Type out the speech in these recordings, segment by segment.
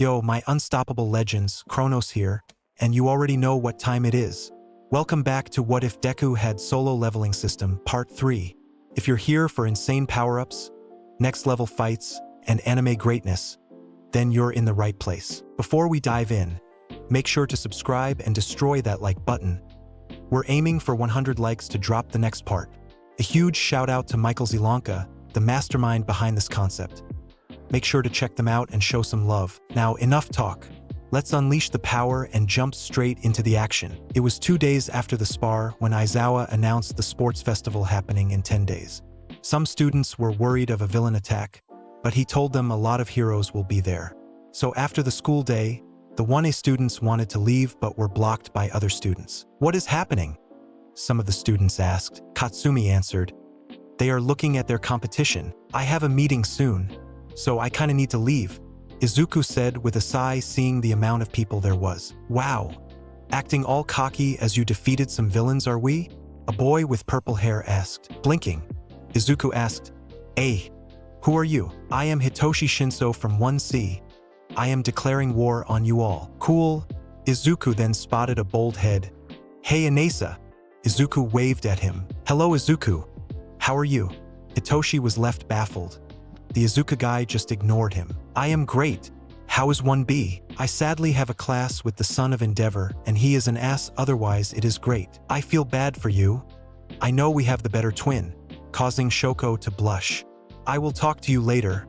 Yo, my unstoppable legends, Chronos here, and you already know what time it is. Welcome back to What If Deku Had Solo Leveling System, Part 3. If you're here for insane power-ups, next-level fights, and anime greatness, then you're in the right place. Before we dive in, make sure to subscribe and destroy that like button. We're aiming for 100 likes to drop the next part. A huge shout-out to Michael Zilanka, the mastermind behind this concept. Make sure to check them out and show some love. Now, enough talk. Let's unleash the power and jump straight into the action. It was 2 days after the spar when Aizawa announced the sports festival happening in 10 days. Some students were worried of a villain attack, but he told them a lot of heroes will be there. So after the school day, the 1A students wanted to leave but were blocked by other students. What is happening? Some of the students asked. Katsumi answered, they are looking at their competition. I have a meeting soon, so I kinda need to leave. Izuku said with a sigh, seeing the amount of people there was. Wow. Acting all cocky as you defeated some villains, are we? A boy with purple hair asked. Blinking, Izuku asked, Hey, who are you? I am Hitoshi Shinso from 1C. I am declaring war on you all. Cool. Izuku then spotted a bold head. Hey, Inesa. Izuku waved at him. Hello, Izuku. How are you? Hitoshi was left baffled. The Izuku guy just ignored him. I am great. How is 1B? I sadly have a class with the son of Endeavor, and he is an ass, otherwise it is great. I feel bad for you. I know we have the better twin, causing Shoko to blush. I will talk to you later.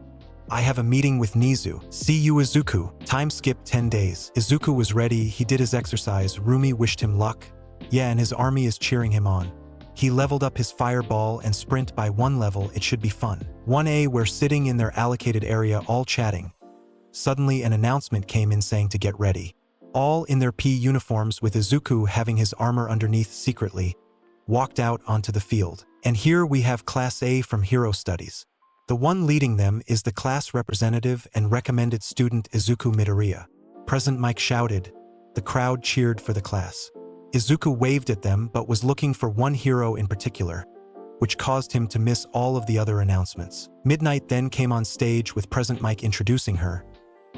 I have a meeting with Nizu. See you, Izuku. Time skipped 10 days. Izuku was ready, he did his exercise, Rumi wished him luck. Yeah, and his army is cheering him on. He leveled up his fireball and sprint by 1 level, it should be fun. 1A were sitting in their allocated area all chatting. Suddenly an announcement came in saying to get ready. All in their P uniforms with Izuku having his armor underneath secretly, walked out onto the field. And here we have Class A from Hero Studies. The one leading them is the class representative and recommended student Izuku Midoriya. President Mike shouted. The crowd cheered for the class. Izuku waved at them but was looking for one hero in particular, which caused him to miss all of the other announcements. Midnight then came on stage with President Mike introducing her.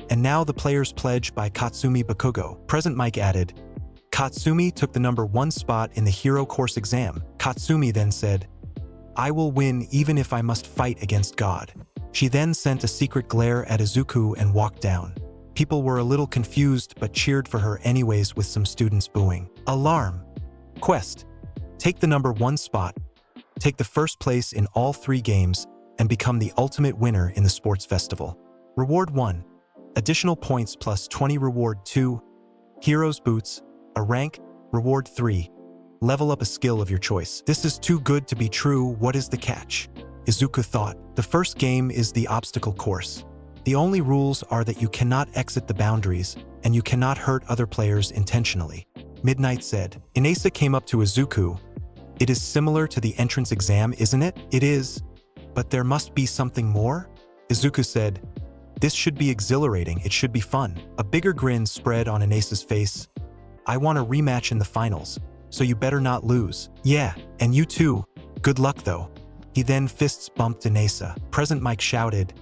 And now the players pledge by Katsumi Bakugo. President Mike added, Katsumi took the number 1 spot in the hero course exam. Katsumi then said, I will win even if I must fight against God. She then sent a secret glare at Izuku and walked down. People were a little confused but cheered for her anyways with some students booing. Alarm! Quest. Take the number 1 spot, take the first place in all 3 games, and become the ultimate winner in the sports festival. Reward 1. Additional points plus 20. Reward 2. Heroes boots. A rank. Reward 3. Level up a skill of your choice. This is too good to be true. What is the catch? Izuku thought. The first game is the obstacle course. The only rules are that you cannot exit the boundaries, and you cannot hurt other players intentionally. Midnight said. Inesa came up to Izuku. It is similar to the entrance exam, isn't it? It is. But there must be something more? Izuku said. This should be exhilarating, it should be fun. A bigger grin spread on Inesa's face. I want a rematch in the finals, so you better not lose. Yeah, and you too. Good luck though. He then fists bumped Inesa. President Mike shouted,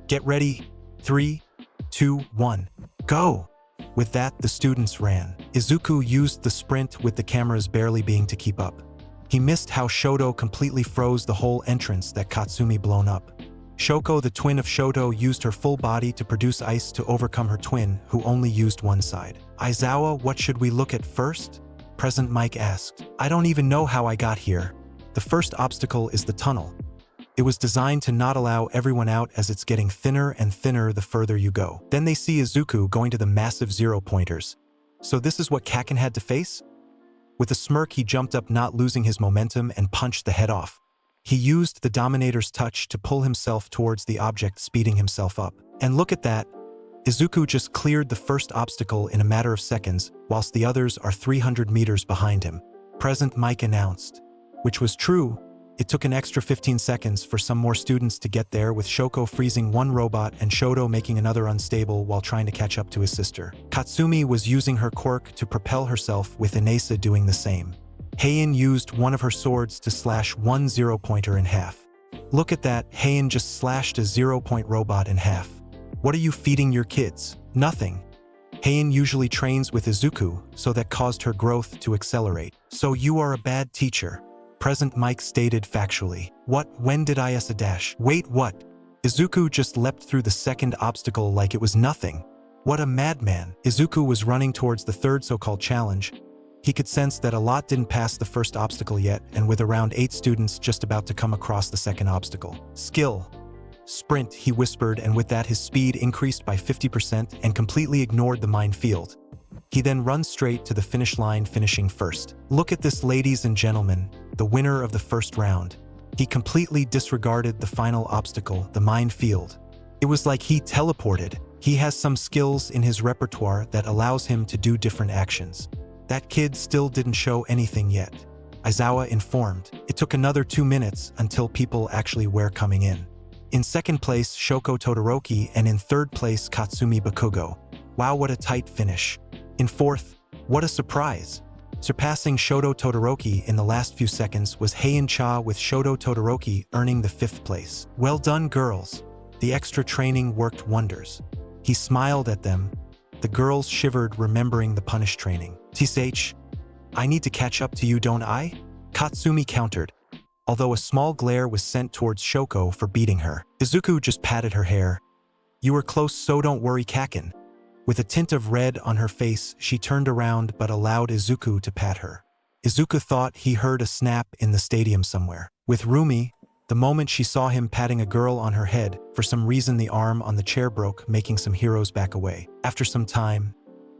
Get ready, 3, 2, 1, go! With that, the students ran. Izuku used the sprint with the cameras barely being to keep up. He missed how Shoto completely froze the whole entrance that Katsumi blown up. Shoko, the twin of Shoto, used her full body to produce ice to overcome her twin, who only used one side. Aizawa, what should we look at first? President Mike asked. I don't even know how I got here. The first obstacle is the tunnel. It was designed to not allow everyone out as it's getting thinner and thinner the further you go. Then they see Izuku going to the massive 0-pointers. So this is what Kaken had to face? With a smirk, he jumped up, not losing his momentum, and punched the head off. He used the Dominator's touch to pull himself towards the object, speeding himself up. And look at that. Izuku just cleared the first obstacle in a matter of seconds, whilst the others are 300 meters behind him. President Mike announced. Which was true. It took an extra 15 seconds for some more students to get there, with Shoko freezing one robot and Shoto making another unstable while trying to catch up to his sister. Katsumi was using her quirk to propel herself, with Inesa doing the same. Heian used one of her swords to slash one 0-pointer in half. Look at that, Heian just slashed a 0-point robot in half. What are you feeding your kids? Nothing. Heian usually trains with Izuku, so that caused her growth to accelerate. So you are a bad teacher. Present Mike stated factually. What? When did I a dash? Wait, what? Izuku just leapt through the second obstacle like it was nothing. What a madman. Izuku was running towards the third so-called challenge. He could sense that a lot didn't pass the first obstacle yet, and with around 8 students just about to come across the second obstacle. Skill. Sprint, he whispered, and with that his speed increased by 50% and completely ignored the minefield. He then runs straight to the finish line, finishing first. Look at this, ladies and gentlemen, the winner of the first round. He completely disregarded the final obstacle, the minefield. It was like he teleported. He has some skills in his repertoire that allows him to do different actions. That kid still didn't show anything yet. Aizawa informed. It took another 2 minutes until people actually were coming in. In second place, Shoko Todoroki, and in third place, Katsumi Bakugo. Wow, what a tight finish. In fourth, what a surprise. Surpassing Shoto Todoroki in the last few seconds was Heian Cha, with Shoto Todoroki earning the 5th place. Well done, girls. The extra training worked wonders. He smiled at them. The girls shivered, remembering the punish training. TSH, I need to catch up to you, don't I? Katsumi countered, although a small glare was sent towards Shoko for beating her. Izuku just patted her hair. You were close, so don't worry, Kaken. With a tint of red on her face, she turned around but allowed Izuku to pat her. Izuku thought he heard a snap in the stadium somewhere. With Rumi, the moment she saw him patting a girl on her head, for some reason the arm on the chair broke, making some heroes back away. After some time,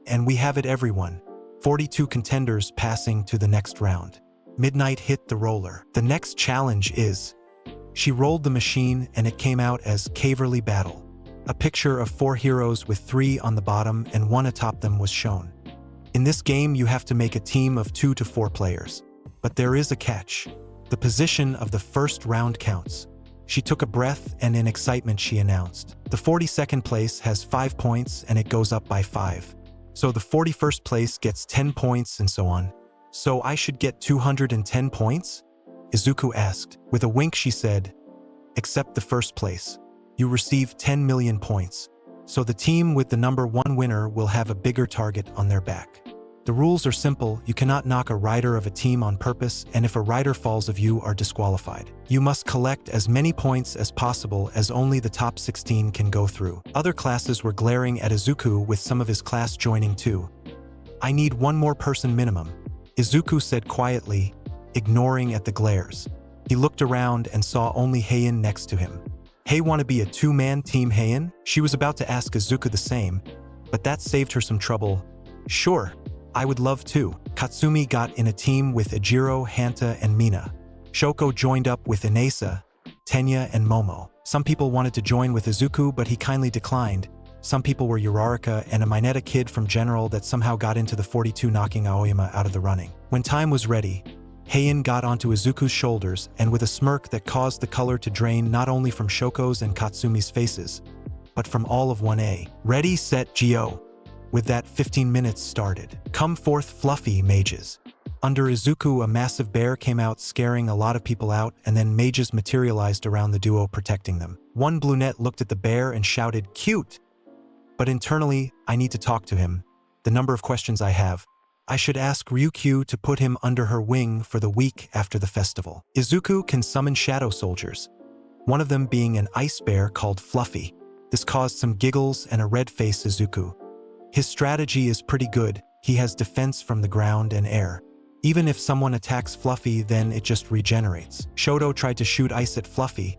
and we have it, everyone. 42 contenders passing to the next round. Midnight hit the roller. The next challenge is... She rolled the machine and it came out as Cavalry Battle. A picture of 4 heroes with 3 on the bottom and 1 atop them was shown. In this game you have to make a team of 2 to 4 players. But there is a catch. The position of the first round counts. She took a breath and in excitement she announced. The 42nd place has 5 points and it goes up by 5. So the 41st place gets 10 points and so on. So I should get 210 points? Izuku asked. With a wink she said, except the first place. You receive 10 million points. So the team with the number 1 winner will have a bigger target on their back. The rules are simple. You cannot knock a rider of a team on purpose, and if a rider falls of you are disqualified. You must collect as many points as possible, as only the top 16 can go through. Other classes were glaring at Izuku, with some of his class joining too. I need 1 more person minimum, Izuku said quietly, ignoring at the glares. He looked around and saw only Heian next to him. Hey, wanna be a 2-man team, Heian? She was about to ask Izuku the same, but that saved her some trouble. Sure. I would love to. Katsumi got in a team with Ejiro, Hanta, and Mina. Shoko joined up with Inesa, Tenya, and Momo. Some people wanted to join with Izuku, but he kindly declined. Some people were Uraraka and a Mineta kid from General that somehow got into the 42, knocking Aoyama out of the running. When time was ready, Heian got onto Izuku's shoulders, and with a smirk that caused the color to drain not only from Shoko's and Katsumi's faces, but from all of 1A. Ready, set, go. With that, 15 minutes started. Come forth, fluffy mages. Under Izuku, a massive bear came out, scaring a lot of people out, and then mages materialized around the duo, protecting them. One brunette looked at the bear and shouted, cute! But internally, I need to talk to him. The number of questions I have. I should ask Ryukyu to put him under her wing for the week after the festival. Izuku can summon shadow soldiers, one of them being an ice bear called Fluffy. This caused some giggles and a red-faced Izuku. His strategy is pretty good. He has defense from the ground and air. Even if someone attacks Fluffy, then it just regenerates. Shoto tried to shoot ice at Fluffy,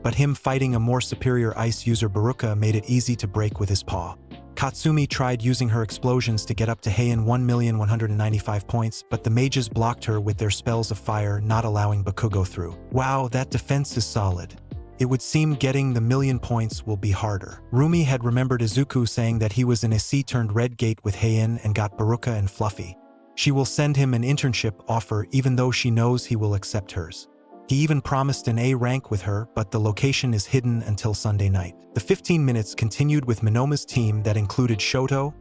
but him fighting a more superior ice user Baruka made it easy to break with his paw. Katsumi tried using her explosions to get up to Heian 1,195 points, but the mages blocked her with their spells of fire, not allowing Bakugo through. Wow, that defense is solid. It would seem getting the 1,000,000 points will be harder. Rumi had remembered Izuku saying that he was in a C-turned-red gate with Heian and got Baruka and Fluffy. She will send him an internship offer even though she knows he will accept hers. He even promised an A rank with her, but the location is hidden until Sunday night. The 15 minutes continued with Monoma's team that included Shoto,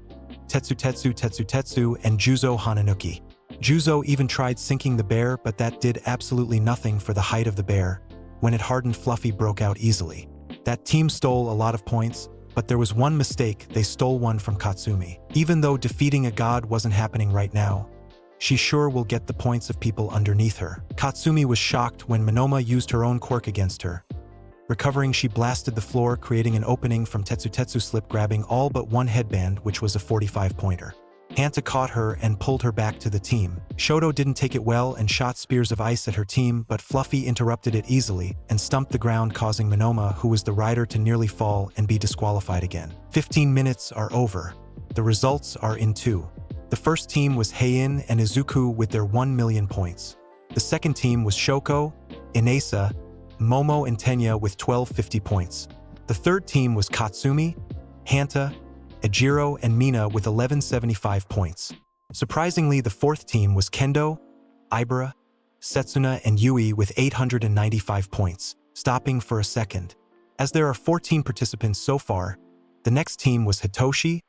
Tetsu, and Juzo Hananuki. Juzo even tried sinking the bear, but that did absolutely nothing for the height of the bear. When it hardened, Fluffy broke out easily. That team stole a lot of points, But there was one mistake, they stole one from Katsumi. Even though defeating a god wasn't happening right now, she sure will get the points of people underneath her. Katsumi was shocked when Monoma used her own quirk against her. Recovering, she blasted the floor, creating an opening from Tetsu slip, grabbing all but one headband, which was a 45-pointer. Hanta caught her and pulled her back to the team. Shoto didn't take it well and shot spears of ice at her team, but Fluffy interrupted it easily and stumped the ground, causing Monoma, who was the rider, to nearly fall and be disqualified again. 15 minutes are over. The results are in 2. The first team was Heian and Izuku with their 1 million points. The second team was Shoko, Inesa, Momo and Tenya with 1250 points. The third team was Katsumi, Hanta, Ejiro and Mina with 1175 points. Surprisingly, the fourth team was Kendo, Ibara, Setsuna and Yui with 895 points, stopping for a second. As there are 14 participants so far, the next team was Hitoshi,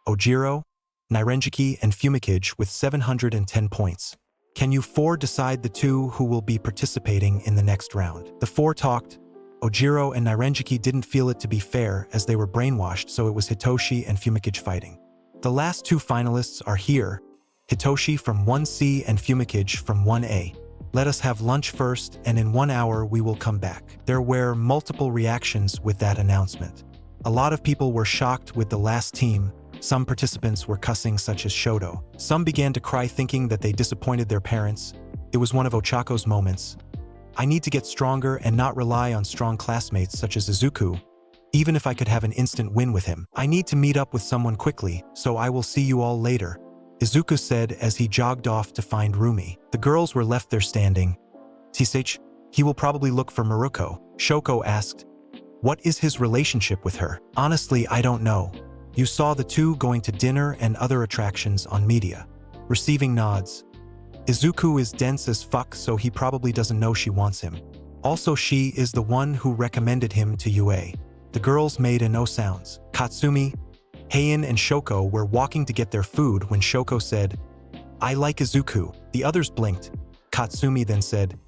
Ojiro, Nirenjiki and Fumikage with 710 points. Can you 4 decide the 2 who will be participating in the next round? The 4 talked. Ojiro and Nirenjiki didn't feel it to be fair as they were brainwashed, so it was Hitoshi and Fumikage fighting. The last 2 finalists are here, Hitoshi from 1C and Fumikage from 1A. Let us have lunch first, and in 1 hour we will come back. There were multiple reactions with that announcement. A lot of people were shocked with the last team. Some participants were cussing, such as Shoto. Some began to cry, thinking that they disappointed their parents. It was one of Ochako's moments. I need to get stronger and not rely on strong classmates such as Izuku, even if I could have an instant win with him. I need to meet up with someone quickly, so I will see you all later, Izuku said as he jogged off to find Rumi. The girls were left there standing. Tisage, he will probably look for Maruko. Shoko asked, what is his relationship with her? Honestly, I don't know. You saw the 2 going to dinner and other attractions on media. Receiving nods. Izuku is dense as fuck, so he probably doesn't know she wants him. Also, she is the one who recommended him to Yue. The girls made no sounds. Katsumi, Heian and Shoko were walking to get their food when Shoko said, I like Izuku. The others blinked. Katsumi then said,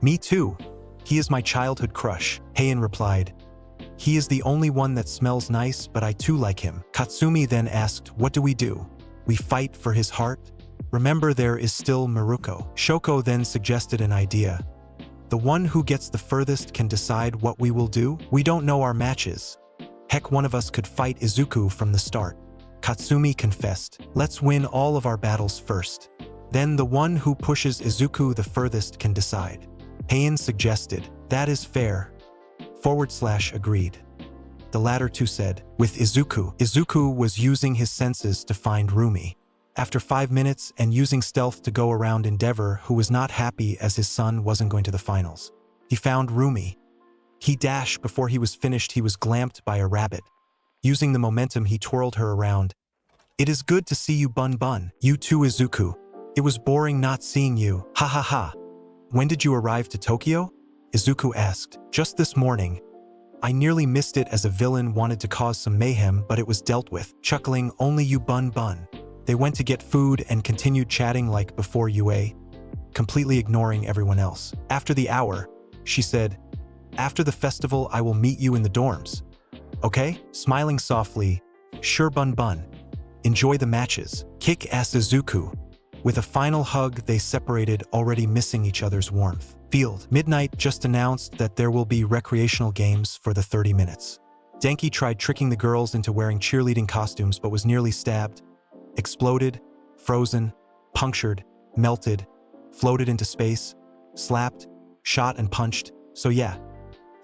me too. He is my childhood crush. Heian replied, he is the only one that smells nice, but I too like him. Katsumi then asked, what do? We fight for his heart? Remember, there is still Maruko. Shoko then suggested an idea. The one who gets the furthest can decide what we will do? We don't know our matches. Heck, one of us could fight Izuku from the start. Katsumi confessed, let's win all of our battles first. Then the one who pushes Izuku the furthest can decide. Heian suggested, that is fair. / agreed. The latter 2 said, with Izuku. Izuku was using his senses to find Rumi. After 5 minutes and using stealth to go around Endeavor, who was not happy as his son wasn't going to the finals. He found Rumi. He dashed. Before he was finished, he was glamped by a rabbit. Using the momentum, he twirled her around. It is good to see you, Bun Bun. You too, Izuku. It was boring not seeing you. Ha ha ha. When did you arrive to Tokyo? Izuku asked. Just this morning. I nearly missed it as a villain wanted to cause some mayhem, but it was dealt with. Chuckling, only you, Bun Bun. They went to get food and continued chatting like before Yue, completely ignoring everyone else. After the hour, she said, after the festival I will meet you in the dorms. Okay? Smiling softly, sure Bun Bun. Enjoy the matches. Kick-ass Izuku. With a final hug, they separated, already missing each other's warmth. Field. Midnight just announced that there will be recreational games for the 30 minutes. Denki tried tricking the girls into wearing cheerleading costumes but was nearly stabbed. Exploded, frozen, punctured, melted, floated into space, slapped, shot and punched, so yeah.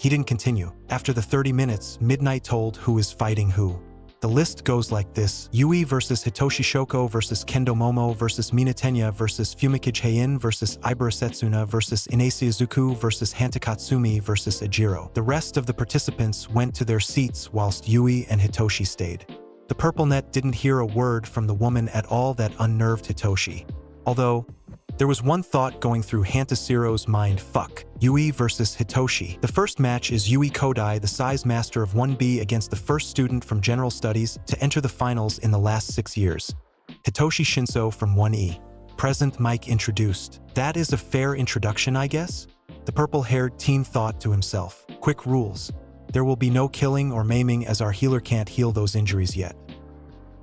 He didn't continue. After the 30 minutes, Midnight told who is fighting who. The list goes like this: Yui versus Hitoshi Shoko versus Kendo Momo versus Mina Tenya versus Fumikage Heian versus Ibara Setsuna versus Inesi Izuku versus Hanta Katsumi versus Ejiro. The rest of the participants went to their seats whilst Yui and Hitoshi stayed. The purple net didn't hear a word from the woman at all. That unnerved Hitoshi. Although, there was one thought going through Hantasiro's mind: fuck. Yui versus Hitoshi. The first match is Yui Kodai, the size master of 1B, against the first student from General Studies to enter the finals in the last 6 years. Hitoshi Shinso from 1E. Present Mike introduced. That is a fair introduction, I guess? The purple-haired teen thought to himself. Quick rules. There will be no killing or maiming as our healer can't heal those injuries yet.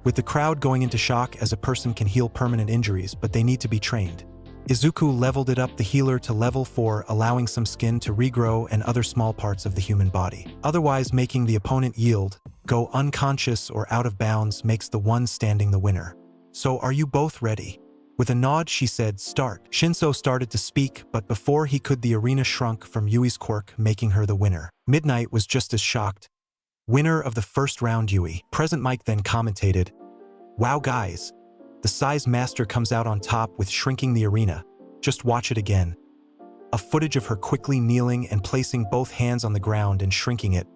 With the crowd going into shock as a person can heal permanent injuries, but they need to be trained. Izuku leveled it up the healer to level 4, allowing some skin to regrow and other small parts of the human body. Otherwise making the opponent yield, go unconscious or out of bounds makes the one standing the winner. So are you both ready? With a nod she said, start. Shinso started to speak, but before he could the arena shrunk from Yui's quirk, making her the winner. Midnight was just as shocked. Winner of the first round Yui. Present Mike then commentated, wow guys, the size master comes out on top with shrinking the arena. Just watch it again. A footage of her quickly kneeling and placing both hands on the ground and shrinking it.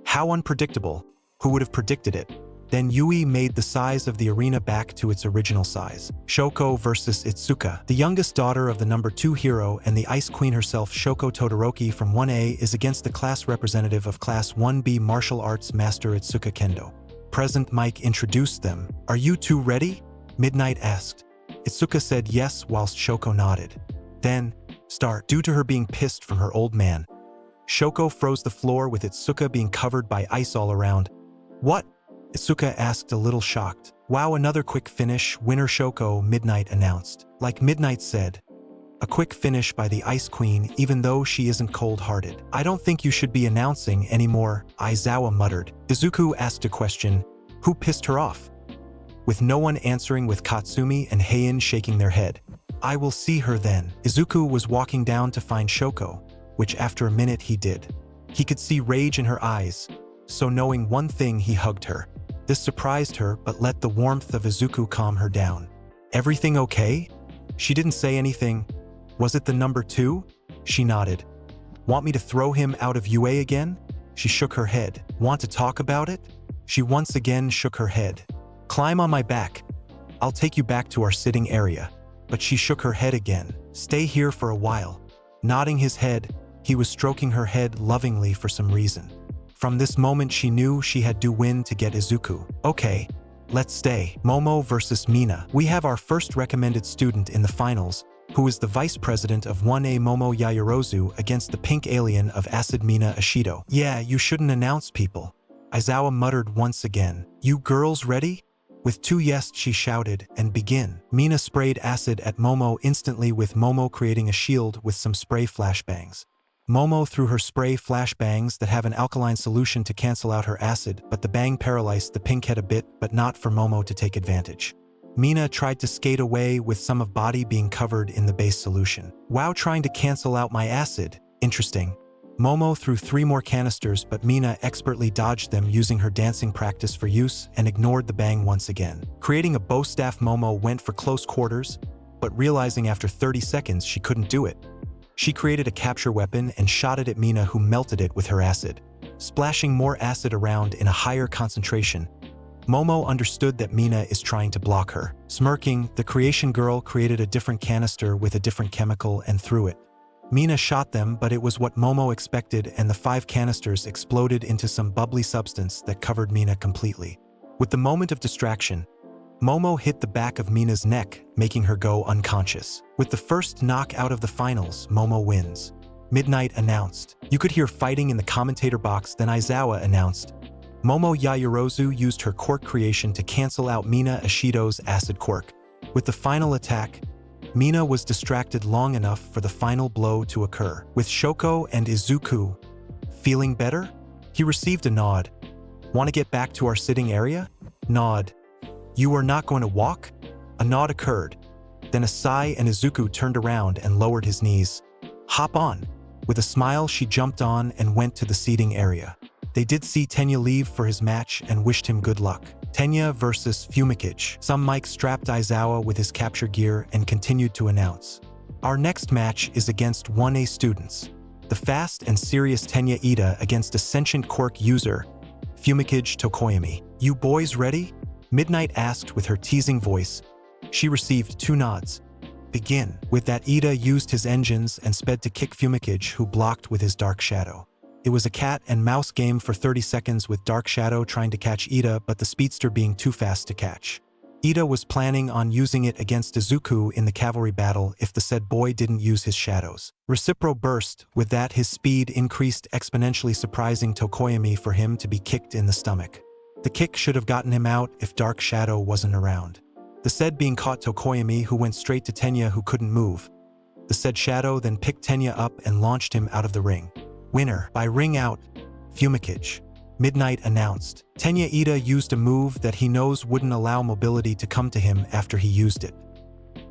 How unpredictable. Who would have predicted it? Then Yui made the size of the arena back to its original size. Shoko versus Itsuka. The youngest daughter of the number 2 hero and the Ice Queen herself, Shoko Todoroki from 1A, is against the class representative of Class 1B Martial Arts Master Itsuka Kendo. Present Mike introduced them. Are you two ready? Midnight asked. Itsuka said yes whilst Shoko nodded. Then, start. Due to her being pissed from her old man, Shoko froze the floor with Itsuka being covered by ice all around. What? Itsuka asked, a little shocked. Wow, another quick finish, winner Shoko, Midnight announced. Like Midnight said, a quick finish by the Ice Queen even though she isn't cold-hearted. I don't think you should be announcing anymore, Aizawa muttered. Izuku asked a question, who pissed her off? With no one answering, with Katsumi and Heian shaking their head. I will see her then. Izuku was walking down to find Shoko, which after a minute he did. He could see rage in her eyes, so knowing one thing he hugged her. This surprised her but let the warmth of Izuku calm her down. Everything okay? She didn't say anything. Was it the number 2? She nodded. Want me to throw him out of UA again? She shook her head. Want to talk about it? She once again shook her head. Climb on my back. I'll take you back to our sitting area. But she shook her head again. Stay here for a while. Nodding his head, he was stroking her head lovingly for some reason. From this moment she knew she had to win to get Izuku. Okay, let's stay. Momo versus Mina. We have our first recommended student in the finals, who is the vice president of 1A Momo Yaoyorozu against the pink alien of Acid Mina Ashido. Yeah, you shouldn't announce people. Aizawa muttered once again. You girls ready? With 2 yes she shouted, and begin. Mina sprayed acid at Momo instantly, with Momo creating a shield with some spray flashbangs. Momo threw her spray flashbangs that have an alkaline solution to cancel out her acid, but the bang paralyzed the pink head a bit, but not for Momo to take advantage. Mina tried to skate away with some of body being covered in the base solution. Wow, trying to cancel out my acid. Interesting. Momo threw 3 more canisters, but Mina expertly dodged them using her dancing practice for use and ignored the bang once again. Creating a bow staff, Momo went for close quarters, but realizing after 30 seconds she couldn't do it. She created a capture weapon and shot it at Mina, who melted it with her acid, splashing more acid around in a higher concentration. Momo understood that Mina is trying to block her. Smirking, the creation girl created a different canister with a different chemical and threw it. Mina shot them, but it was what Momo expected, and the 5 canisters exploded into some bubbly substance that covered Mina completely. With the moment of distraction, Momo hit the back of Mina's neck, making her go unconscious. With the first knock out of the finals, Momo wins. Midnight announced. You could hear fighting in the commentator box, then Aizawa announced. Momo Yaoyorozu used her quirk creation to cancel out Mina Ashido's acid quirk. With the final attack, Mina was distracted long enough for the final blow to occur. With Shoko and Izuku feeling better, he received a nod. Want to get back to our sitting area? Nod. You are not going to walk? A nod occurred. Then a sigh, and Izuku turned around and lowered his knees. Hop on. With a smile, she jumped on and went to the seating area. They did see Tenya leave for his match and wished him good luck. Tenya versus Fumikage. Some mic strapped Aizawa with his capture gear and continued to announce. Our next match is against 1A students. The fast and serious Tenya Ida against a sentient quirk user, Fumikage Tokoyami. You boys ready? Midnight asked with her teasing voice. She received 2 nods. Begin. With that, Ida used his engines and sped to kick Fumikage, who blocked with his dark shadow. It was a cat and mouse game for 30 seconds, with Dark Shadow trying to catch Ida but the speedster being too fast to catch. Ida was planning on using it against Izuku in the cavalry battle if the said boy didn't use his shadows. Recipro burst, with that his speed increased exponentially, surprising Tokoyami for him to be kicked in the stomach. The kick should have gotten him out if Dark Shadow wasn't around. The said being caught Tokoyami, who went straight to Tenya, who couldn't move. The said Shadow then picked Tenya up and launched him out of the ring. Winner by ring out, Fumikage. Midnight announced. Tenya Ida used a move that he knows wouldn't allow mobility to come to him after he used it.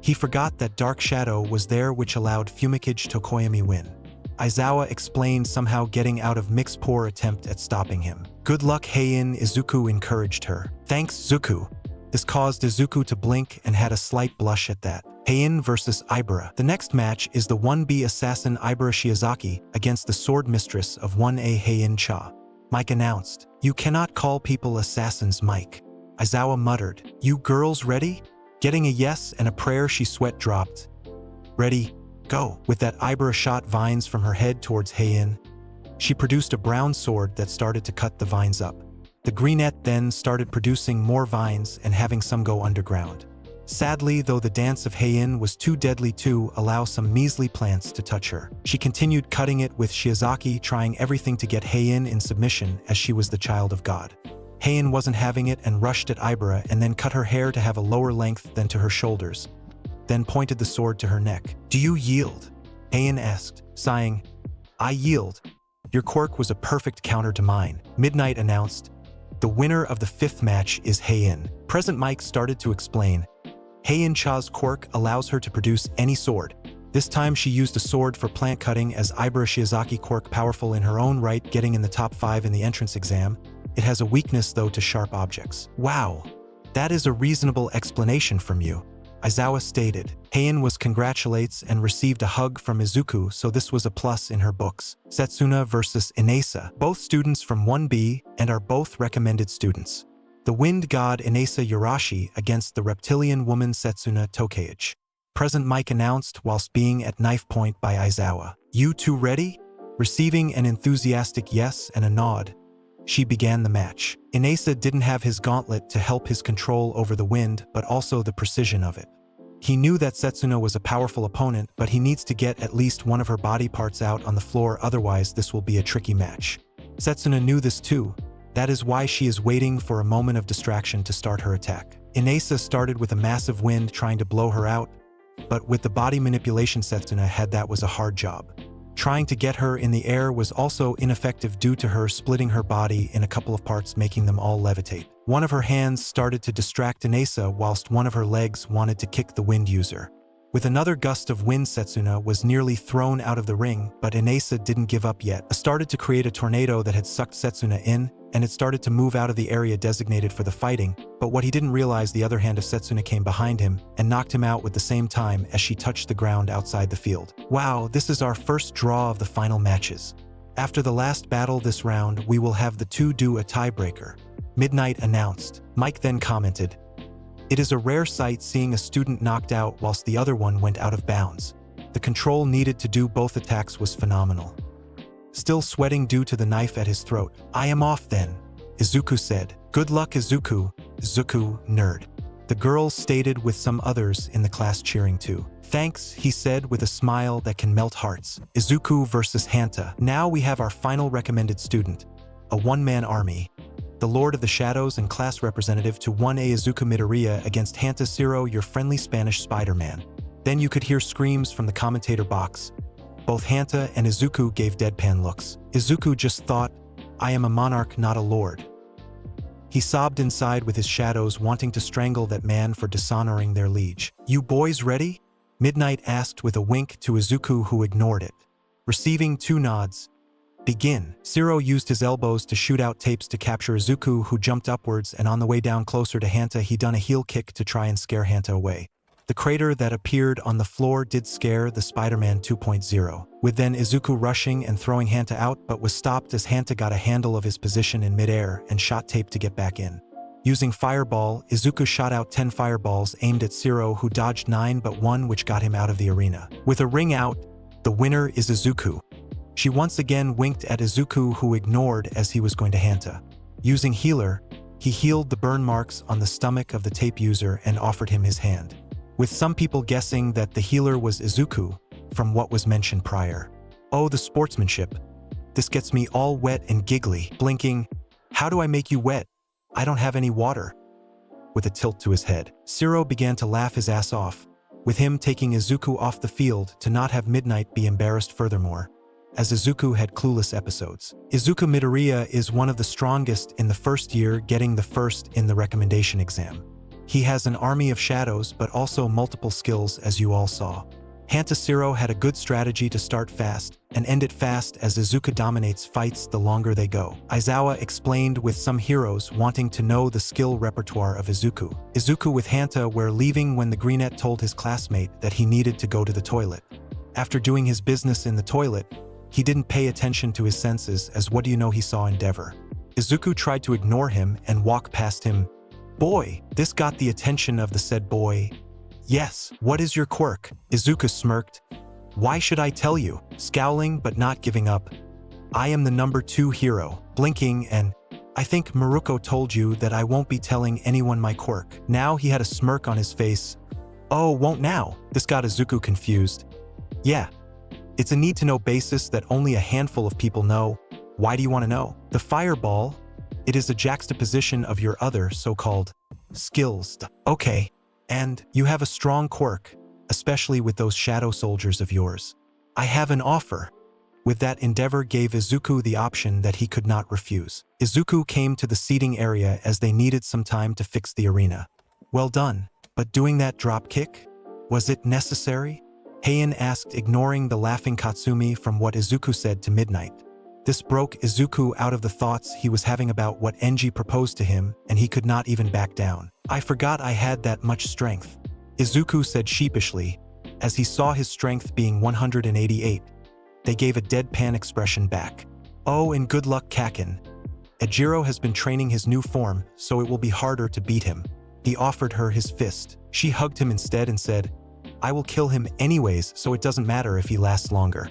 He forgot that Dark Shadow was there, which allowed Fumikage Tokoyami win. Aizawa explained, somehow getting out of Mix's poor attempt at stopping him. Good luck, Heian, Izuku encouraged her. Thanks, Zuku. This caused Izuku to blink and had a slight blush at that. Heian versus Ibara. The next match is the 1B assassin Ibara Shiozaki against the sword mistress of 1A Heian Cha. Mike announced. You cannot call people assassins, Mike. Aizawa muttered. You girls ready? Getting a yes and a prayer, she sweat dropped. Ready, go. With that, Ibara shot vines from her head towards Heian. She produced a brown sword that started to cut the vines up. The greenette then started producing more vines and having some go underground. Sadly, though, the dance of Heian was too deadly to allow some measly plants to touch her. She continued cutting it with Shiozaki, trying everything to get Heian in submission as she was the child of God. Heian wasn't having it and rushed at Ibara and then cut her hair to have a lower length than to her shoulders, then pointed the sword to her neck. Do you yield? Heian asked, sighing. I yield. Your quirk was a perfect counter to mine, Midnight announced. The winner of the 5th match is Heian. Present Mike started to explain. Heian Cha's quirk allows her to produce any sword. This time she used a sword for plant cutting, as Ibara Shiozaki quirk powerful in her own right, getting in the top 5 in the entrance exam. It has a weakness though to sharp objects. Wow, that is a reasonable explanation from you, Aizawa stated. Heian was congratulates and received a hug from Izuku, so this was a plus in her books. Setsuna versus Inasa, both students from 1B and are both recommended students. The wind god Inasa Yurashi against the reptilian woman Setsuna Tokage. Present Mike announced whilst being at knife point by Aizawa. You two ready? Receiving an enthusiastic yes and a nod, she began the match. Inasa didn't have his gauntlet to help his control over the wind, but also the precision of it. He knew that Setsuna was a powerful opponent, but he needs to get at least one of her body parts out on the floor, otherwise this will be a tricky match. Setsuna knew this too. That is why she is waiting for a moment of distraction to start her attack. Inasa started with a massive wind trying to blow her out, but with the body manipulation Setsuna had, that was a hard job. Trying to get her in the air was also ineffective due to her splitting her body in a couple of parts, making them all levitate. One of her hands started to distract Inasa whilst one of her legs wanted to kick the wind user. With another gust of wind, Setsuna was nearly thrown out of the ring, but Inasa didn't give up yet. It started to create a tornado that had sucked Setsuna in, and it started to move out of the area designated for the fighting, but what he didn't realize, the other hand of Setsuna came behind him and knocked him out with the same time as she touched the ground outside the field. Wow, this is our first draw of the final matches. After the last battle this round, we will have the two do a tiebreaker, Midnight announced. Mike then commented, it is a rare sight seeing a student knocked out whilst the other one went out of bounds. The control needed to do both attacks was phenomenal. Still sweating due to the knife at his throat. I am off then, Izuku said. Good luck, Izuku. Izuku, nerd. The girls stated, with some others in the class cheering too. Thanks, he said with a smile that can melt hearts. Izuku versus Hanta. Now we have our final recommended student. A one-man army. The Lord of the Shadows and class representative to 1A Izuku Midoriya against Hanta Zero, your friendly Spanish Spider-Man. Then you could hear screams from the commentator box. Both Hanta and Izuku gave deadpan looks. Izuku just thought, I am a monarch, not a lord. He sobbed inside with his shadows, wanting to strangle that man for dishonoring their liege. You boys ready? Midnight asked with a wink to Izuku, who ignored it. Receiving two nods. Begin. Zero used his elbows to shoot out tapes to capture Izuku, who jumped upwards, and on the way down closer to Hanta he done a heel kick to try and scare Hanta away. The crater that appeared on the floor did scare the Spider-Man 2.0, with then Izuku rushing and throwing Hanta out, but was stopped as Hanta got a handle of his position in midair and shot tape to get back in. Using Fireball, Izuku shot out 10 fireballs aimed at Zero, who dodged 9 but 1, which got him out of the arena. With a ring out, the winner is Izuku. She once again winked at Izuku, who ignored as he was going to Hanta. Using Healer, He healed the burn marks on the stomach of the tape user and offered him his hand, with some people guessing that the healer was Izuku, from what was mentioned prior. Oh, the sportsmanship. This gets me all wet and giggly, blinking. How do I make you wet? I don't have any water. With a tilt to his head, Shiro began to laugh his ass off, with him taking Izuku off the field to not have Midnight be embarrassed furthermore, as Izuku had clueless episodes. Izuku Midoriya is one of the strongest in the first year, getting the first in the recommendation exam. He has an army of shadows but also multiple skills, as you all saw. Shiro had a good strategy to start fast and end it fast, as Izuku dominates fights the longer they go. Aizawa explained, with some heroes wanting to know the skill repertoire of Izuku. Izuku with Hanta were leaving when the Greenette told his classmate that he needed to go to the toilet. After doing his business in the toilet, he didn't pay attention to his senses, as what do you know he saw Endeavor. Izuku tried to ignore him and walk past him. Boy, this got the attention of the said boy. Yes, what is your quirk? Izuku smirked. Why should I tell you? Scowling but not giving up. I am the number 2 hero, blinking, and I think Maruko told you that I won't be telling anyone my quirk. Now he had a smirk on his face. Oh, won't now? This got Izuku confused. Yeah. It's a need-to-know basis that only a handful of people know. Why do you want to know? The fireball. It is a juxtaposition of your other so-called skills. Okay. And you have a strong quirk, especially with those shadow soldiers of yours. I have an offer. With that, Endeavor gave Izuku the option that he could not refuse. Izuku came to the seating area as they needed some time to fix the arena. Well done, but doing that drop kick? Was it necessary? Heian asked, ignoring the laughing Katsumi from what Izuku said to Midnight. This broke Izuku out of the thoughts he was having about what Enji proposed to him, and he could not even back down. I forgot I had that much strength, Izuku said sheepishly, as he saw his strength being 188. They gave a deadpan expression back. Oh, and good luck, Kakin. Ejiro has been training his new form, so it will be harder to beat him. He offered her his fist. She hugged him instead and said, I will kill him anyways, so it doesn't matter if he lasts longer.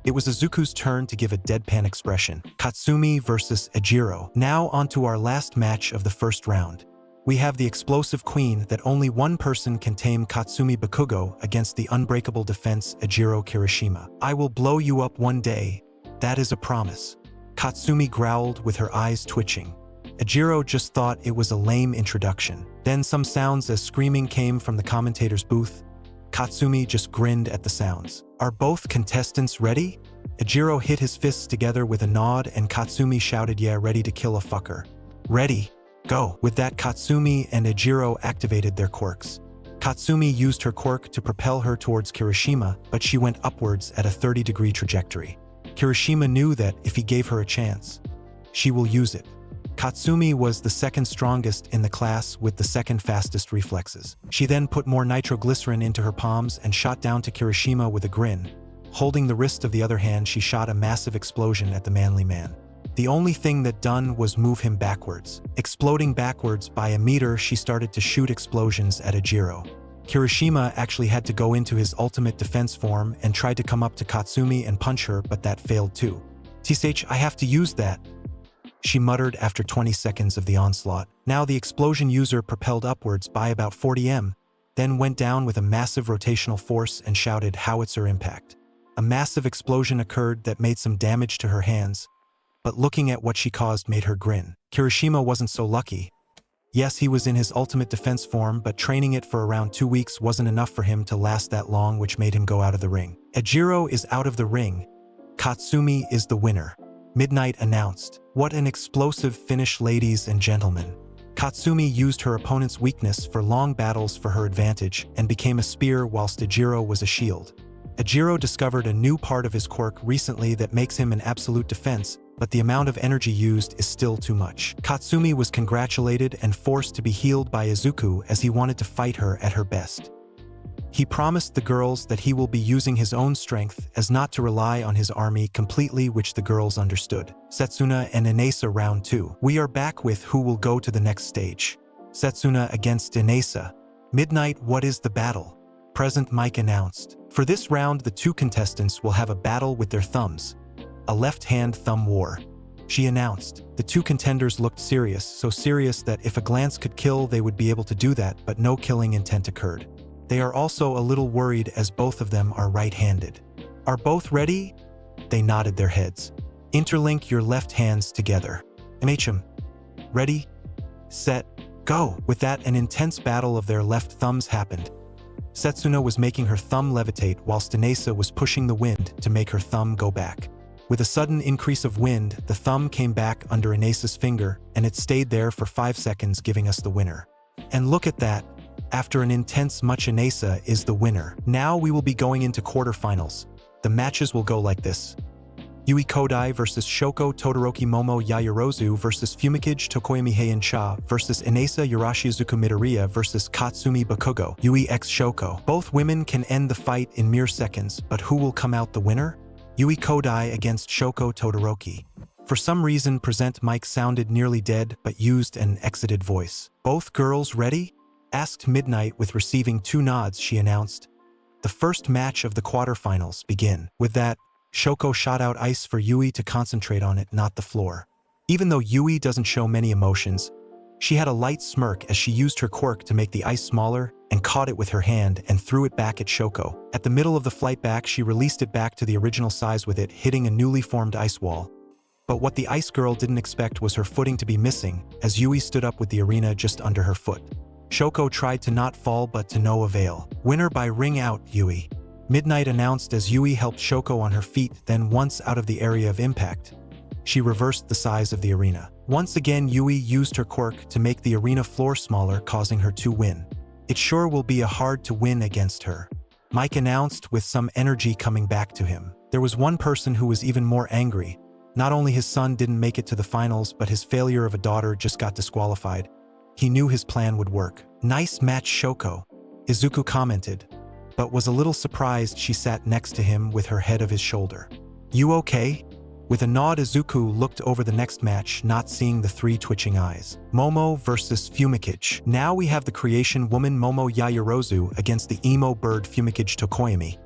It was Izuku's turn to give a deadpan expression. Katsumi versus Ejiro. Now onto our last match of the first round. We have the explosive queen that only one person can tame, Katsumi Bakugo, against the unbreakable defense Ejiro Kirishima. I will blow you up one day. That is a promise. Katsumi growled with her eyes twitching. Ejiro just thought it was a lame introduction. Then some sounds as screaming came from the commentator's booth. Katsumi just grinned at the sounds. Are both contestants ready? Ejiro hit his fists together with a nod and Katsumi shouted, yeah, ready to kill a fucker. Ready. Go. With that, Katsumi and Ejiro activated their quirks. Katsumi used her quirk to propel her towards Kirishima, but she went upwards at a 30-degree trajectory. Kirishima knew that if he gave her a chance, she will use it. Katsumi was the second strongest in the class with the second fastest reflexes. She then put more nitroglycerin into her palms and shot down to Kirishima with a grin. Holding the wrist of the other hand, she shot a massive explosion at the manly man. The only thing that done was move him backwards. Exploding backwards by a meter, she started to shoot explosions at Ejiro. Kirishima actually had to go into his ultimate defense form and tried to come up to Katsumi and punch her, but that failed too. "Tsh, I have to use that," she muttered after 20 seconds of the onslaught. Now the explosion user propelled upwards by about 40 m, then went down with a massive rotational force and shouted howitzer impact. A massive explosion occurred that made some damage to her hands, but looking at what she caused made her grin. Kirishima wasn't so lucky. Yes, he was in his ultimate defense form, but training it for around 2 weeks wasn't enough for him to last that long, which made him go out of the ring. Ejiro is out of the ring. Katsumi is the winner, Midnight announced. What an explosive finish, ladies and gentlemen. Katsumi used her opponent's weakness for long battles for her advantage and became a spear whilst Ejiro was a shield. Ejiro discovered a new part of his quirk recently that makes him an absolute defense, but the amount of energy used is still too much. Katsumi was congratulated and forced to be healed by Izuku as he wanted to fight her at her best. He promised the girls that he will be using his own strength as not to rely on his army completely, which the girls understood. Setsuna and Inesa round 2. We are back with who will go to the next stage. Setsuna against Inesa. Midnight, what is the battle? Present Mike announced. For this round, the two contestants will have a battle with their thumbs. A left-hand thumb war. she announced. The two contenders looked serious, so serious that if a glance could kill, they would be able to do that, but no killing intent occurred. They are also a little worried as both of them are right-handed. Are both ready? They nodded their heads. Interlink your left hands together. MHA. Ready? Set. Go! With that, an intense battle of their left thumbs happened. Setsuna was making her thumb levitate whilst Inesa was pushing the wind to make her thumb go back. With a sudden increase of wind, the thumb came back under Inesa's finger, and it stayed there for 5 seconds, giving us the winner. And look at that. After an intense match, Inesa is the winner. Now we will be going into quarterfinals. The matches will go like this. Yui Kodai versus Shoko Todoroki Momo Yaoyorozu versus Fumikage Tokoyami Heian-cha versus Inesa Yurashi Izuku Midoriya versus Katsumi Bakugo Yui x Shoko. Both women can end the fight in mere seconds, but who will come out the winner? Yui Kodai against Shoko Todoroki. For some reason, present mic sounded nearly dead, but used an exited voice. Both girls ready? Asked Midnight with receiving 2 nods, she announced. The first match of the quarterfinals begin. With that, Shoko shot out ice for Yui to concentrate on it, not the floor. Even though Yui doesn't show many emotions, she had a light smirk as she used her quirk to make the ice smaller and caught it with her hand and threw it back at Shoko. At the middle of the flight back, she released it back to the original size with it, hitting a newly formed ice wall. But what the ice girl didn't expect was her footing to be missing, as Yui stood up with the arena just under her foot. Shoko tried to not fall, but to no avail. Winner by ring out, Yui. Midnight announced as Yui helped Shoko on her feet, then once out of the area of impact, she reversed the size of the arena. Once again, Yui used her quirk to make the arena floor smaller, causing her to win. It sure will be a hard to win against her, Mike announced with some energy coming back to him. There was one person who was even more angry. Not only his son didn't make it to the finals, but his failure of a daughter just got disqualified. He knew his plan would work. Nice match, Shoko, Izuku commented, but was a little surprised she sat next to him with her head of his shoulder. You okay? With a nod, Izuku looked over the next match, not seeing the 3 twitching eyes. Momo versus Fumikage. Now we have the creation woman Momo Yaoyorozu against the emo bird Fumikage Tokoyami.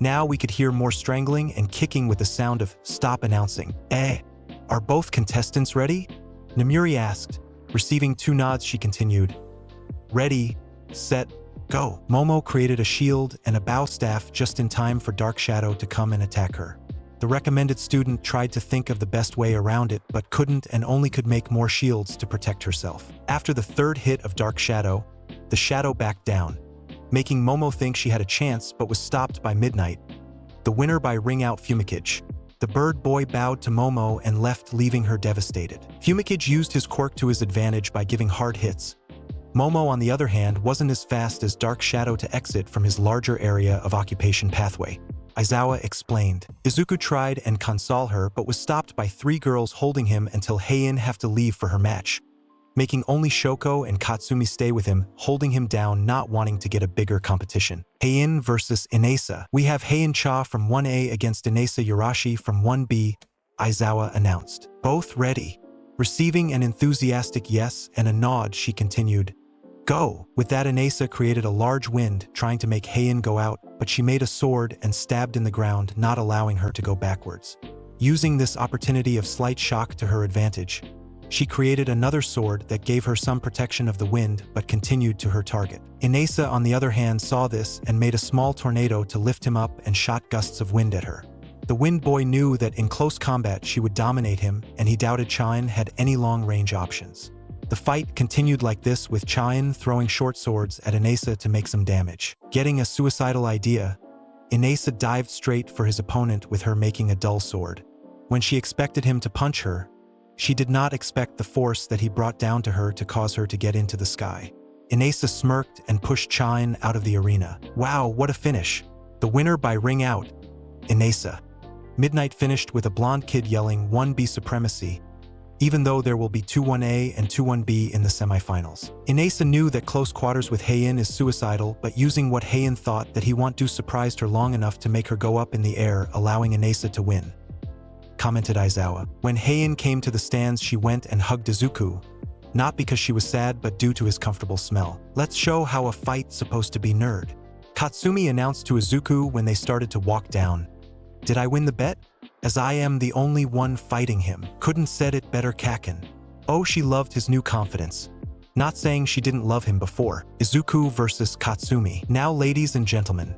Now we could hear more strangling and kicking with the sound of stop announcing. Are both contestants ready? Namuri asked. Receiving 2 nods, she continued. Ready, set, go. Momo created a shield and a bow staff just in time for Dark Shadow to come and attack her. The recommended student tried to think of the best way around it, but couldn't and only could make more shields to protect herself. After the 3rd hit of Dark Shadow, the shadow backed down, making Momo think she had a chance but was stopped by Midnight. The winner by ring out, Fumikage. The bird boy bowed to Momo and left, leaving her devastated. Fumikage used his quirk to his advantage by giving hard hits. Momo, on the other hand, wasn't as fast as Dark Shadow to exit from his larger area of occupation pathway. Aizawa explained. Izuku tried and console her, but was stopped by 3 girls holding him until Heian have to leave for her match, making only Shoko and Katsumi stay with him, holding him down, not wanting to get a bigger competition. Heian versus Inesa. We have Heian-cha from 1A against Inesa Yurashi from 1B, Aizawa announced. Both ready. Receiving an enthusiastic yes and a nod, she continued. Go! With that, Inesa created a large wind, trying to make Heian go out, but she made a sword and stabbed in the ground, not allowing her to go backwards. Using this opportunity of slight shock to her advantage, she created another sword that gave her some protection of the wind, but continued to her target. Inesa, on the other hand, saw this and made a small tornado to lift him up and shot gusts of wind at her. The Wind Boy knew that in close combat she would dominate him, and he doubted Chain had any long-range options. The fight continued like this, with Chain throwing short swords at Inesa to make some damage. Getting a suicidal idea, Inesa dived straight for his opponent, with her making a dull sword. When she expected him to punch her, she did not expect the force that he brought down to her to cause her to get into the sky. Inesa smirked and pushed Chain out of the arena. Wow, what a finish! The winner by ring out, Inesa. Midnight finished with a blonde kid yelling 1B supremacy, even though there will be 2-1A and 2-1B in the semifinals. Inesa knew that close quarters with Heian is suicidal, but using what Heian thought that he want to surprised her long enough to make her go up in the air, allowing Inesa to win, commented Aizawa. When Heian came to the stands, she went and hugged Izuku, not because she was sad, but due to his comfortable smell. Let's show how a fight's supposed to be, nerd, Katsumi announced to Izuku when they started to walk down. Did I win the bet? as I am the only one fighting him. Couldn't said it better, Kaken. Oh, she loved his new confidence. Not saying she didn't love him before. Izuku versus Katsumi. Now, ladies and gentlemen,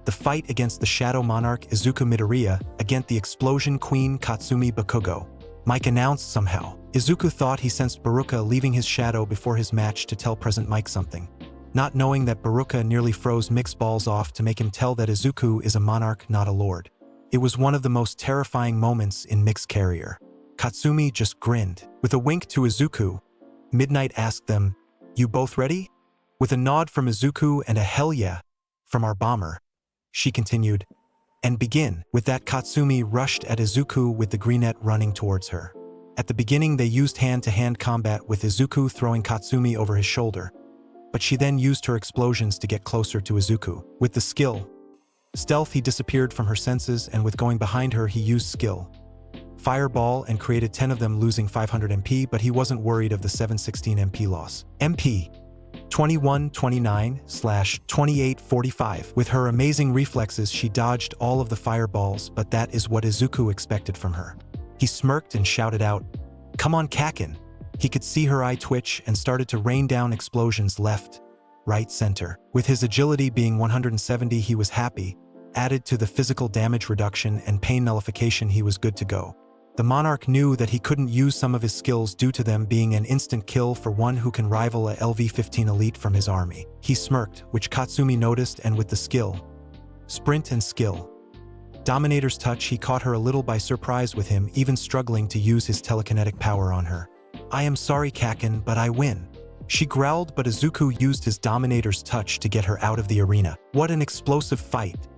the fight against the Shadow Monarch Izuku Midoriya against the Explosion Queen Katsumi Bakugo. Mike announced somehow. Izuku thought he sensed Baruka leaving his shadow before his match to tell Present Mike something. Not knowing that Baruka nearly froze Mick's balls off to make him tell that Izuku is a monarch, not a lord. It was one of the most terrifying moments in Mick's career. Katsumi just grinned. With a wink to Izuku, Midnight asked them, "You both ready?" With a nod from Izuku and a hell yeah from our bomber, she continued, "And begin." With that, Katsumi rushed at Izuku with the greenette running towards her. At the beginning, they used hand-to-hand combat with Izuku throwing Katsumi over his shoulder, but she then used her explosions to get closer to Izuku. With the skill Stealth, he disappeared from her senses, and with going behind her, he used skill Fireball and created 10 of them, losing 500 MP, but he wasn't worried of the 716 MP loss. MP 2129/2845. With her amazing reflexes, she dodged all of the fireballs, but that is what Izuku expected from her. He smirked and shouted out, "Come on, Kaken." He could see her eye twitch and started to rain down explosions left, right, center. With his agility being 170, he was happy. Added to the physical damage reduction and pain nullification, he was good to go. The monarch knew that he couldn't use some of his skills due to them being an instant kill for one who can rival a LV-15 elite from his army. He smirked, which Katsumi noticed, and with the skill Sprint and skill Dominator's touch, he caught her a little by surprise with him even struggling to use his telekinetic power on her. "I am sorry, Kaken, but I win," she growled, but Izuku used his Dominator's touch to get her out of the arena. What an explosive fight.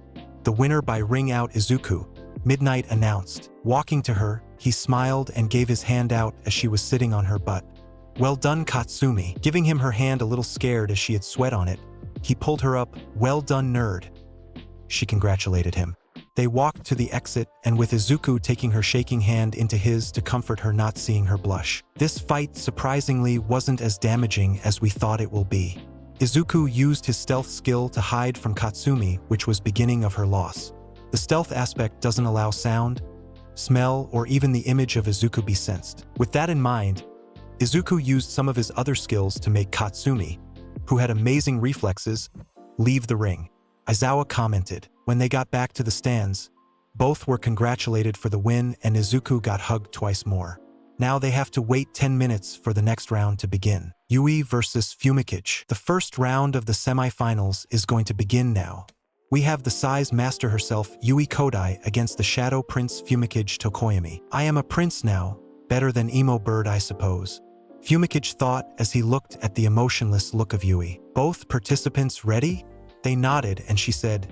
The winner by ring out Izuku, Midnight announced. Walking to her, he smiled and gave his hand out as she was sitting on her butt. "Well done, Katsumi." Giving him her hand a little scared as she had sweat on it, he pulled her up. "Well done, nerd." She congratulated him. They walked to the exit, and with Izuku taking her shaking hand into his to comfort her, not seeing her blush. This fight surprisingly wasn't as damaging as we thought it will be. Izuku used his stealth skill to hide from Katsumi, which was beginning of her loss. The stealth aspect doesn't allow sound, smell, or even the image of Izuku be sensed. With that in mind, Izuku used some of his other skills to make Katsumi, who had amazing reflexes, leave the ring. Aizawa commented. When they got back to the stands, both were congratulated for the win, and Izuku got hugged twice more. Now they have to wait 10 minutes for the next round to begin. Yui versus Fumikage. The first round of the semi-finals is going to begin now. We have the size master herself, Yui Kodai, against the Shadow Prince Fumikage Tokoyami. "I am a prince now, better than Emo Bird, I suppose," Fumikage thought as he looked at the emotionless look of Yui. "Both participants ready?" They nodded, and she said,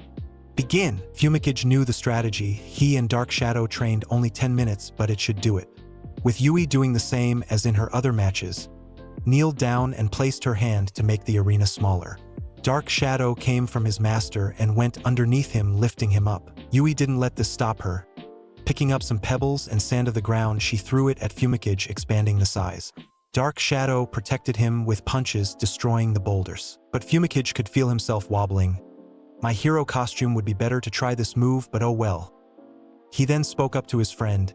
"Begin." Fumikage knew the strategy. He and Dark Shadow trained only 10 minutes, but it should do it. With Yui doing the same as in her other matches, kneeled down and placed her hand to make the arena smaller. Dark Shadow came from his master and went underneath him, lifting him up. Yui didn't let this stop her. Picking up some pebbles and sand of the ground, she threw it at Fumikage, expanding the size. Dark Shadow protected him with punches, destroying the boulders. But Fumikage could feel himself wobbling. "My hero costume would be better to try this move, but oh well." He then spoke up to his friend.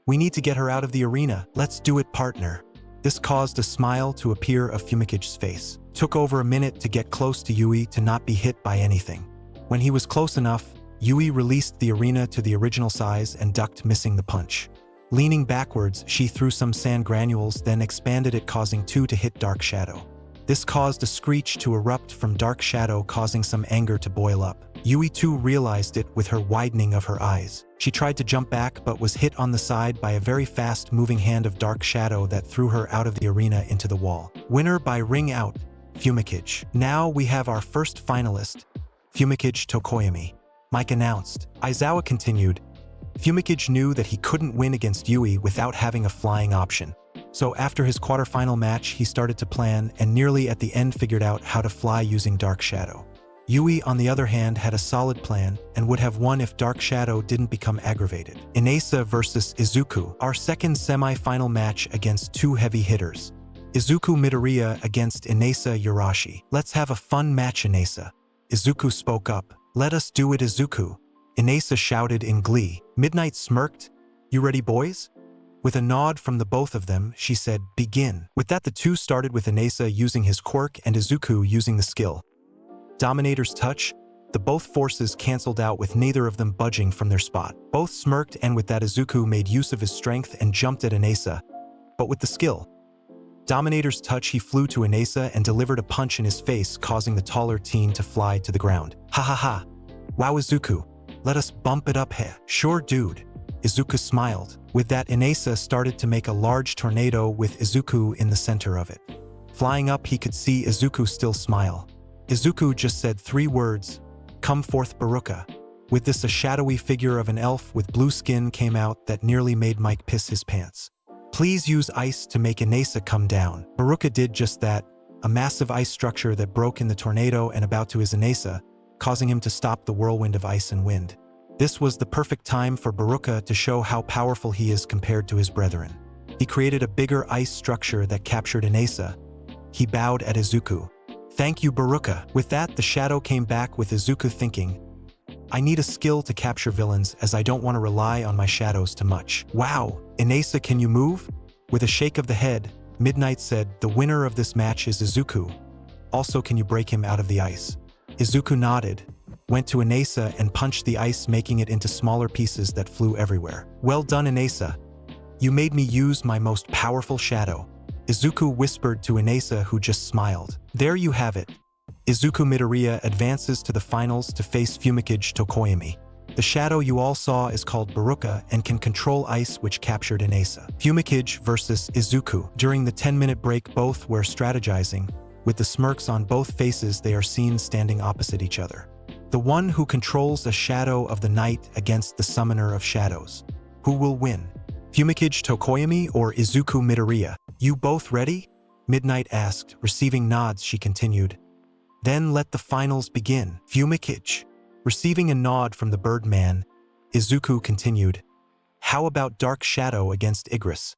"We need to get her out of the arena. Let's do it, partner." This caused a smile to appear on Fumikage's face. Took over a minute to get close to Yui to not be hit by anything. When he was close enough, Yui released the arena to the original size and ducked, missing the punch. Leaning backwards, she threw some sand granules, then expanded it, causing two to hit Dark Shadow. This caused a screech to erupt from Dark Shadow, causing some anger to boil up. Yui too realized it with her widening of her eyes. She tried to jump back but was hit on the side by a very fast-moving hand of Dark Shadow that threw her out of the arena into the wall. Winner by ring out, Fumikage. Now we have our first finalist, Fumikage Tokoyami. Mike announced. Aizawa continued. Fumikage knew that he couldn't win against Yui without having a flying option. So after his quarterfinal match, he started to plan and nearly at the end figured out how to fly using Dark Shadow. Yui, on the other hand, had a solid plan and would have won if Dark Shadow didn't become aggravated. Inesa versus Izuku, our second semi-final match against two heavy hitters. Izuku Midoriya against Inesa Yarashi. "Let's have a fun match, Inesa." Izuku spoke up. "Let us do it, Izuku," Inesa shouted in glee. Midnight smirked You ready, boys? With a nod from the both of them, she said, begin. With that, the two started with Inasa using his quirk and Izuku using the skill. Dominator's touch, the both forces cancelled out with neither of them budging from their spot. Both smirked, and with that Izuku made use of his strength and jumped at Inasa. But with the skill. Dominator's touch, he flew to Inasa and delivered a punch in his face, causing the taller teen to fly to the ground. Ha ha ha. Wow, Izuku. Let us bump it up, heh. Sure, dude. Izuku smiled. With that, Inasa started to make a large tornado with Izuku in the center of it. Flying up, he could see Izuku still smile. Izuku just said 3 words, "Come forth, Baruka." With this, a shadowy figure of an elf with blue skin came out that nearly made Mike piss his pants. Please use ice to make Inasa come down. Baruka did just that, a massive ice structure that broke in the tornado and about to his Inasa, causing him to stop the whirlwind of ice and wind. This was the perfect time for Baruka to show how powerful he is compared to his brethren. He created a bigger ice structure that captured Inasa. He bowed at Izuku. Thank you, Baruka. With that, the shadow came back with Izuku thinking, I need a skill to capture villains as I don't want to rely on my shadows too much. Wow, Inasa, can you move? With a shake of the head, Midnight said, the winner of this match is Izuku. Also, can you break him out of the ice? Izuku nodded, went to Inasa and punched the ice, making it into smaller pieces that flew everywhere. Well done, Inasa. You made me use my most powerful shadow. Izuku whispered to Inasa, who just smiled. There you have it. Izuku Midoriya advances to the finals to face Fumikage Tokoyami. The shadow you all saw is called Baruka and can control ice, which captured Inasa. Fumikage versus Izuku. During the 10-minute break, both were strategizing. With the smirks on both faces, they are seen standing opposite each other. The one who controls a shadow of the night against the summoner of shadows. Who will win? Fumikage Tokoyami or Izuku Midoriya? You both ready? Midnight asked. Receiving nods, she continued. Then let the finals begin. Fumikage. Receiving a nod from the Birdman, Izuku continued. How about Dark Shadow against Igris?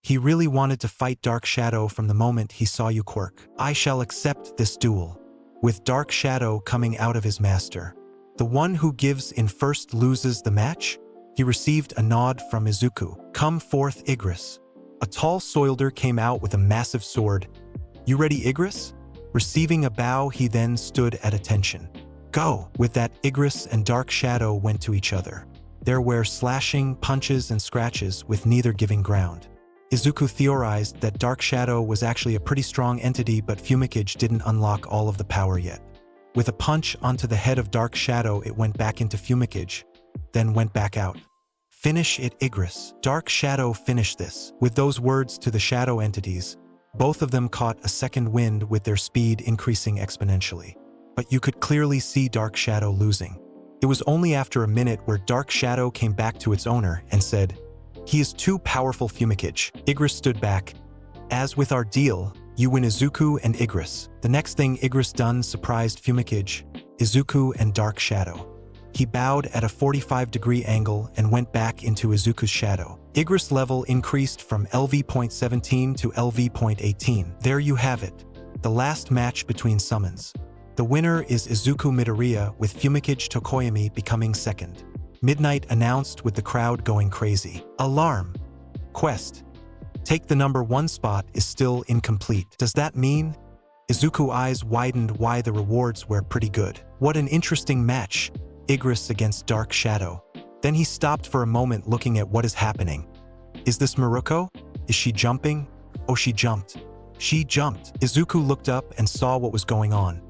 He really wanted to fight Dark Shadow from the moment he saw you quirk. I shall accept this duel. With Dark Shadow coming out of his master. The one who gives in first loses the match? He received a nod from Izuku. Come forth, Igris. A tall Soilder came out with a massive sword. You ready, Igris? Receiving a bow, he then stood at attention. Go! With that, Igris and Dark Shadow went to each other. There were slashing, punches, and scratches, with neither giving ground. Izuku theorized that Dark Shadow was actually a pretty strong entity, but Fumikage didn't unlock all of the power yet. With a punch onto the head of Dark Shadow, it went back into Fumikage, then went back out. Finish it, Igris. Dark Shadow, finish this. With those words to the shadow entities, both of them caught a second wind with their speed increasing exponentially. But you could clearly see Dark Shadow losing. It was only after a minute where Dark Shadow came back to its owner and said, He is too powerful, Fumikage. Igris stood back. As with our deal, you win Izuku and Igris. The next thing Igris done surprised Fumikage, Izuku and Dark Shadow. He bowed at a 45-degree angle and went back into Izuku's shadow. Igris level increased from LV.17 to LV.18. There you have it. The last match between summons. The winner is Izuku Midoriya, with Fumikage Tokoyami becoming second. Midnight announced, with the crowd going crazy. Alarm! Quest. Take the number 1 spot is still incomplete. Does that mean? Izuku's eyes widened. Why, the rewards were pretty good. What an interesting match. Igris against Dark Shadow. Then he stopped for a moment, looking at what is happening. Is this Maruko? Is she jumping? Oh, she jumped. She jumped. Izuku looked up and saw what was going on.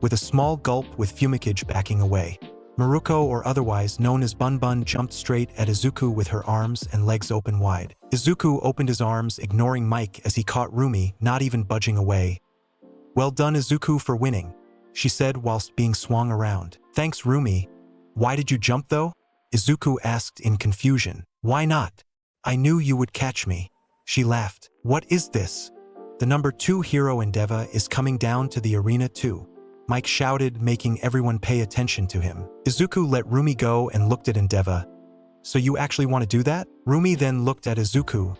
With a small gulp, with Fumikage backing away. Maruko, or otherwise known as Bun Bun, jumped straight at Izuku with her arms and legs open wide. Izuku opened his arms, ignoring Mike as he caught Rumi, not even budging away. Well done, Izuku, for winning, she said whilst being swung around. Thanks, Rumi. Why did you jump though? Izuku asked in confusion. Why not? I knew you would catch me. She laughed. What is this? The number 2 hero Endeavor is coming down to the arena too. Mike shouted, making everyone pay attention to him. Izuku let Rumi go and looked at Endeavor. So you actually want to do that? Rumi then looked at Izuku.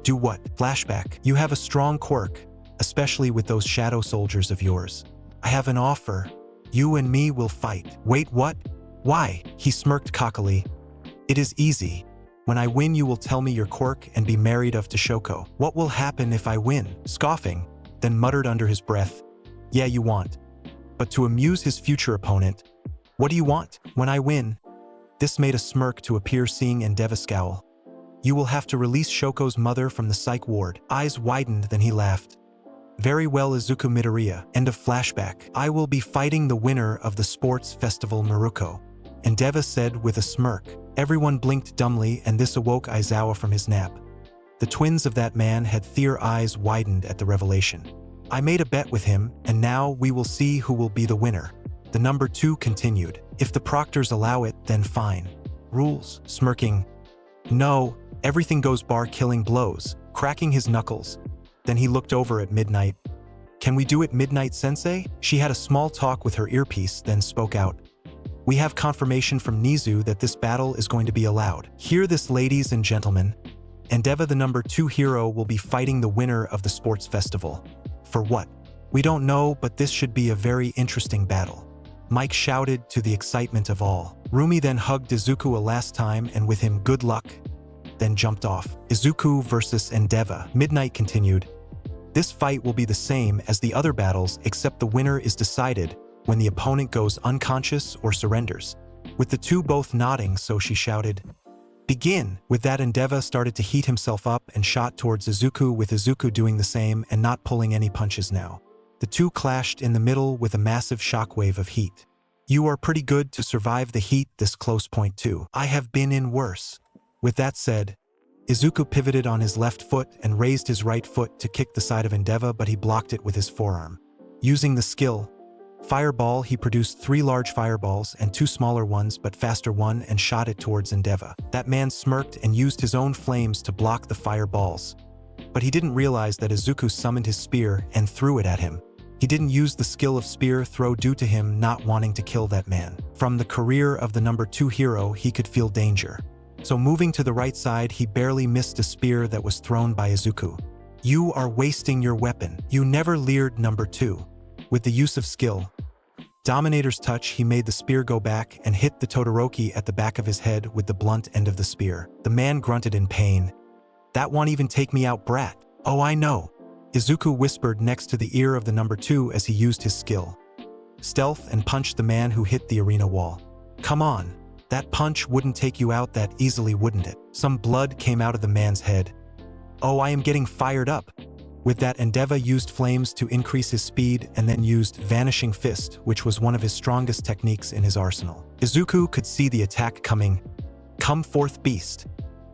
Do what? Flashback. You have a strong quirk, especially with those shadow soldiers of yours. I have an offer. You and me will fight. Wait, what? Why? He smirked cockily. It is easy. When I win, you will tell me your quirk and be married of to Shoko. What will happen if I win? Scoffing, then muttered under his breath, yeah, you want. But to amuse his future opponent, what do you want? When I win. This made a smirk to appear, seeing Endeavor scowl. You will have to release Shoko's mother from the psych ward. Eyes widened, then he laughed. Very well, Izuku Midoriya. End of flashback. I will be fighting the winner of the sports festival Maruko, Endeavor said with a smirk. Everyone blinked dumbly, and this awoke Aizawa from his nap. The twins of that man had their eyes widened at the revelation. I made a bet with him, and now we will see who will be the winner. The number 2 continued. If the proctors allow it, then fine. Rules. Smirking. No, everything goes bar killing blows, cracking his knuckles. Then he looked over at Midnight. Can we do it, Midnight Sensei? She had a small talk with her earpiece, then spoke out. We have confirmation from Nizu that this battle is going to be allowed. Hear this, ladies and gentlemen. Endeavor, the number 2 hero, will be fighting the winner of the sports festival. For what? We don't know, but this should be a very interesting battle. Mike shouted to the excitement of all. Rumi then hugged Izuku a last time and with him good luck, then jumped off. Izuku versus Endeavor. Midnight continued. This fight will be the same as the other battles, except the winner is decided when the opponent goes unconscious or surrenders. With the two both nodding, so she shouted, begin! With that, Endeavor started to heat himself up and shot towards Izuku, with Izuku doing the same and not pulling any punches now. The two clashed in the middle with a massive shockwave of heat. You are pretty good to survive the heat this close, point too. I have been in worse. With that said, Izuku pivoted on his left foot and raised his right foot to kick the side of Endeavor, but he blocked it with his forearm. Using the skill Fireball, he produced 3 large fireballs and 2 smaller ones but faster one and shot it towards Endeavor. That man smirked and used his own flames to block the fireballs. But he didn't realize that Izuku summoned his spear and threw it at him. He didn't use the skill of spear throw due to him not wanting to kill that man. From the career of the number 2 hero, he could feel danger. So moving to the right side, he barely missed a spear that was thrown by Izuku. You are wasting your weapon. You never leered, number 2. With the use of skill Dominator's touch, he made the spear go back and hit the Todoroki at the back of his head with the blunt end of the spear. The man grunted in pain. That won't even take me out, brat. Oh, I know. Izuku whispered next to the ear of the number 2 as he used his skill Stealth and punched the man who hit the arena wall. Come on. That punch wouldn't take you out that easily, wouldn't it? Some blood came out of the man's head. Oh, I am getting fired up. With that, Endeavor used flames to increase his speed and then used Vanishing Fist, which was one of his strongest techniques in his arsenal. Izuku could see the attack coming. Come forth, Beast.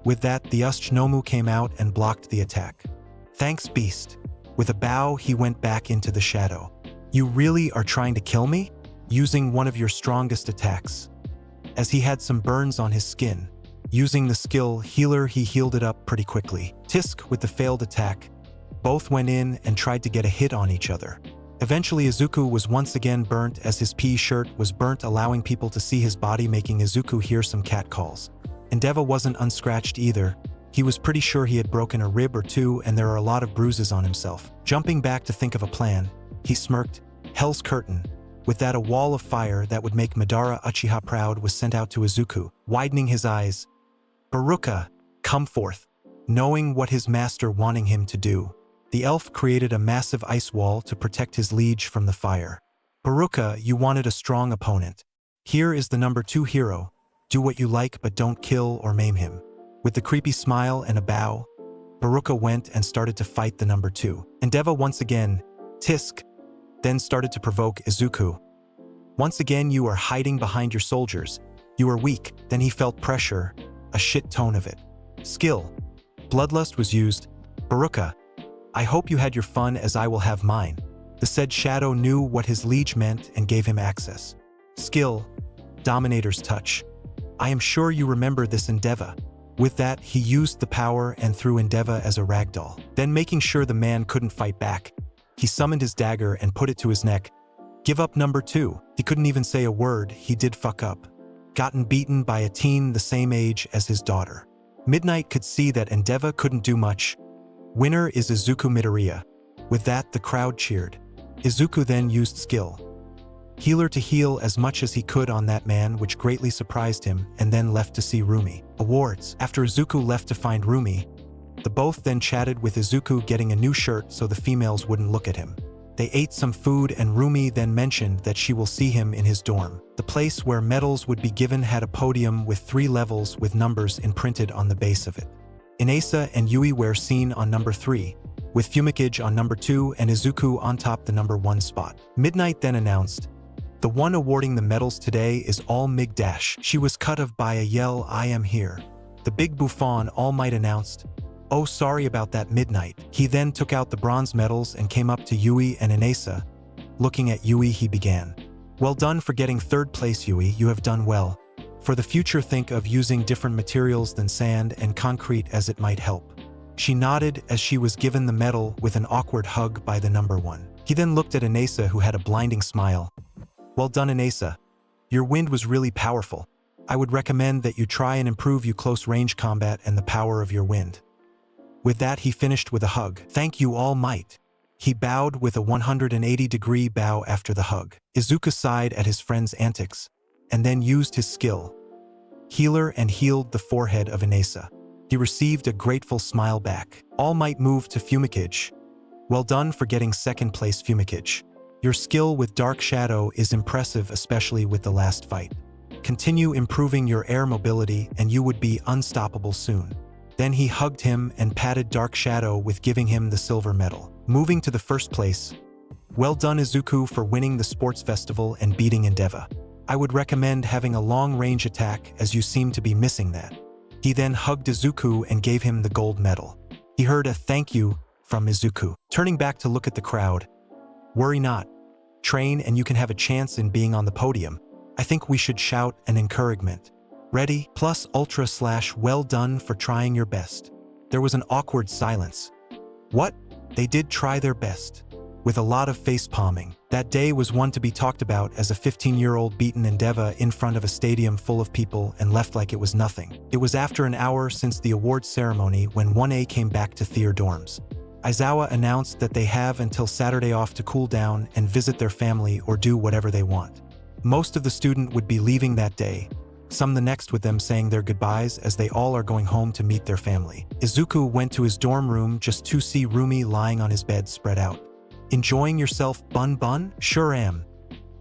With that, the Ushinomu came out and blocked the attack. Thanks, Beast. With a bow, he went back into the shadow. You really are trying to kill me? Using one of your strongest attacks. As he had some burns on his skin, using the skill Healer, he healed it up pretty quickly. Tisk, with the failed attack, both went in and tried to get a hit on each other. Eventually, Izuku was once again burnt as his pea shirt was burnt, allowing people to see his body, making Izuku hear some cat calls. Endeavor wasn't unscratched either. He was pretty sure he had broken a rib or two, and there are a lot of bruises on himself. Jumping back to think of a plan, he smirked. Hell's Curtain. With that, a wall of fire that would make Madara Uchiha proud was sent out to Izuku, widening his eyes. Baruka, come forth. Knowing what his master wanting him to do, the elf created a massive ice wall to protect his liege from the fire. Baruka, you wanted a strong opponent. Here is the number 2 hero. Do what you like, but don't kill or maim him. With the creepy smile and a bow, Baruka went and started to fight the number 2. Endeavor once again, Tisk, then started to provoke Izuku. Once again, you are hiding behind your soldiers. You are weak. Then he felt pressure, a shit ton of it. Skill. Bloodlust was used. Baruka, I hope you had your fun as I will have mine. The said shadow knew what his liege meant and gave him access. Skill. Dominator's touch. I am sure you remember this, Endeavor. With that, he used the power and threw Endeavor as a ragdoll. Then, making sure the man couldn't fight back, he summoned his dagger and put it to his neck. Give up, number 2. He couldn't even say a word. He did fuck up. Gotten beaten by a teen the same age as his daughter. Midnight could see that Endeavor couldn't do much. Winner is Izuku Midoriya. With that, the crowd cheered. Izuku then used skill Healer to heal as much as he could on that man, which greatly surprised him, and then left to see Rumi. Awards. After Izuku left to find Rumi, the both then chatted with Izuku getting a new shirt so the females wouldn't look at him. They ate some food and Rumi then mentioned that she will see him in his dorm. The place where medals would be given had a podium with 3 levels with numbers imprinted on the base of it. Inasa and Yui were seen on number 3, with Fumikage on number 2 and Izuku on top the number 1 spot. Midnight then announced, "The one awarding the medals today is All Mig Dash." She was cut off by a yell, "I am here." The big bouffon All Might announced, "Oh, sorry about that, Midnight." He then took out the bronze medals and came up to Yui and Inasa. Looking at Yui, he began, "Well done for getting 3rd place, Yui. You have done well. For the future, think of using different materials than sand and concrete as it might help." She nodded as she was given the medal with an awkward hug by the number 1. He then looked at Inasa, who had a blinding smile. "Well done, Inasa. Your wind was really powerful. I would recommend that you try and improve your close-range combat and the power of your wind." With that, he finished with a hug. "Thank you, All Might." He bowed with a 180-degree bow after the hug. Izuku sighed at his friend's antics, and then used his skill, Healer, and healed the forehead of Inasa. He received a grateful smile back. All Might moved to Fumikage. "Well done for getting 2nd place, Fumikage. Your skill with Dark Shadow is impressive, especially with the last fight. Continue improving your air mobility and you would be unstoppable soon." Then he hugged him and patted Dark Shadow with giving him the silver medal. Moving to the 1st place. "Well done, Izuku, for winning the sports festival and beating Endeavor. I would recommend having a long-range attack as you seem to be missing that." He then hugged Izuku and gave him the gold medal. He heard a "thank you" from Izuku. Turning back to look at the crowd. "Worry not. Train and you can have a chance in being on the podium. I think we should shout an encouragement. Ready? Plus ultra / well done for trying your best." There was an awkward silence. What? They did try their best. With a lot of face-palming. That day was one to be talked about as a 15-year-old beaten Endeavor in front of a stadium full of people and left like it was nothing. It was after an hour since the awards ceremony when 1A came back to their dorms. Aizawa announced that they have until Saturday off to cool down and visit their family or do whatever they want. Most of the student would be leaving that day, some the next with them saying their goodbyes as they all are going home to meet their family. Izuku went to his dorm room just to see Rumi lying on his bed spread out. "Enjoying yourself, Bun Bun?" "Sure am.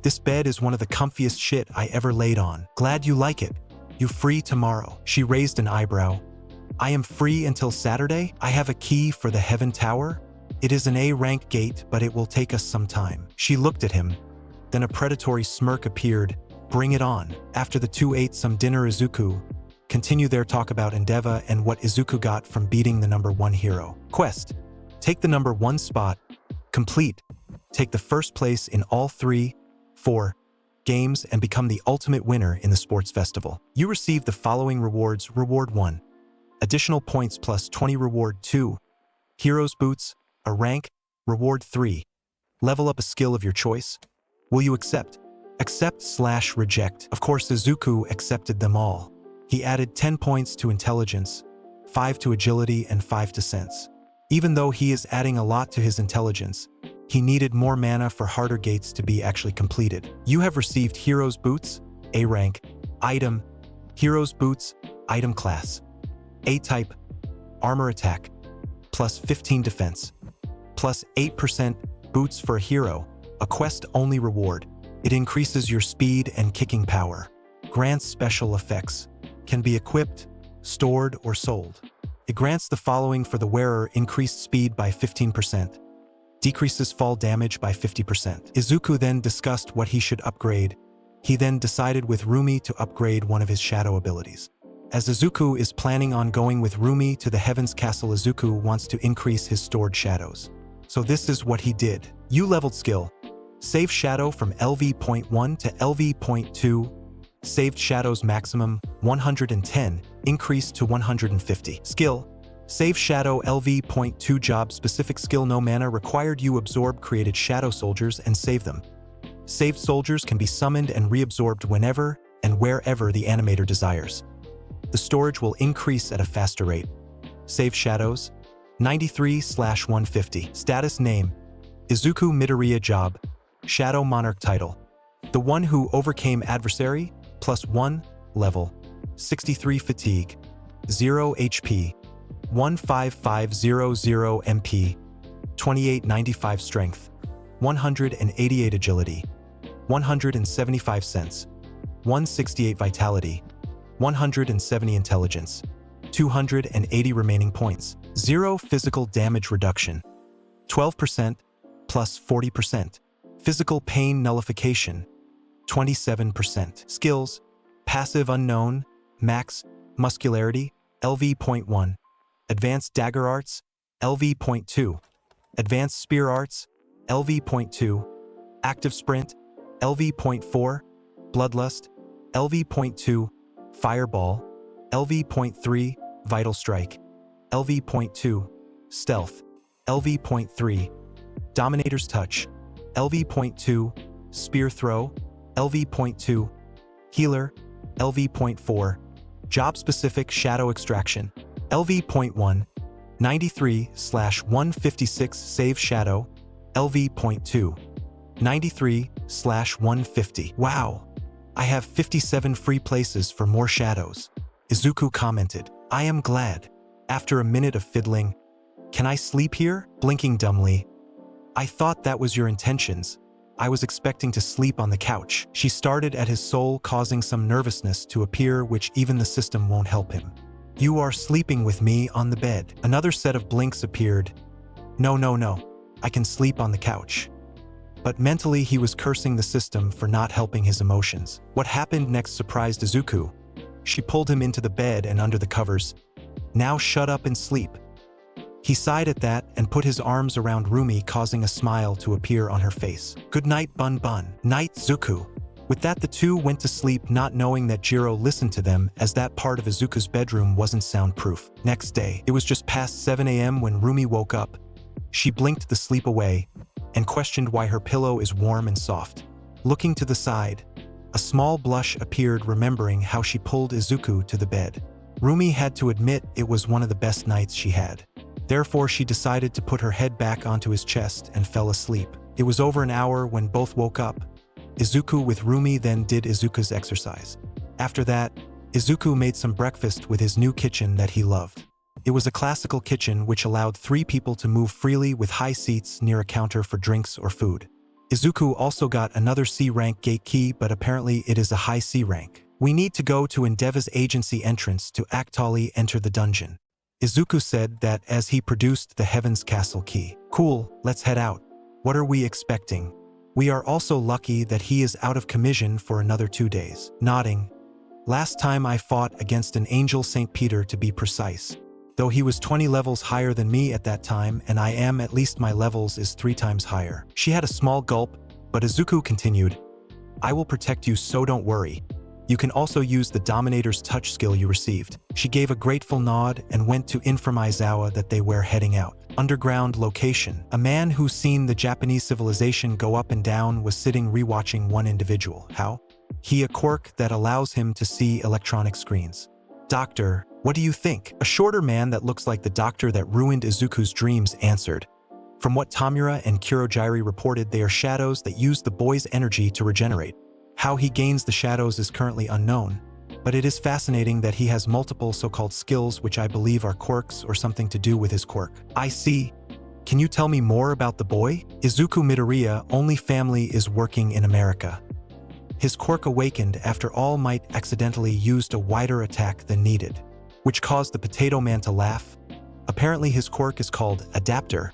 This bed is one of the comfiest shit I ever laid on." "Glad you like it. You free tomorrow?" She raised an eyebrow. "I am free until Saturday. I have a key for the Heaven Tower. It is an A-rank gate, but it will take us some time." She looked at him. Then a predatory smirk appeared. "Bring it on." After the two ate some dinner, Izuku continue their talk about Endeavor and what Izuku got from beating the number 1 hero. Quest. Take the number 1 spot. Complete. Take the 1st place in all 3, 4 games and become the ultimate winner in the sports festival. You receive the following rewards. Reward 1. Additional points plus 20. Reward 2. Heroes Boots, a rank. Reward 3. Level up a skill of your choice. Will you accept? Accept/reject. Of course, Izuku accepted them all. He added 10 points to intelligence, 5 to agility and 5 to sense. Even though he is adding a lot to his intelligence, he needed more mana for harder gates to be actually completed. You have received Heroes Boots, A rank, item, Heroes Boots, item class, A type, armor attack, plus 15 defense, plus 8% boots for a hero, a quest-only reward. It increases your speed and kicking power. Grants special effects. Can be equipped, stored, or sold. It grants the following for the wearer: increased speed by 15%. Decreases fall damage by 50%. Izuku then discussed what he should upgrade. He then decided with Rumi to upgrade one of his shadow abilities. As Izuku is planning on going with Rumi to the Heaven's Castle, Izuku wants to increase his stored shadows. So this is what he did. You leveled skill. Save shadow from LV.1 to LV.2. Saved shadows maximum 110, increased to 150. Skill. Save shadow LV.2 job specific skill. No mana required. You absorb created shadow soldiers and save them. Saved soldiers can be summoned and reabsorbed whenever and wherever the animator desires. The storage will increase at a faster rate. Save shadows 93/150. Status name Izuku Midoriya job. Shadow Monarch title The one who overcame adversary, +1, level, 63 fatigue, 0 HP, 15500 MP, 2895 strength, 188 agility, 175 sense, 168 vitality, 170 intelligence, 280 remaining points, 0 physical damage reduction, 12% plus 40%, physical pain nullification, 27%, skills, passive unknown, max, muscularity, LV.1, advanced dagger arts, LV.2, advanced spear arts, LV.2, active sprint, LV.4, bloodlust, LV.2, fireball, LV.3, vital strike, LV.2, stealth, LV.3, dominator's touch, LV.2, spear throw, LV.2, healer, LV.4, job-specific shadow extraction, LV.1, 93/156 save shadow, LV.2, 93/150. Wow, I have 57 free places for more shadows. Izuku commented, I am glad. After a minute of fiddling, can I sleep here? Blinking dumbly, I thought that was your intentions. I was expecting to sleep on the couch. She started at his soul, causing some nervousness to appear, which even the system won't help him. You are sleeping with me on the bed. Another set of blinks appeared. No, I can sleep on the couch. But mentally he was cursing the system for not helping his emotions. What happened next surprised Izuku. She pulled him into the bed and under the covers. Now shut up and sleep. He sighed at that and put his arms around Rumi, causing a smile to appear on her face. Good night, Bun Bun. Night, Zuku. With that, the two went to sleep, not knowing that Jiro listened to them, as that part of Izuku's bedroom wasn't soundproof. Next day, it was just past 7 a.m. when Rumi woke up. She blinked the sleep away and questioned why her pillow is warm and soft. Looking to the side, a small blush appeared, remembering how she pulled Izuku to the bed. Rumi had to admit it was one of the best nights she had. Therefore, she decided to put her head back onto his chest and fell asleep. It was over an hour when both woke up. Izuku with Rumi then did Izuku's exercise. After that, Izuku made some breakfast with his new kitchen that he loved. It was a classical kitchen which allowed 3 people to move freely with high seats near a counter for drinks or food. Izuku also got another C-rank gate key, but apparently it is a high C rank. We need to go to Endeavor's agency entrance to actually enter the dungeon. Izuku said that as he produced the Heaven's Castle key. Cool, let's head out. What are we expecting? We are also lucky that he is out of commission for another 2 days. Nodding. Last time I fought against an Angel St. Peter, to be precise. Though he was 20 levels higher than me at that time, and I am, at least my levels is 3 times higher. She had a small gulp, but Izuku continued, I will protect you, so don't worry. You can also use the Dominator's touch skill you received. She gave a grateful nod and went to inform Aizawa that they were heading out. Underground location. A man who's seen the Japanese civilization go up and down was sitting rewatching one individual. How? He a quirk that allows him to see electronic screens. Doctor, what do you think? A shorter man that looks like the doctor that ruined Izuku's dreams answered. From what Tamura and Kurogiri reported, they are shadows that use the boy's energy to regenerate. How he gains the shadows is currently unknown, but it is fascinating that he has multiple so-called skills which I believe are quirks or something to do with his quirk. I see. Can you tell me more about the boy? Izuku Midoriya, only family is working in America. His quirk awakened after All Might accidentally used a wider attack than needed, which caused the Potato Man to laugh. Apparently his quirk is called Adapter,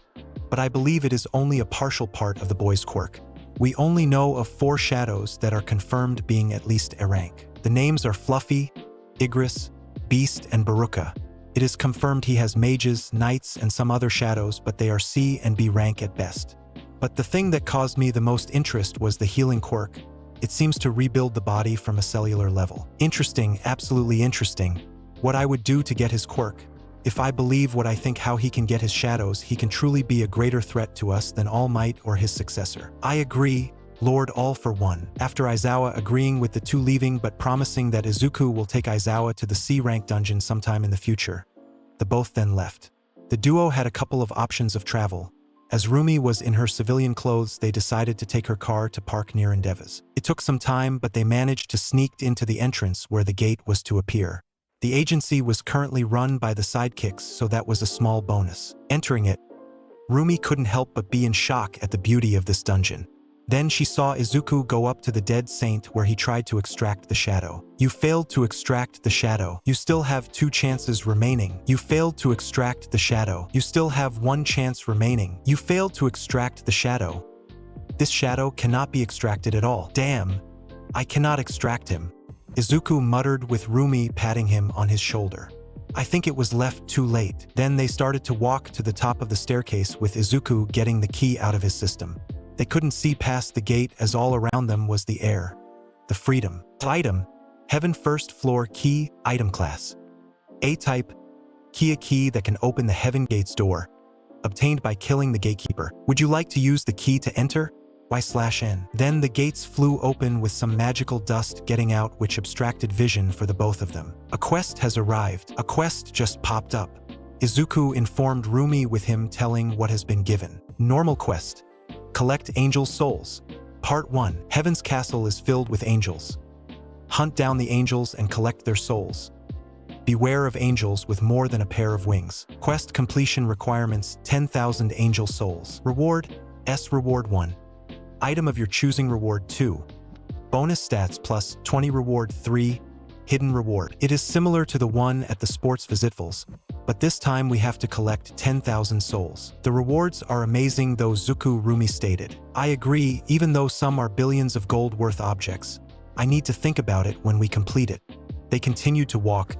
but I believe it is only a partial part of the boy's quirk. We only know of 4 shadows that are confirmed being at least a rank. The names are Fluffy, Igris, Beast, and Baruka. It is confirmed he has mages, knights, and some other shadows, but they are C and B rank at best. But the thing that caused me the most interest was the healing quirk. It seems to rebuild the body from a cellular level. Interesting, absolutely interesting. What I would do to get his quirk. If I believe what I think how he can get his shadows, he can truly be a greater threat to us than All Might or his successor. I agree, Lord All for one. After Aizawa agreeing with the 2 leaving but promising that Izuku will take Aizawa to the C-rank dungeon sometime in the future, the both then left. The duo had a couple of options of travel. As Rumi was in her civilian clothes, they decided to take her car to park near Endeavors. It took some time, but they managed to sneak into the entrance where the gate was to appear. The agency was currently run by the sidekicks, so that was a small bonus. Entering it, Rumi couldn't help but be in shock at the beauty of this dungeon. Then she saw Izuku go up to the dead saint where he tried to extract the shadow. You failed to extract the shadow. You still have 2 chances remaining. You failed to extract the shadow. You still have 1 chance remaining. You failed to extract the shadow. This shadow cannot be extracted at all. Damn, I cannot extract him. Izuku muttered with Rumi patting him on his shoulder. I think it was left too late. Then they started to walk to the top of the staircase with Izuku getting the key out of his system. They couldn't see past the gate as all around them was the air. The freedom. Item. Heaven first floor key, item class. A-type. Key, a key that can open the heaven gate's door. Obtained by killing the gatekeeper. Would you like to use the key to enter? Y/N. Then the gates flew open with some magical dust getting out which abstracted vision for the both of them. A quest has arrived. A quest just popped up. Izuku informed Rumi with him telling what has been given. Normal quest. Collect angel souls. Part 1. Heaven's castle is filled with angels. Hunt down the angels and collect their souls. Beware of angels with more than a pair of wings. Quest completion requirements 10,000 angel souls. Reward S. Reward 1. Item of your choosing. Reward 2. Bonus stats plus 20. Reward 3. Hidden reward. It is similar to the one at the sports visitvals, but this time we have to collect 10,000 souls. The rewards are amazing though, Zuku Rumi stated. I agree, even though some are billions of gold worth objects. I need to think about it when we complete it. They continued to walk.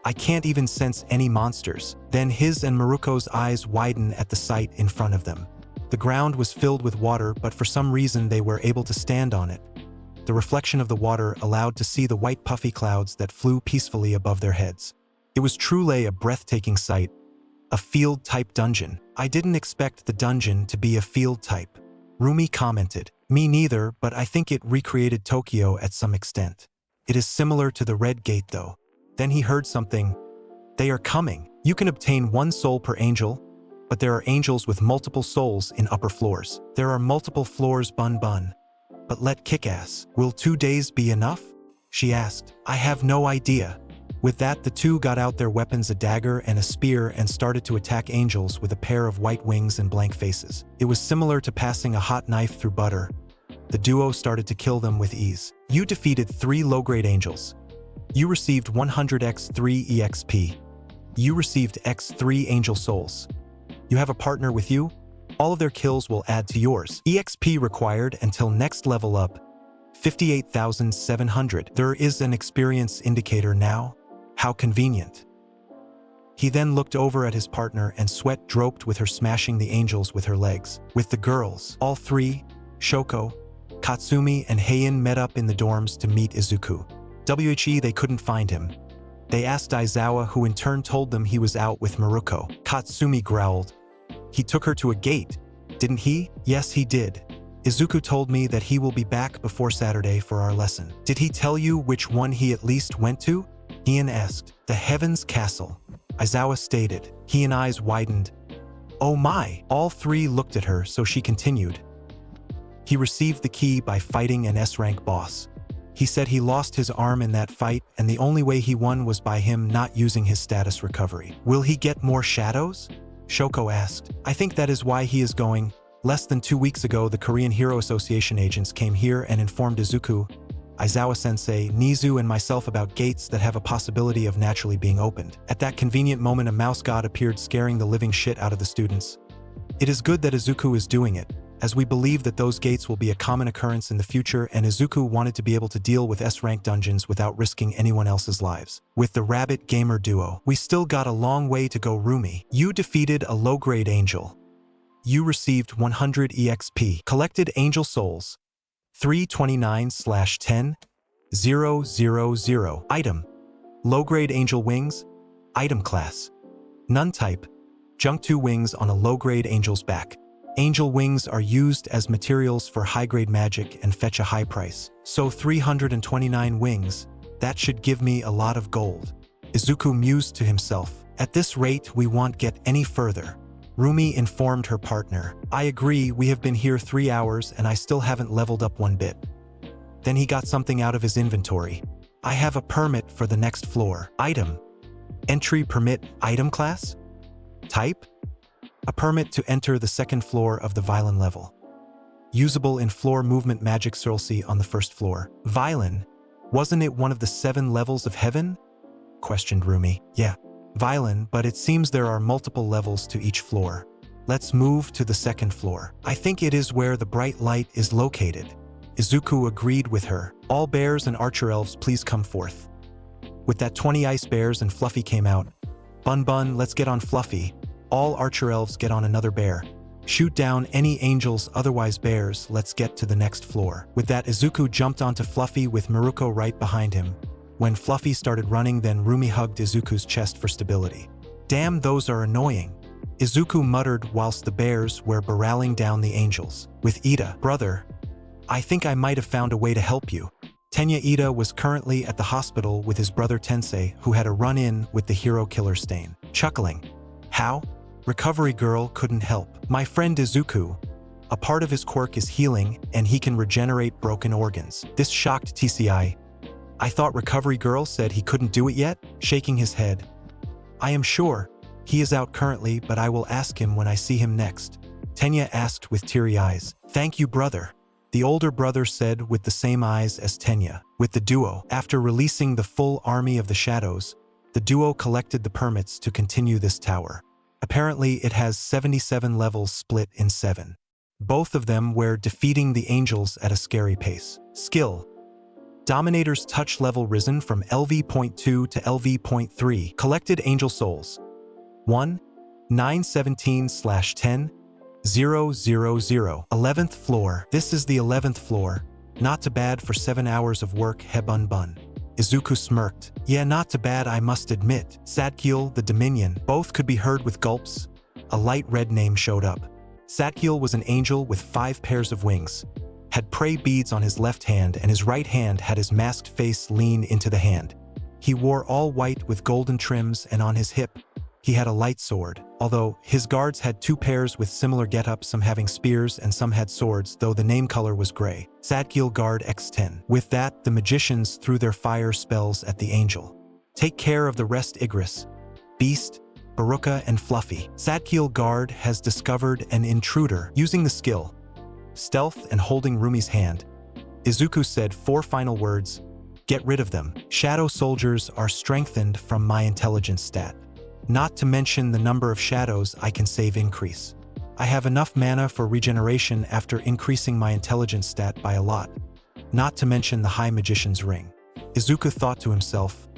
I can't even sense any monsters. Then his and Maruko's eyes widen at the sight in front of them. The ground was filled with water, but for some reason they were able to stand on it. The reflection of the water allowed to see the white puffy clouds that flew peacefully above their heads. It was truly a breathtaking sight. A field-type dungeon. I didn't expect the dungeon to be a field-type. Rumi commented. Me neither, but I think it recreated Tokyo at some extent. It is similar to the Red Gate though. Then he heard something. They are coming. You can obtain 1 soul per angel, but there are angels with multiple souls in upper floors. There are multiple floors, Bun. But let kick ass. Will 2 days be enough? She asked. I have no idea. With that, the two got out their weapons, a dagger and a spear, and started to attack angels with a pair of white wings and blank faces. It was similar to passing a hot knife through butter. The duo started to kill them with ease. You defeated 3 low-grade angels. You received 100x3 EXP. You received x3 angel souls. You have a partner with you? All of their kills will add to yours. EXP required until next level up. 58,700. There is an experience indicator now. How convenient. He then looked over at his partner and sweat dropped with her smashing the angels with her legs. With the girls, all 3, Shoko, Katsumi and Heian met up in the dorms to meet Izuku. They couldn't find him. They asked Aizawa, who in turn told them he was out with Maruko. Katsumi growled. He took her to a gate, didn't he? Yes, he did. Izuku told me that he will be back before Saturday for our lesson. Did he tell you which one he at least went to? Heian asked. The Heaven's Castle. Aizawa stated. Heian's eyes widened. Oh my! All 3 looked at her, so she continued. He received the key by fighting an S-rank boss. He said he lost his arm in that fight, and the only way he won was by him not using his status recovery. Will he get more shadows? Shoko asked. I think that is why he is going. Less than 2 weeks ago, the Korean Hero Association agents came here and informed Izuku, Aizawa-sensei, Nizu and myself about gates that have a possibility of naturally being opened. At that convenient moment, a mouse god appeared, scaring the living shit out of the students. It is good that Izuku is doing it, as we believe that those gates will be a common occurrence in the future, and Izuku wanted to be able to deal with S-rank dungeons without risking anyone else's lives. With the Rabbit Gamer duo, we still got a long way to go. Rumi, you defeated a low-grade angel. You received 100 EXP. Collected angel souls. 329/10-000. Item. Low-grade angel wings. Item class. None type. Junk 2 wings on a low-grade angel's back. Angel wings are used as materials for high-grade magic and fetch a high price. So 329 wings, that should give me a lot of gold. Izuku mused to himself. At this rate, we won't get any further. Rumi informed her partner. I agree, we have been here 3 hours and I still haven't leveled up one bit. Then he got something out of his inventory. I have a permit for the next floor. Item. Entry permit item class? Type? A permit to enter the second floor of the Violin level. Usable in floor movement magic Surlcy on the first floor. Violin? Wasn't it one of the 7 levels of heaven? Questioned Rumi. Yeah. Violin, but it seems there are multiple levels to each floor. Let's move to the second floor. I think it is where the bright light is located. Izuku agreed with her. All bears and archer elves, please come forth. With that 20 ice bears and Fluffy came out. Bun Bun, let's get on Fluffy. All archer elves get on another bear. Shoot down any angels, otherwise bears, let's get to the next floor. With that, Izuku jumped onto Fluffy with Miruko right behind him. When Fluffy started running, then Rumi hugged Izuku's chest for stability. Damn, those are annoying. Izuku muttered whilst the bears were barreling down the angels. With Ida, brother, I think I might have found a way to help you. Tenya Ida was currently at the hospital with his brother Tensei, who had a run-in with the hero killer Stain. Chuckling. How? Recovery girl couldn't help. My friend Izuku. A part of his quirk is healing, and he can regenerate broken organs. This shocked TCI. I thought Recovery Girl said he couldn't do it yet, shaking his head. I am sure. He is out currently, but I will ask him when I see him next. Tenya asked with teary eyes. Thank you, brother. The older brother said with the same eyes as Tenya. With the duo, after releasing the full army of the shadows, the duo collected the permits to continue this tower. Apparently, it has 77 levels split in 7. Both of them were defeating the angels at a scary pace. Skill. Dominator's touch level risen from LV.2 to LV.3. Collected angel souls. 1, 917/10, 000. 11th floor. This is the 11th floor. Not too bad for 7 hours of work, he bun bun. Izuku smirked. Yeah, not too bad, I must admit. Sadkiel, the Dominion. Both could be heard with gulps. A light red name showed up. Sadkiel was an angel with 5 pairs of wings. Had prey beads on his left hand, and his right hand had his masked face lean into the hand. He wore all white with golden trims, and on his hip, he had a light sword. Although his guards had 2 pairs with similar getups, some having spears and some had swords, though the name color was gray. Sadkiel Guard X10. With that, the magicians threw their fire spells at the angel. Take care of the rest, Igris, Beast, Baruka, and Fluffy. Sadkiel Guard has discovered an intruder. Using the skill Stealth and holding Rumi's hand, Izuku said 4 final words. Get rid of them. Shadow soldiers are strengthened from my intelligence stat. Not to mention the number of shadows I can save increase. I have enough mana for regeneration after increasing my intelligence stat by a lot. Not to mention the high magician's ring. Izuku thought to himself,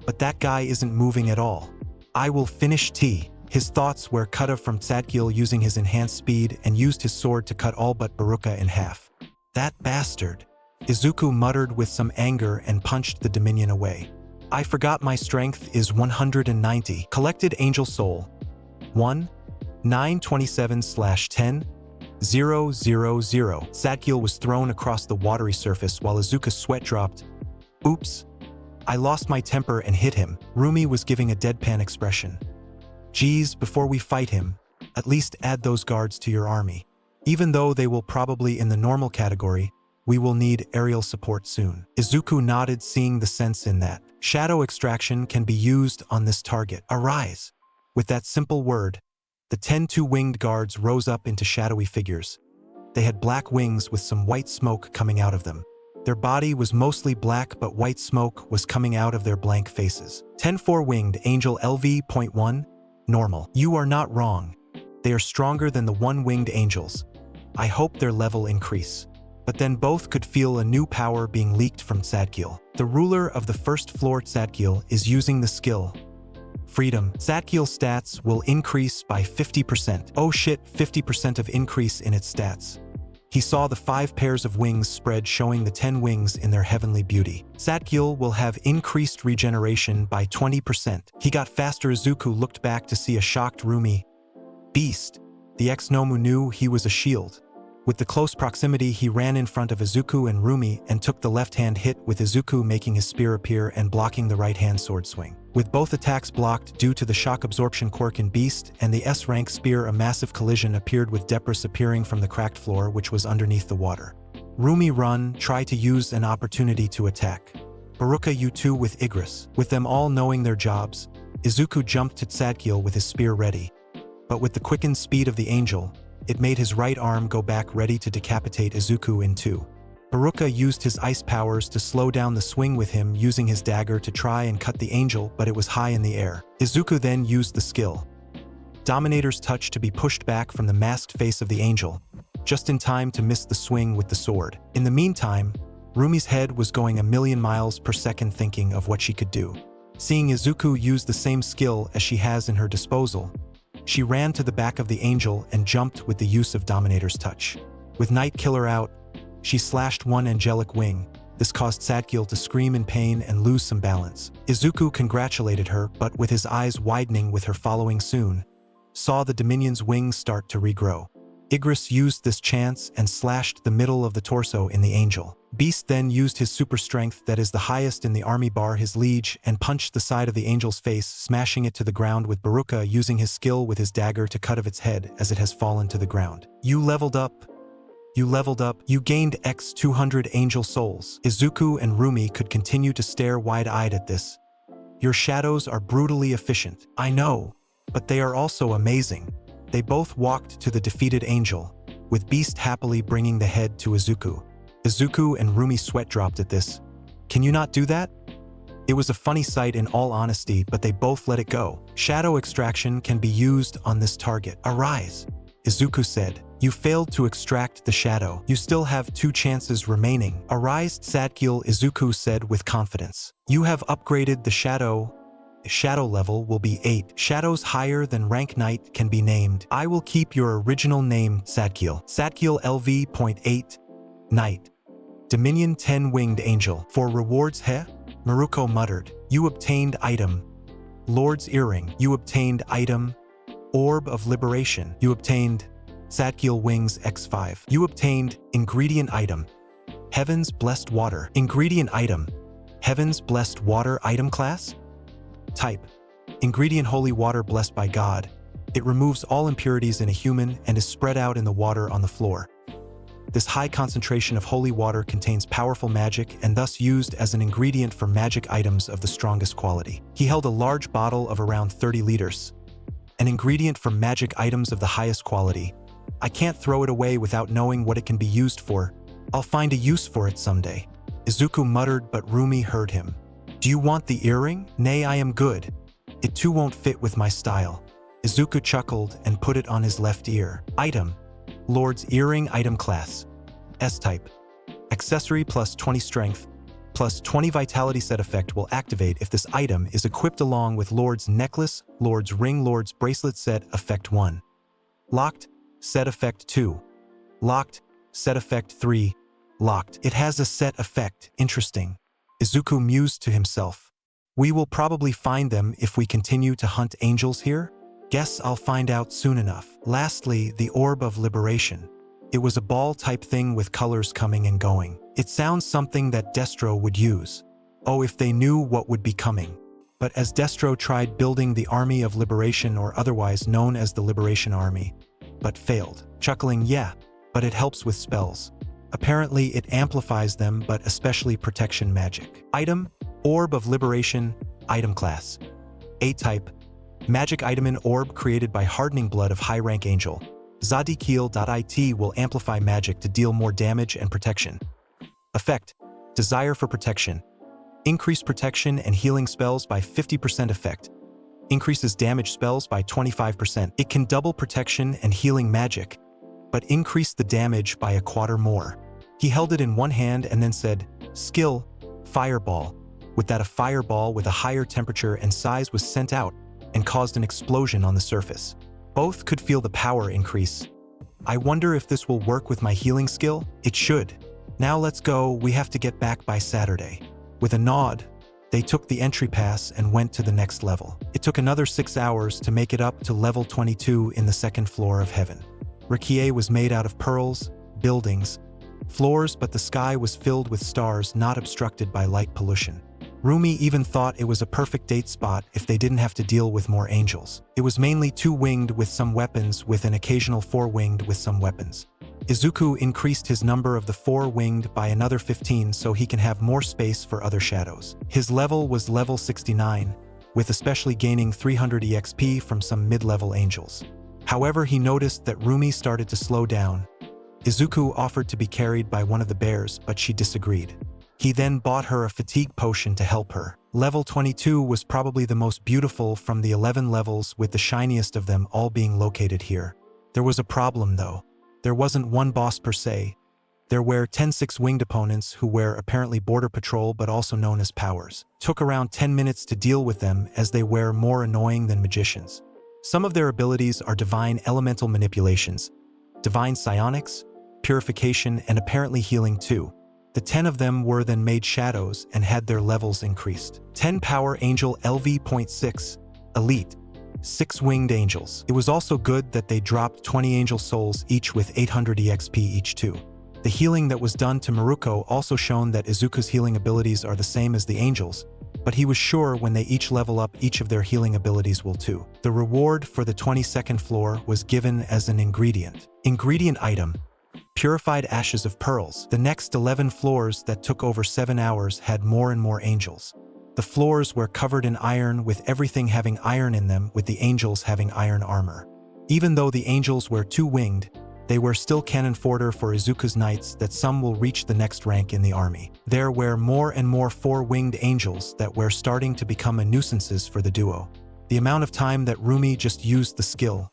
but that guy isn't moving at all. I will finish T. His thoughts were cut off from Sadkiel using his enhanced speed and used his sword to cut all but Baruka in half. That bastard. Izuku muttered with some anger and punched the Dominion away. I forgot my strength is 190. Collected angel soul. 1, 927/10, 000. Sadkiel was thrown across the watery surface while Izuku's sweat dropped. Oops. I lost my temper and hit him. Rumi was giving a deadpan expression. Geez, before we fight him, at least add those guards to your army. Even though they will probably in the normal category, we will need aerial support soon. Izuku nodded, seeing the sense in that. Shadow extraction can be used on this target. Arise. With that simple word, the 10 two-winged guards rose up into shadowy figures. They had black wings with some white smoke coming out of them. Their body was mostly black, but white smoke was coming out of their blank faces. 10 four-winged angel LV.1. Normal. You are not wrong. They are stronger than the one-winged angels. I hope their level increase. But then both could feel a new power being leaked from Sadkiel. The ruler of the first floor, Sadkiel, is using the skill Freedom. Sadkiel's stats will increase by 50%. Oh shit, 50% of increase in its stats. He saw the 5 pairs of wings spread, showing the 10 wings in their heavenly beauty. Sadkiel will have increased regeneration by 20%. He got faster. Izuku looked back to see a shocked Rumi. Beast. The ex-Nomu knew he was a shield. With the close proximity, he ran in front of Izuku and Rumi and took the left-hand hit, with Izuku making his spear appear and blocking the right-hand sword swing. With both attacks blocked due to the shock absorption quirk in Beast and the S-rank spear, a massive collision appeared, with debris appearing from the cracked floor which was underneath the water. Rumi tried to use an opportunity to attack Baruka U2 with Igris. With them all knowing their jobs, Izuku jumped to Tsadkiel with his spear ready. But with the quickened speed of the angel, it made his right arm go back, ready to decapitate Izuku in two. Baruka used his ice powers to slow down the swing, with him using his dagger to try and cut the angel, but it was high in the air. Izuku then used the skill Dominator's Touch to be pushed back from the masked face of the angel, just in time to miss the swing with the sword. In the meantime, Rumi's head was going a million miles per second, thinking of what she could do. Seeing Izuku use the same skill as she has in her disposal, she ran to the back of the angel and jumped with the use of Dominator's Touch. With Night Killer out, she slashed one angelic wing. This caused Tsadkiel to scream in pain and lose some balance. Izuku congratulated her, but with his eyes widening with her following soon, saw the Dominion's wings start to regrow. Igris used this chance and slashed the middle of the torso in the angel. Beast then used his super strength, that is the highest in the army bar, his liege, and punched the side of the angel's face, smashing it to the ground, with Baruka using his skill with his dagger to cut of its head as it has fallen to the ground. You leveled up. You gained X 200 angel souls. Izuku and Rumi could continue to stare wide-eyed at this. Your shadows are brutally efficient. I know, but they are also amazing. They both walked to the defeated angel, with Beast happily bringing the head to Izuku. Izuku and Rumi sweat dropped at this. Can you not do that? It was a funny sight in all honesty, but they both let it go. Shadow extraction can be used on this target. Arise, Izuku said. You failed to extract the shadow. You still have 2 chances remaining. Arise, Tsadkiel, Izuku said with confidence. You have upgraded the shadow. Shadow level will be 8. Shadows higher than rank Knight can be named. I will keep your original name, Tsadkiel. Tsadkiel LV.8. Knight. Dominion 10 Winged Angel. For rewards, Maruko muttered. You obtained item Lord's Earring. You obtained item Orb of Liberation. You obtained Tsadkiel Wings X5. You obtained ingredient item Heaven's Blessed Water. Ingredient item Heaven's Blessed Water. Item class type ingredient Holy Water blessed by God. It removes all impurities in a human and is spread out in the water on the floor. This high concentration of holy water contains powerful magic and thus used as an ingredient for magic items of the strongest quality. He held a large bottle of around 30 liters. An ingredient for magic items of the highest quality. I can't throw it away without knowing what it can be used for. I'll find a use for it someday. Izuku muttered, but Rumi heard him. Do you want the earring? Nay, I am good. It too won't fit with my style. Izuku chuckled and put it on his left ear. Item Lord's Earring. Item class S-type. Accessory plus 20 strength, plus 20 vitality. Set effect will activate if this item is equipped along with Lord's Necklace, Lord's Ring, Lord's Bracelet. Set effect 1. Locked. Set effect 2. Locked. Set effect 3. Locked. It has a set effect. Interesting. Izuku mused to himself. We will probably find them if we continue to hunt angels here? Guess I'll find out soon enough. Lastly, the Orb of Liberation. It was a ball-type thing with colors coming and going. It sounds something that Destro would use. Oh, if they knew what would be coming. But as Destro tried building the Army of Liberation, or otherwise known as the Liberation Army, but failed. Chuckling, yeah, but it helps with spells. Apparently it amplifies them, but especially protection magic. Item Orb of Liberation. Item class A-type. Magic item in orb created by hardening blood of high-rank angel. Zadikiel.it will amplify magic to deal more damage and protection. Effect Desire for protection. Increase protection and healing spells by 50%. Effect increases damage spells by 25%. It can double protection and healing magic, but increase the damage by a quarter more. He held it in one hand and then said, Skill Fireball. With that, a fireball with a higher temperature and size was sent out and caused an explosion on the surface. Both could feel the power increase. I wonder if this will work with my healing skill? It should. Now let's go, we have to get back by Saturday. With a nod, they took the entry pass and went to the next level. It took another 6 hours to make it up to level 22 in the second floor of heaven. Rikie was made out of pearls, buildings, floors, but the sky was filled with stars not obstructed by light pollution. Rumi even thought it was a perfect date spot if they didn't have to deal with more angels. It was mainly two-winged with some weapons, with an occasional four-winged with some weapons. Izuku increased his number of the four-winged by another 15 so he can have more space for other shadows. His level was level 69, with especially gaining 300 EXP from some mid-level angels. However, he noticed that Rumi started to slow down. Izuku offered to be carried by one of the bears, but she disagreed. He then bought her a fatigue potion to help her. Level 22 was probably the most beautiful from the 11 levels, with the shiniest of them all being located here. There was a problem though. There wasn't one boss per se. There were 10 six-winged opponents who were apparently border patrol but also known as powers. Took around 10 minutes to deal with them as they were more annoying than magicians. Some of their abilities are divine elemental manipulations, divine psionics, purification, and apparently healing too. The 10 of them were then made shadows and had their levels increased. 10 Power Angel LV.6 Elite 6-winged angels. It was also good that they dropped 20 angel souls each with 800 EXP each too. The healing that was done to Maruko also shown that Izuku's healing abilities are the same as the angels, but he was sure when they each level up, each of their healing abilities will too. The reward for the 22nd floor was given as an ingredient. Ingredient item: Purified Ashes of Pearls. The next 11 floors that took over 7 hours had more and more angels. The floors were covered in iron, with everything having iron in them, with the angels having iron armor. Even though the angels were two-winged, they were still cannon fodder for Izuku's knights that some will reach the next rank in the army. There were more and more four-winged angels that were starting to become a nuisances for the duo. The amount of time that Rumi just used the skill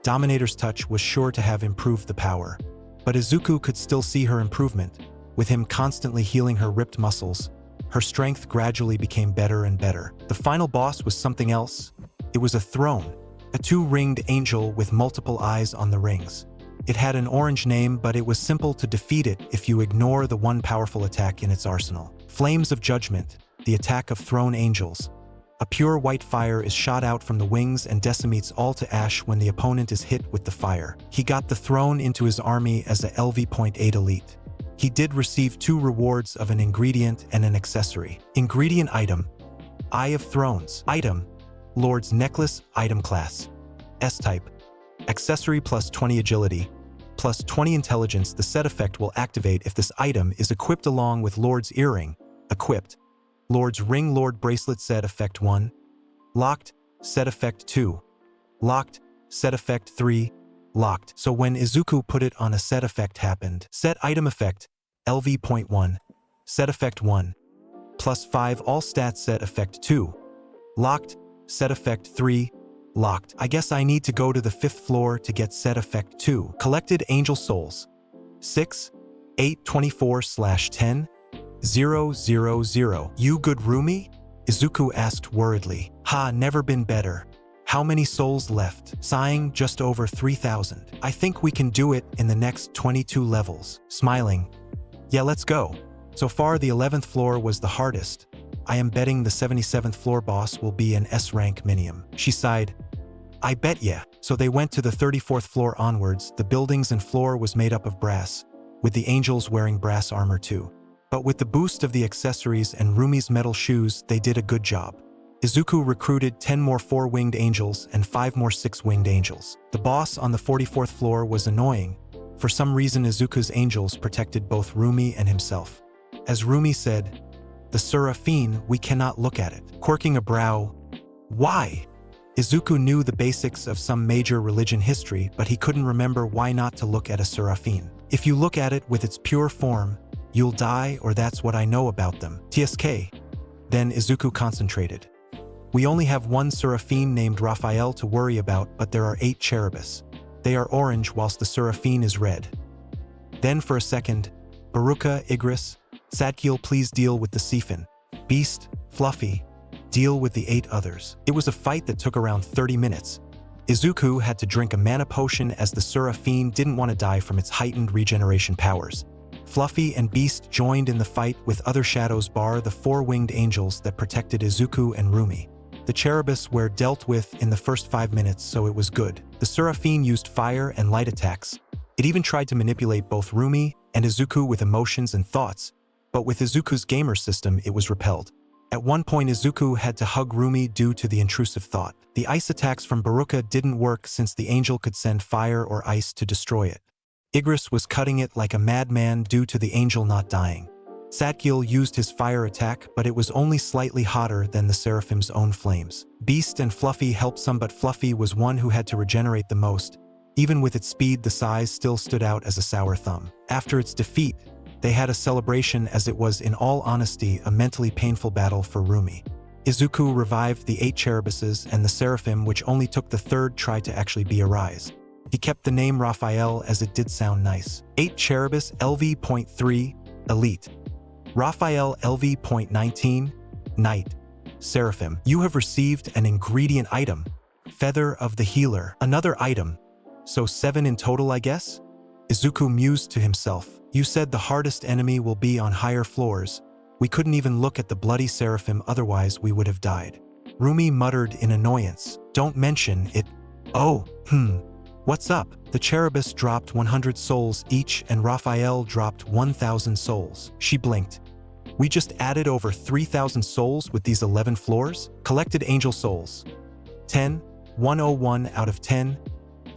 Dominator's Touch was sure to have improved the power. But Izuku could still see her improvement. With him constantly healing her ripped muscles, her strength gradually became better and better. The final boss was something else. It was a throne, a two-ringed angel with multiple eyes on the rings. It had an orange name, but it was simple to defeat it if you ignore the one powerful attack in its arsenal. Flames of Judgment, the attack of throne angels. A pure white fire is shot out from the wings and decimates all to ash when the opponent is hit with the fire. He got the throne into his army as a LV.8 elite. He did receive 2 rewards of an ingredient and an accessory. Ingredient item: Eye of Thrones. Item: Lord's Necklace. Item class: S-type. Accessory: plus 20 agility, plus 20 intelligence. The set effect will activate if this item is equipped along with Lord's Earring. Equipped: Lord's Ring. Lord Bracelet. Set effect 1. Locked. Set effect 2. Locked. Set effect 3. Locked. So when Izuku put it on, a set effect happened. Set item effect: LV.1. Set effect 1. Plus 5 all stats. Set effect 2. Locked. Set effect 3. Locked. I guess I need to go to the 5th floor to get set effect 2. Collected angel souls: 6, 8, 24/10. 000. You good, Rumi? Izuku asked worriedly. Ha, never been better. How many souls left? Sighing, just over 3,000. I think we can do it in the next 22 levels. Smiling. Yeah, let's go. So far the 11th floor was the hardest. I am betting the 77th floor boss will be an S-rank minium. She sighed. I bet ya. So they went to the 34th floor onwards. The buildings and floor was made up of brass, with the angels wearing brass armor too. But with the boost of the accessories and Rumi's metal shoes, they did a good job. Izuku recruited 10 more 4-winged angels and 5 more 6-winged angels. The boss on the 44th floor was annoying. For some reason, Izuku's angels protected both Rumi and himself. As Rumi said, "The Seraphine, we cannot look at it." Quirking a brow, "Why?" Izuku knew the basics of some major religion history, but he couldn't remember why not to look at a Seraphine. If you look at it with its pure form, you'll die, or that's what I know about them. TSK. Then Izuku concentrated. We only have one Seraphine named Raphael to worry about, but there are 8 cherubis. They are orange whilst the Seraphine is red. Then for a second, Baruka, Igris, Sadkiel, please deal with the Siphon. Beast, Fluffy, deal with the 8 others. It was a fight that took around 30 minutes. Izuku had to drink a mana potion as the Seraphine didn't want to die from its heightened regeneration powers. Fluffy and Beast joined in the fight with other shadows bar the 4-winged angels that protected Izuku and Rumi. The cherubis were dealt with in the first 5 minutes, so it was good. The Seraphine used fire and light attacks, It even tried to manipulate both Rumi and Izuku with emotions and thoughts, but with Izuku's gamer system, it was repelled. At one point, Izuku had to hug Rumi due to the intrusive thought. The ice attacks from Baruka didn't work since the angel could send fire or ice to destroy it. Igris was cutting it like a madman due to the angel not dying. Satgil used his fire attack, but it was only slightly hotter than the Seraphim's own flames. Beast and Fluffy helped some, but Fluffy was one who had to regenerate the most. Even with its speed, the size still stood out as a sour thumb. After its defeat, they had a celebration, as it was, in all honesty, a mentally painful battle for Rumi. Izuku revived the 8 Cherubises and the Seraphim, which only took the 3rd try to actually be a rise. He kept the name Raphael as it did sound nice. 8 Cherubis LV.3 Elite. Raphael LV.19 Knight. Seraphim. You have received an ingredient item. Feather of the Healer. Another item. So 7 in total, I guess? Izuku mused to himself. You said the hardest enemy will be on higher floors. We couldn't even look at the bloody Seraphim, otherwise we would have died. Rumi muttered in annoyance. Don't mention it. Oh, What's up? The Cherubis dropped 100 souls each and Raphael dropped 1,000 souls. She blinked. We just added over 3,000 souls with these 11 floors? Collected angel souls. 10, 101 out of 10,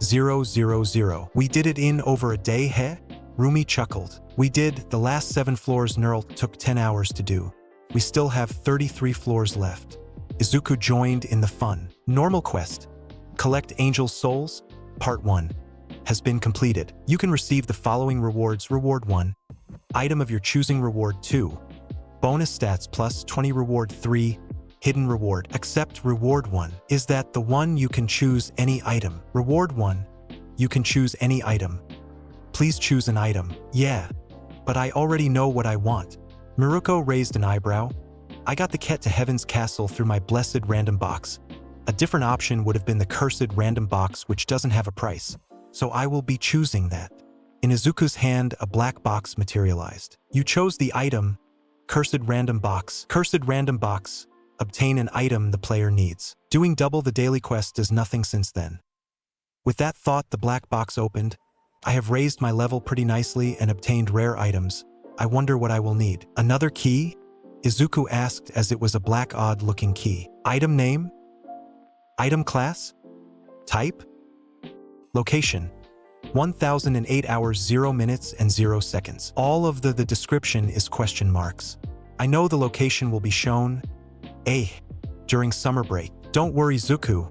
000. We did it in over a day, heh? Rumi chuckled. We did. The last 7 floors Neural took 10 hours to do. We still have 33 floors left. Izuku joined in the fun. Normal quest. Collect angel souls. Part 1 has been completed. You can receive the following rewards. Reward 1. Item of your choosing. Reward 2. Bonus stats plus 20. Reward 3. Hidden reward. Accept reward 1. Is that the one? You can choose any item. Reward 1. You can choose any item. Please choose an item. Yeah, but I already know what I want. Miruko raised an eyebrow. I got the Ket to Heaven's Castle through my blessed random box. A different option would have been the cursed random box, which doesn't have a price. So I will be choosing that. In Izuku's hand, a black box materialized. You chose the item, cursed random box. Cursed random box. Obtain an item the player needs. Doing double the daily quest does nothing since then. With that thought, the black box opened. I have raised my level pretty nicely and obtained rare items. I wonder what I will need. Another key? Izuku asked, as it was a black odd-looking key. Item name? Item class? Type? Location? 1008 hours 0 minutes and 0 seconds. All of the description is question marks. I know the location will be shown. During summer break. Don't worry, Izuku.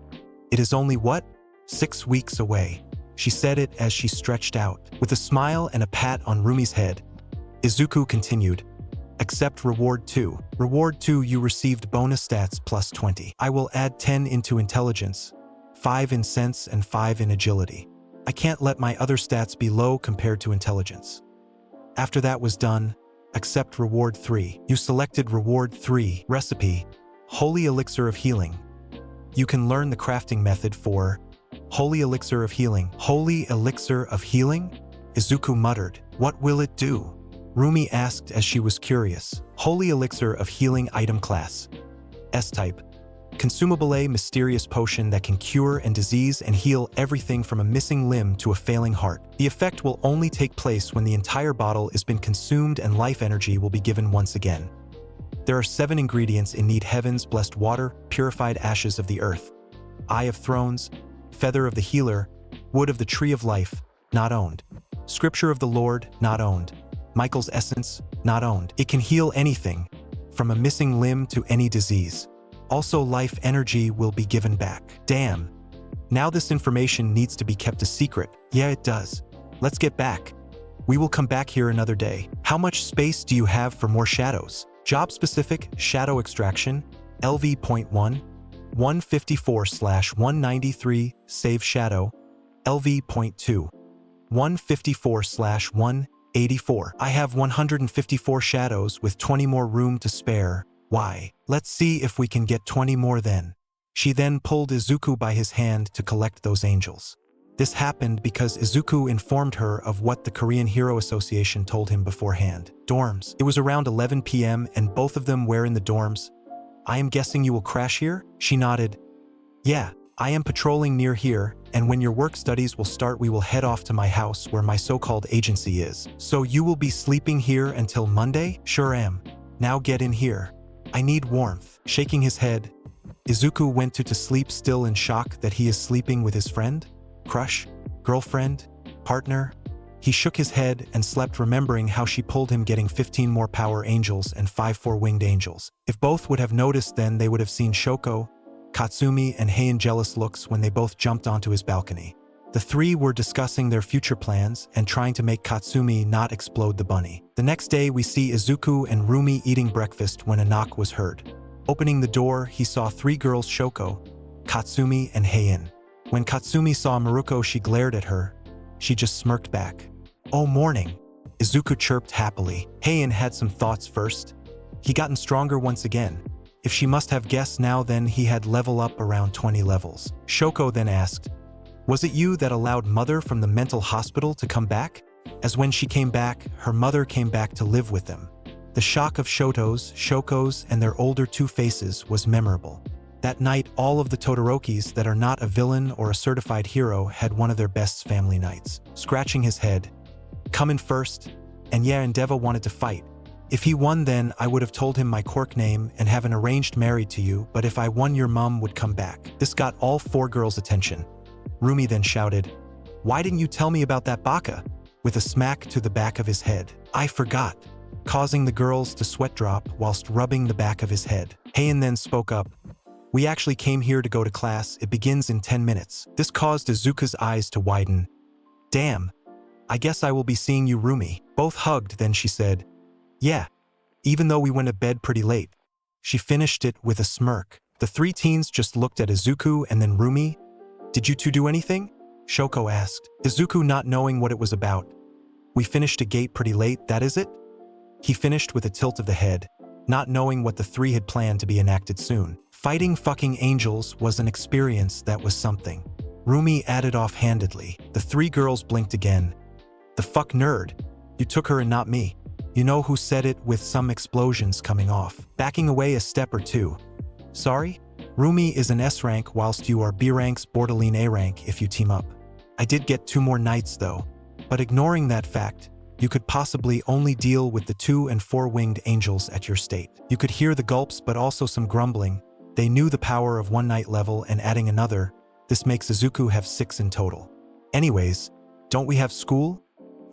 It is only what? 6 weeks away. She said it as she stretched out. With a smile and a pat on Rumi's head, Izuku continued. Accept reward 2. Reward 2, you received bonus stats plus 20. I will add 10 into intelligence, 5 in sense and 5 in agility. I can't let my other stats be low compared to intelligence. After that was done, accept reward 3. You selected reward 3. Recipe, Holy Elixir of Healing. You can learn the crafting method for Holy Elixir of Healing. Holy Elixir of Healing? Izuku muttered. What will it do? Rumi asked as she was curious. Holy Elixir of Healing item class. S-type. Consumable, a mysterious potion that can cure and disease and heal everything from a missing limb to a failing heart. The effect will only take place when the entire bottle has been consumed and life energy will be given once again. There are 7 ingredients in need: heaven's blessed water, purified ashes of the earth, eye of thrones, feather of the healer, wood of the tree of life, not owned. Scripture of the Lord, not owned. Michael's essence, not owned. It can heal anything, from a missing limb to any disease. Also, life energy will be given back. Damn. Now this information needs to be kept a secret. Yeah, it does. Let's get back. We will come back here another day. How much space do you have for more shadows? Job-specific shadow extraction, LV.1, 154/193, save shadow, LV.2, 154/184. I have 154 shadows with 20 more room to spare. Why? Let's see if we can get 20 more then. She then pulled Izuku by his hand to collect those angels. This happened because Izuku informed her of what the Korean Hero Association told him beforehand. Dorms. It was around 11 p.m. and both of them were in the dorms. I am guessing you will crash here? She nodded. Yeah, I am patrolling near here, and when your work studies will start we will head off to my house where my so-called agency is. So you will be sleeping here until Monday? Sure am. Now get in here. I need warmth. Shaking his head, Izuku went to sleep still in shock that he is sleeping with his friend? Crush? Girlfriend? Partner? He shook his head and slept remembering how she pulled him getting 15 more power angels and 5 four-winged angels. If both would have noticed then they would have seen Shoko, Katsumi and Heian jealous looks when they both jumped onto his balcony. The three were discussing their future plans and trying to make Katsumi not explode the bunny. The next day we see Izuku and Rumi eating breakfast when a knock was heard. Opening the door, he saw 3 girls, Shoko, Katsumi and Heian. When Katsumi saw Maruko she glared at her. She just smirked back. Oh, morning. Izuku chirped happily. Heian had some thoughts first. He gotten stronger once again. If she must have guessed now then he had level up around 20 levels. Shoko then asked, was it you that allowed mother from the mental hospital to come back? As when she came back, her mother came back to live with them. The shock of Shoko's and their older 2 faces was memorable. That night, all of the Todorokis that are not a villain or a certified hero had one of their best family nights. Scratching his head, come in first, and yeah, Endeavor wanted to fight. If he won then, I would have told him my quirk name and have an arranged married to you, but if I won your mum would come back. This got all 4 girls' attention. Rumi then shouted, why didn't you tell me about that baka? With a smack to the back of his head. I forgot. Causing the girls to sweat drop whilst rubbing the back of his head. Heian then spoke up. We actually came here to go to class. It begins in 10 minutes. This caused Izuku's eyes to widen. Damn. I guess I will be seeing you, Rumi. Both hugged, then she said, yeah, even though we went to bed pretty late. She finished it with a smirk. The 3 teens just looked at Izuku and then Rumi. Did you 2 do anything? Shoko asked. Izuku not knowing what it was about. We finished a gate pretty late, that is it? He finished with a tilt of the head, not knowing what the 3 had planned to be enacted soon. Fighting fucking angels was an experience that was something. Rumi added offhandedly. The 3 girls blinked again. The fuck nerd. You took her and not me. You know who said it with some explosions coming off. Backing away a step or 2. Sorry? Rumi is an S rank whilst you are B ranks borderline A rank if you team up. I did get 2 more nights though. But ignoring that fact, you could possibly only deal with the 2 and 4-winged angels at your state. You could hear the gulps but also some grumbling. They knew the power of 1 night level and adding another. This makes Izuku have 6 in total. Anyways, don't we have school?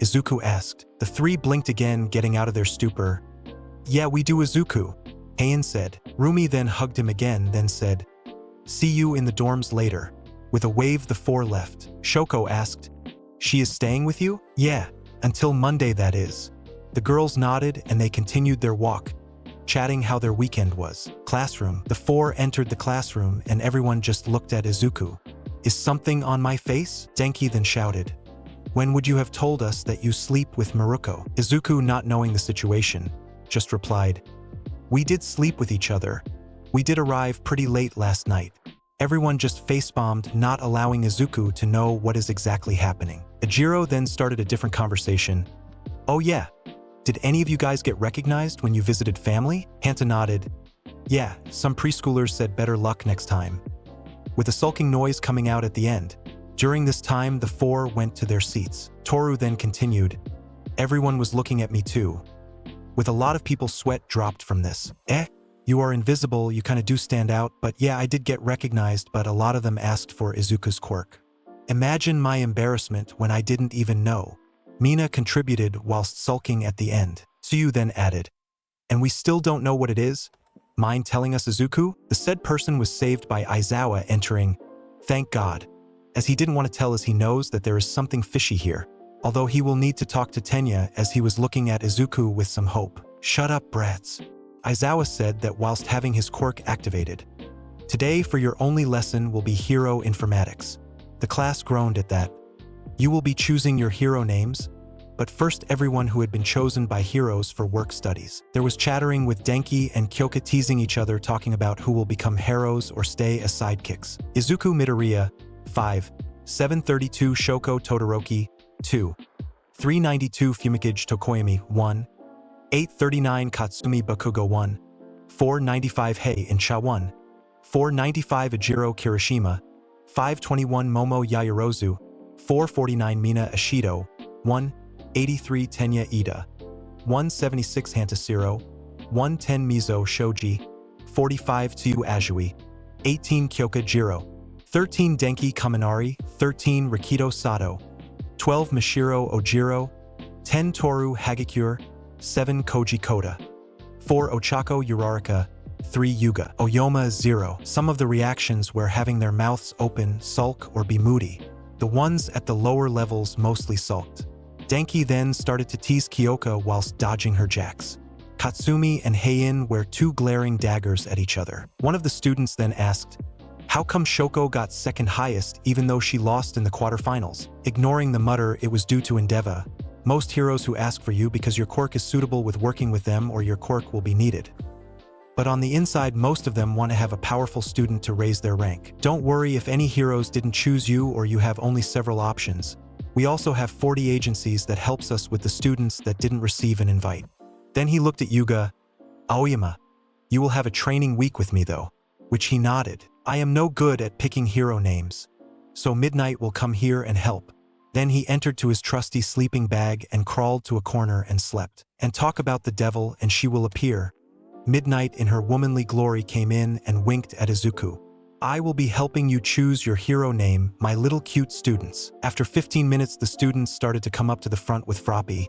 Izuku asked. The 3 blinked again, getting out of their stupor. Yeah, we do, Izuku. Heian said. Rumi then hugged him again, then said, see you in the dorms later. With a wave the 4 left. Shoko asked, she is staying with you? Yeah, until Monday that is. The girls nodded and they continued their walk, chatting how their weekend was. Classroom. The 4 entered the classroom and everyone just looked at Izuku. Is something on my face? Denki then shouted. When would you have told us that you sleep with Maruko? Izuku, not knowing the situation, just replied, we did sleep with each other. We did arrive pretty late last night. Everyone just face-bombed, not allowing Izuku to know what is exactly happening. Ejiro then started a different conversation. Oh yeah, did any of you guys get recognized when you visited family? Hanta nodded. Yeah, some preschoolers said better luck next time. With a sulking noise coming out at the end. During this time, the 4 went to their seats. Toru then continued. Everyone was looking at me too. With a lot of people's sweat dropped from this. You are invisible, you kinda do stand out, but yeah, I did get recognized, but a lot of them asked for Izuku's quirk. Imagine my embarrassment when I didn't even know. Mina contributed whilst sulking at the end. Tsuyu then added, and we still don't know what it is? Mind telling us, Izuku? The said person was saved by Aizawa entering. Thank God. As he didn't want to tell as he knows that there is something fishy here. Although he will need to talk to Tenya as he was looking at Izuku with some hope. Shut up, brats. Aizawa said that whilst having his quirk activated. Today for your only lesson will be hero informatics. The class groaned at that. You will be choosing your hero names, but first everyone who had been chosen by heroes for work studies. There was chattering with Denki and Kyoka teasing each other talking about who will become heroes or stay as sidekicks. Izuku Midoriya, 5. 732 Shoko Todoroki, 2. 392 Fumikage Tokoyami, 1. 839 Katsumi Bakugo, 1. 495 Hei Insha, 1. 495 Ejiro Kirishima, 521 Momo Yaoyorozu, 449 Mina Ashido, 183 Tenya Ida, 176 Hantasiro, 110 Mizo Shoji, 45 Tsu Ajui, 18 Kyoka Jiro, 13 Denki Kaminari, 13 Rikito Sato, 12 Mashiro Ojiro, 10 Toru Hagakure, 7 Koji Koda, 4 Ochako Uraraka, 3 Yuga Oyoma 0. Some of the reactions were having their mouths open, sulk, or be moody. The ones at the lower levels mostly sulked. Denki then started to tease Kyoka whilst dodging her jacks. Katsumi and Heiin were two glaring daggers at each other. One of the students then asked, "How come Shoko got second highest even though she lost in the quarterfinals?" Ignoring the mutter, it was due to endeavor. Most heroes who ask for you because your quirk is suitable with working with them or your quirk will be needed. But on the inside, most of them want to have a powerful student to raise their rank. Don't worry if any heroes didn't choose you or you have only several options. We also have 40 agencies that helps us with the students that didn't receive an invite. Then he looked at Yuga. "Aoyama, you will have a training week with me though," which he nodded. "I am no good at picking hero names, so Midnight will come here and help." Then he entered to his trusty sleeping bag and crawled to a corner and slept. "And talk about the devil and she will appear." Midnight in her womanly glory came in and winked at Izuku. "I will be helping you choose your hero name, my little cute students." After 15 minutes, the students started to come up to the front with Froppy,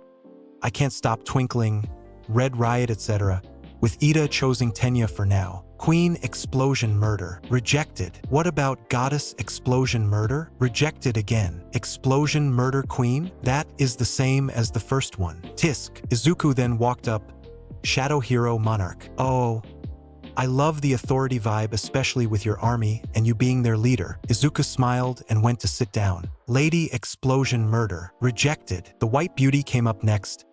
"I Can't Stop Twinkling," Red Riot, etc., with Ida choosing Tenya for now. Queen Explosion Murder, rejected. What about Goddess Explosion Murder? Rejected again. Explosion Murder Queen? That is the same as the first one. Tisk. Izuku then walked up. Shadow Hero Monarch. "Oh, I love the authority vibe, especially with your army and you being their leader." Izuku smiled and went to sit down. Lady Explosion Murder, rejected. The White Beauty came up next.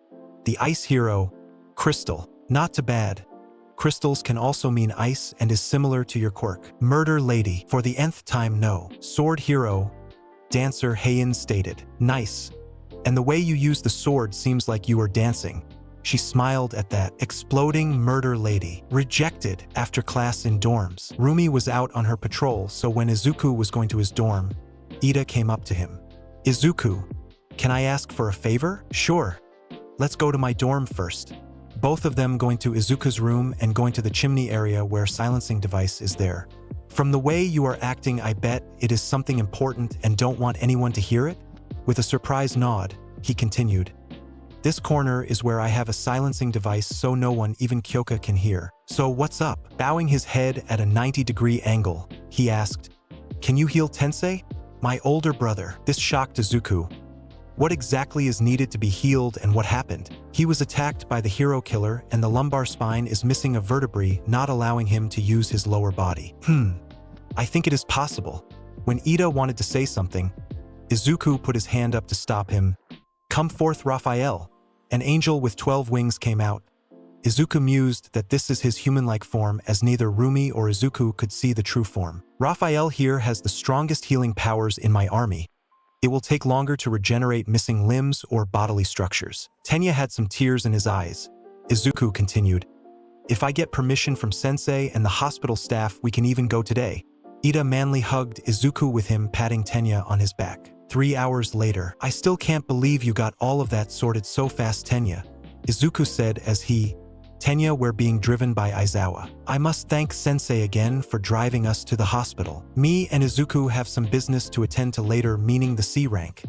The Ice Hero, Crystal. Not too bad. Crystals can also mean ice and is similar to your quirk. Murder Lady, for the nth time no. Sword Hero, Dancer Heiin stated. "Nice. And the way you use the sword seems like you are dancing." She smiled at that. Exploding Murder Lady, rejected. After class in dorms. Rumi was out on her patrol, so when Izuku was going to his dorm, Ida came up to him. "Izuku, can I ask for a favor?" "Sure. Let's go to my dorm first." Both of them going to Izuku's room and going to the chimney area where silencing device is there. "From the way you are acting, I bet it is something important and don't want anyone to hear it?" With a surprised nod, he continued, "This corner is where I have a silencing device so no one, even Kyoka, can hear. So what's up?" Bowing his head at a 90-degree angle, he asked, "Can you heal Tensei?" "My older brother." This shocked Izuku. What exactly is needed to be healed and what happened? He was attacked by the hero killer and the lumbar spine is missing a vertebrae, not allowing him to use his lower body. I think it is possible." When Ida wanted to say something, Izuku put his hand up to stop him. "Come forth, Raphael." An angel with 12 wings came out. Izuku mused that this is his human-like form, as neither Rumi or Izuku could see the true form. "Raphael here has the strongest healing powers in my army. It will take longer to regenerate missing limbs or bodily structures." Tenya had some tears in his eyes. Izuku continued, "If I get permission from Sensei and the hospital staff, we can even go today." Ida manly hugged Izuku with him patting Tenya on his back. 3 hours later. "I still can't believe you got all of that sorted so fast, Tenya," Izuku said as Tenya were being driven by Aizawa. "I must thank Sensei again for driving us to the hospital. Me and Izuku have some business to attend to later, meaning the C rank.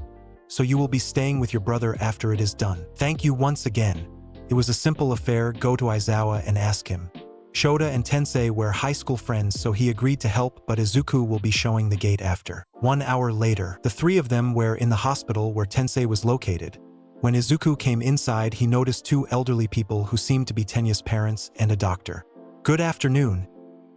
So you will be staying with your brother after it is done. Thank you once again." It was a simple affair. Go to Aizawa and ask him. Shota and Tensei were high school friends, so he agreed to help, but Izuku will be showing the gate after. 1 hour later, the three of them were in the hospital where Tensei was located. When Izuku came inside, he noticed 2 elderly people who seemed to be Tenya's parents and a doctor. "Good afternoon.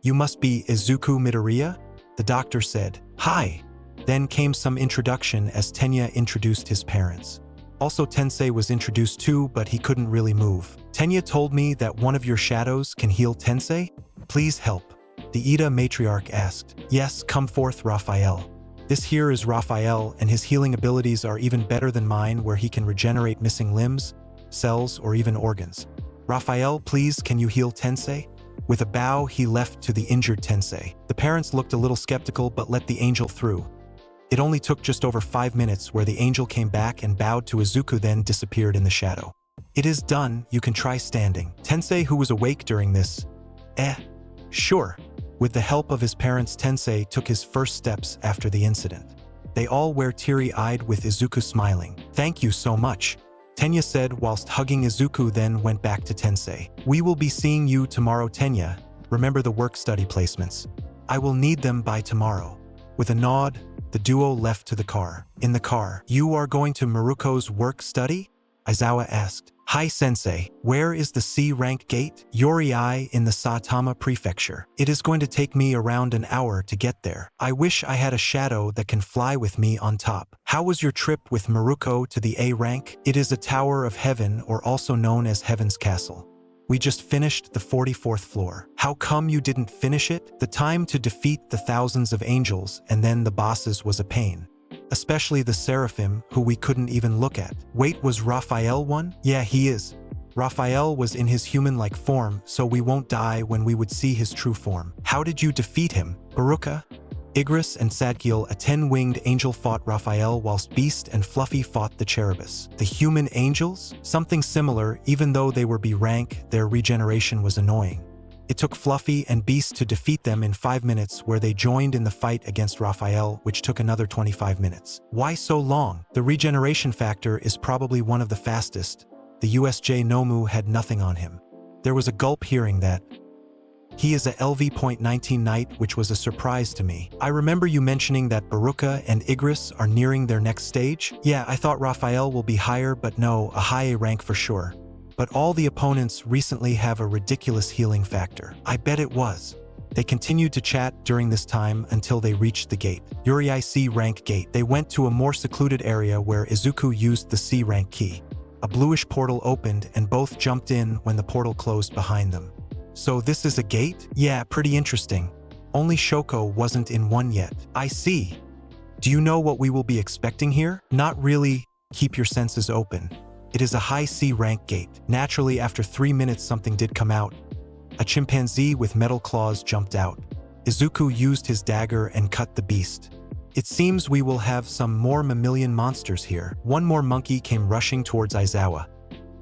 You must be Izuku Midoriya?" the doctor said. "Hi." Then came some introduction as Tenya introduced his parents. Also Tensei was introduced too, but he couldn't really move. "Tenya told me that one of your shadows can heal Tensei? Please help." The Ida matriarch asked. "Yes, come forth, Raphael. This here is Raphael, and his healing abilities are even better than mine, where he can regenerate missing limbs, cells, or even organs. Raphael, please, can you heal Tensei?" With a bow, he left to the injured Tensei. The parents looked a little skeptical but let the angel through. It only took just over 5 minutes where the angel came back and bowed to Izuku, then disappeared in the shadow. It is done, you can try standing. Tensei, who was awake during this, sure. With the help of his parents, Tensei took his first steps after the incident. They all were teary-eyed with Izuku smiling. Thank you so much, Tenya said whilst hugging Izuku, then went back to Tensei. We will be seeing you tomorrow, Tenya. Remember the work-study placements. I will need them by tomorrow. With a nod, the duo left to the car. In the car, you are going to Maruko's work-study? Aizawa asked. Hi sensei, where is the C-rank gate? Yorii in the Saitama prefecture. It is going to take me around an hour to get there. I wish I had a shadow that can fly with me on top. How was your trip with Maruko to the A rank? It is a tower of heaven, or also known as Heaven's Castle. We just finished the 44th floor. How come you didn't finish it? The time to defeat the thousands of angels and then the bosses was a pain. Especially the Seraphim, who we couldn't even look at. Wait, was Raphael one? Yeah, he is. Raphael was in his human-like form, so we won't die when we would see his true form. How did you defeat him? Baruka, Igris, and Sadkiel, a 10-winged angel, fought Raphael, whilst Beast and Fluffy fought the Cherubus. The human angels? Something similar, even though they were B rank, their regeneration was annoying. It took Fluffy and Beast to defeat them in 5 minutes, where they joined in the fight against Raphael, which took another 25 minutes. Why so long? The regeneration factor is probably one of the fastest. The USJ Nomu had nothing on him. There was a gulp hearing that. He is a LV.19 knight, which was a surprise to me. I remember you mentioning that Baruka and Igris are nearing their next stage. Yeah, I thought Raphael will be higher, but no, a high A rank for sure. But all the opponents recently have a ridiculous healing factor. I bet it was. They continued to chat during this time until they reached the gate. Yuri C rank gate. They went to a more secluded area where Izuku used the C rank key. A bluish portal opened and both jumped in when the portal closed behind them. So this is a gate? Yeah, pretty interesting. Only Shoko wasn't in one yet. I see. Do you know what we will be expecting here? Not really. Keep your senses open. It is a high C rank gate. Naturally, after 3 minutes something did come out. A chimpanzee with metal claws jumped out. Izuku used his dagger and cut the beast. It seems we will have some more mammalian monsters here. One more monkey came rushing towards Aizawa,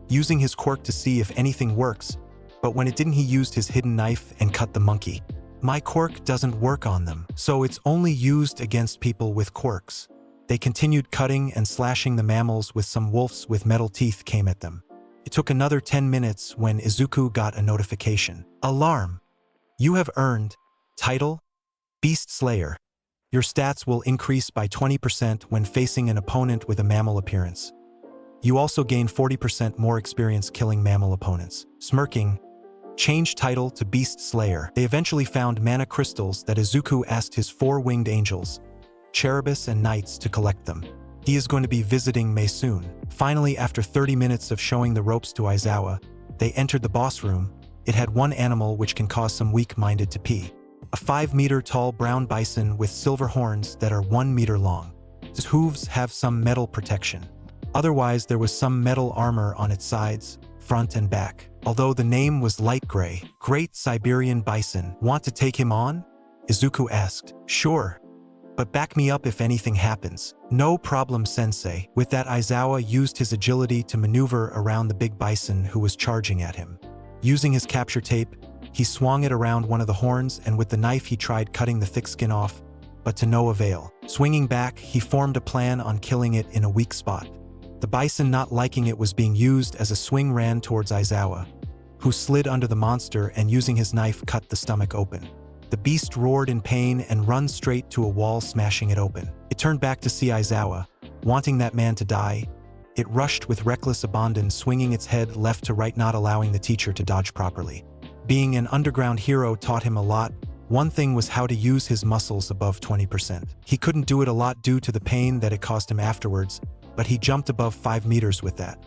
using his quirk to see if anything works, but when it didn't, he used his hidden knife and cut the monkey. My quirk doesn't work on them, so it's only used against people with quirks. They continued cutting and slashing the mammals with some wolves with metal teeth came at them. It took another 10 minutes when Izuku got a notification. Alarm! You have earned title Beast Slayer. Your stats will increase by 20% when facing an opponent with a mammal appearance. You also gain 40% more experience killing mammal opponents. Smirking, change title to Beast Slayer. They eventually found mana crystals that Izuku asked his 4-winged angels, Cherubus and Knights, to collect them. He is going to be visiting Mei soon. Finally, after 30 minutes of showing the ropes to Aizawa, they entered the boss room. It had one animal which can cause some weak-minded to pee. A 5-meter-tall brown bison with silver horns that are 1 meter long. Its hooves have some metal protection. Otherwise, there was some metal armor on its sides, front and back. Although the name was light gray. Great Siberian Bison. Want to take him on? Izuku asked. Sure. But back me up if anything happens. No problem, sensei. With that, Aizawa used his agility to maneuver around the big bison who was charging at him. Using his capture tape, he swung it around one of the horns, and with the knife he tried cutting the thick skin off, but to no avail. Swinging back, he formed a plan on killing it in a weak spot. The bison, not liking it was being used as a swing, ran towards Aizawa, who slid under the monster and using his knife cut the stomach open. The beast roared in pain and ran straight to a wall, smashing it open. It turned back to see Aizawa, wanting that man to die. It rushed with reckless abandon, swinging its head left to right, not allowing the teacher to dodge properly. Being an underground hero taught him a lot. One thing was how to use his muscles above 20%. He couldn't do it a lot due to the pain that it caused him afterwards, but he jumped above 5 meters with that.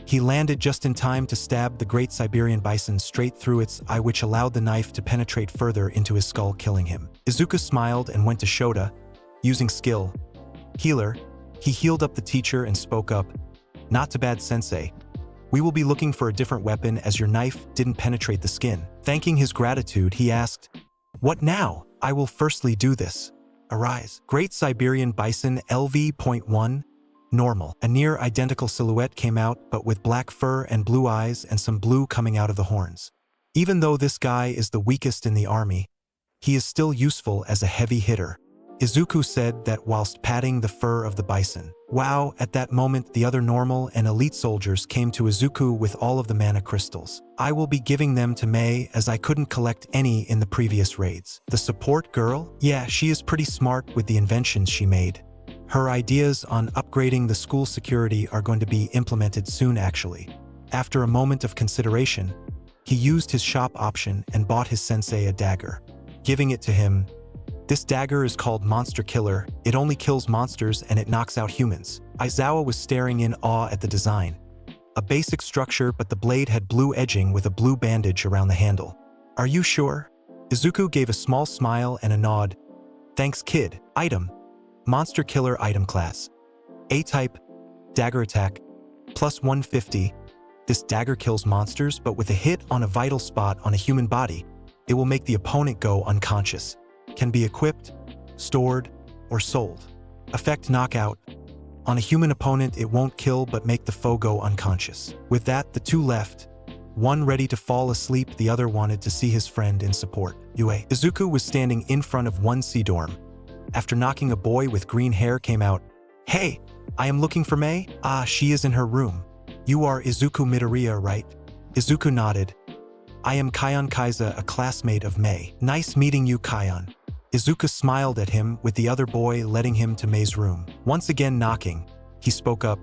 He landed just in time to stab the great Siberian bison straight through its eye, which allowed the knife to penetrate further into his skull, killing him. Izuku smiled and went to Shota. Using skill healer, he healed up the teacher and spoke up. Not too bad, sensei. We will be looking for a different weapon as your knife didn't penetrate the skin. Thanking his gratitude, he asked, "What now? I will firstly do this. Arise." Great Siberian Bison LV.1 Normal. A near-identical silhouette came out, but with black fur and blue eyes and some blue coming out of the horns. Even though this guy is the weakest in the army, he is still useful as a heavy hitter. Izuku said that whilst patting the fur of the bison. Wow, at that moment the other normal and elite soldiers came to Izuku with all of the mana crystals. I will be giving them to Mei as I couldn't collect any in the previous raids. The support girl? Yeah, she is pretty smart with the inventions she made. Her ideas on upgrading the school security are going to be implemented soon actually. After a moment of consideration, he used his shop option and bought his sensei a dagger. Giving it to him, this dagger is called Monster Killer. It only kills monsters and it knocks out humans. Aizawa was staring in awe at the design. A basic structure, but the blade had blue edging with a blue bandage around the handle. Are you sure? Izuku gave a small smile and a nod. Thanks kid. Item. Monster Killer item class. A-type. Dagger attack. Plus 150. This dagger kills monsters, but with a hit on a vital spot on a human body, it will make the opponent go unconscious. Can be equipped, stored, or sold. Effect knockout. On a human opponent, it won't kill but make the foe go unconscious. With that, the two left. One ready to fall asleep, the other wanted to see his friend in support. Izuku was standing in front of 1C dorm. After knocking, a boy with green hair came out. Hey, I am looking for Mei. Ah, she is in her room. You are Izuku Midoriya, right? Izuku nodded. I am Kion Kaiza, a classmate of Mei. Nice meeting you, Kion. Izuku smiled at him, with the other boy letting him to Mei's room. Once again knocking, he spoke up.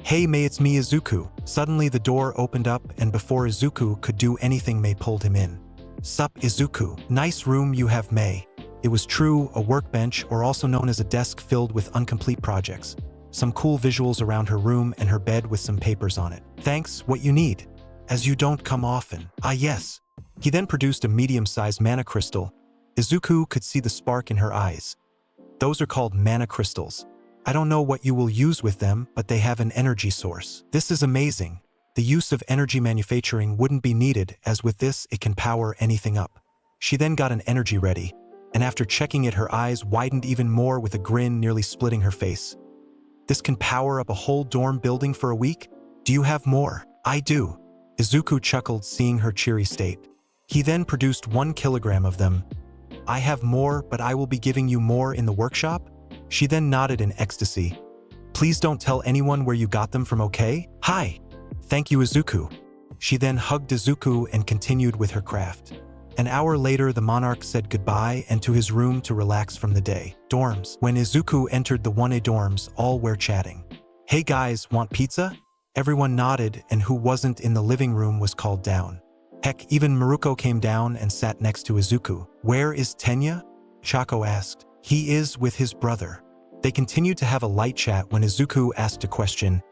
Hey Mei, it's me Izuku. Suddenly the door opened up and before Izuku could do anything, Mei pulled him in. Sup Izuku, nice room you have Mei. It was true, a workbench, or also known as a desk filled with incomplete projects. Some cool visuals around her room and her bed with some papers on it. Thanks, what you need? As you don't come often. Ah yes. He then produced a medium-sized mana crystal. Izuku could see the spark in her eyes. Those are called mana crystals. I don't know what you will use with them, but they have an energy source. This is amazing. The use of energy manufacturing wouldn't be needed, as with this it can power anything up. She then got an energy ready, and after checking it her eyes widened even more with a grin nearly splitting her face. This can power up a whole dorm building for a week? Do you have more? I do. Izuku chuckled seeing her cheery state. He then produced 1 kilogram of them. I have more, but I will be giving you more in the workshop? She then nodded in ecstasy. Please don't tell anyone where you got them from, okay? Hi. Thank you Izuku. She then hugged Izuku and continued with her craft. An hour later, the monarch said goodbye and to his room to relax from the day. Dorms. When Izuku entered the 1A dorms, all were chatting. Hey guys, want pizza? Everyone nodded, and who wasn't in the living room was called down. Heck, even Maruko came down and sat next to Izuku. Where is Tenya? Chako asked. He is with his brother. They continued to have a light chat when Izuku asked a question.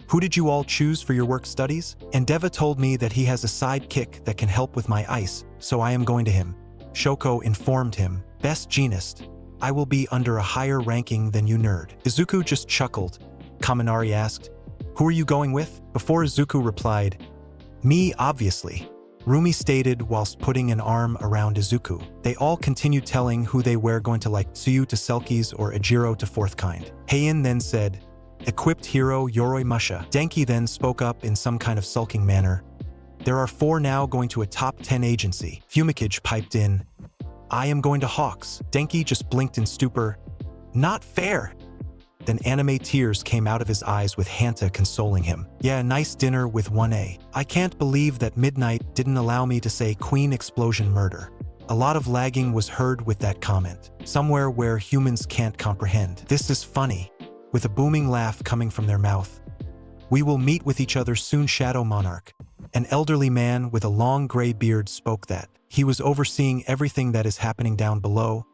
Who did you all choose for your work studies? Endeavor told me that he has a sidekick that can help with my ice, so I am going to him. Shoko informed him. Best genist. I will be under a higher ranking than you nerd. Izuku just chuckled. Kaminari asked, who are you going with? Before Izuku replied, me obviously. Rumi stated whilst putting an arm around Izuku. They all continued telling who they were going to like Tsuyu to Selkies or Ejiro to Fourth Kind. Heian then said, equipped hero Yoroi Musha. Denki then spoke up in some kind of sulking manner. There are 4 now going to a top 10 agency. Fumikage piped in. I am going to Hawks. Denki just blinked in stupor. Not fair. Then anime tears came out of his eyes with Hanta consoling him. Yeah, nice dinner with 1A. I can't believe that Midnight didn't allow me to say Queen Explosion Murder. A lot of lagging was heard with that comment. Somewhere where humans can't comprehend. This is funny. With a booming laugh coming from their mouth. We will meet with each other soon, Shadow Monarch. An elderly man with a long gray beard spoke that. He was overseeing everything that is happening down below.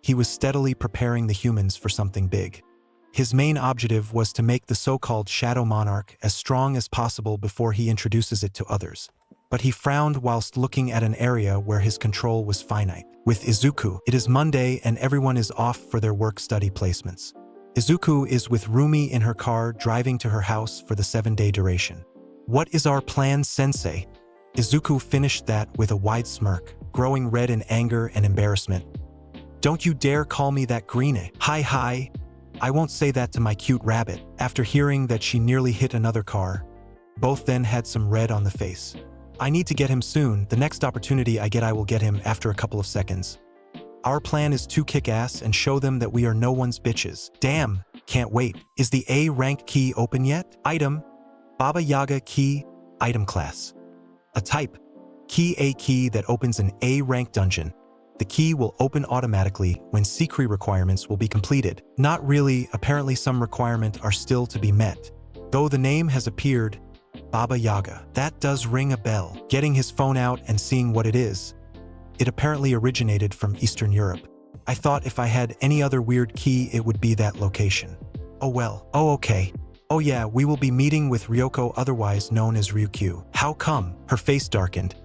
He was steadily preparing the humans for something big. His main objective was to make the so-called Shadow Monarch as strong as possible before he introduces it to others. But he frowned whilst looking at an area where his control was finite. With Izuku, it is Monday and everyone is off for their work-study placements. Izuku is with Rumi in her car driving to her house for the 7-day duration. What is our plan, Sensei? Izuku finished that with a wide smirk, growing red in anger and embarrassment. Don't you dare call me that greenie. Hi. I won't say that to my cute rabbit. After hearing that she nearly hit another car, both then had some red on the face. I need to get him soon. The next opportunity I get, I will get him after a couple of seconds. Our plan is to kick ass and show them that we are no one's bitches. Damn, can't wait. Is the A rank key open yet? Item, Baba Yaga key, item class. A type, key A key that opens an A rank dungeon. The key will open automatically when secret requirements will be completed. Not really, apparently some requirements are still to be met. Though the name has appeared, Baba Yaga. That does ring a bell. Getting his phone out and seeing what it is. It apparently originated from Eastern Europe. I thought if I had any other weird key, it would be that location. Oh well. Oh okay. Oh yeah, we will be meeting with Ryoko, otherwise known as Ryukyu. How come? Her face darkened.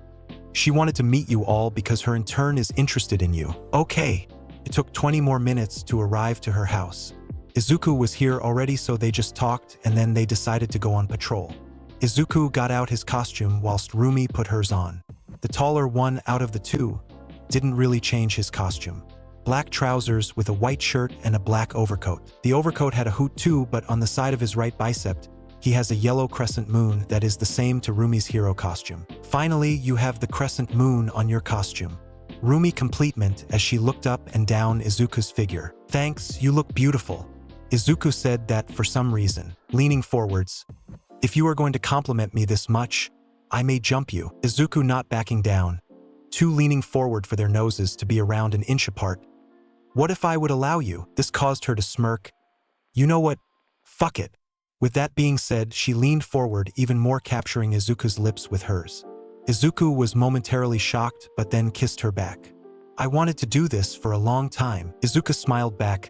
She wanted to meet you all because her in turn is interested in you. Okay. It took 20 more minutes to arrive to her house. Izuku was here already, so they just talked and then they decided to go on patrol. Izuku got out his costume whilst Rumi put hers on. The taller one out of the two didn't really change his costume. Black trousers with a white shirt and a black overcoat. The overcoat had a hood too, but on the side of his right bicep, he has a yellow crescent moon that is the same to Rumi's hero costume. Finally, you have the crescent moon on your costume. Rumi completement as she looked up and down Izuku's figure. Thanks, you look beautiful. Izuku said that for some reason, leaning forwards. If you are going to compliment me this much, I may jump you. Izuku not backing down. Two leaning forward for their noses to be around an inch apart. What if I would allow you? This caused her to smirk. You know what? Fuck it. With that being said, she leaned forward even more, capturing Izuku's lips with hers. Izuku was momentarily shocked, but then kissed her back. I wanted to do this for a long time. Izuku smiled back.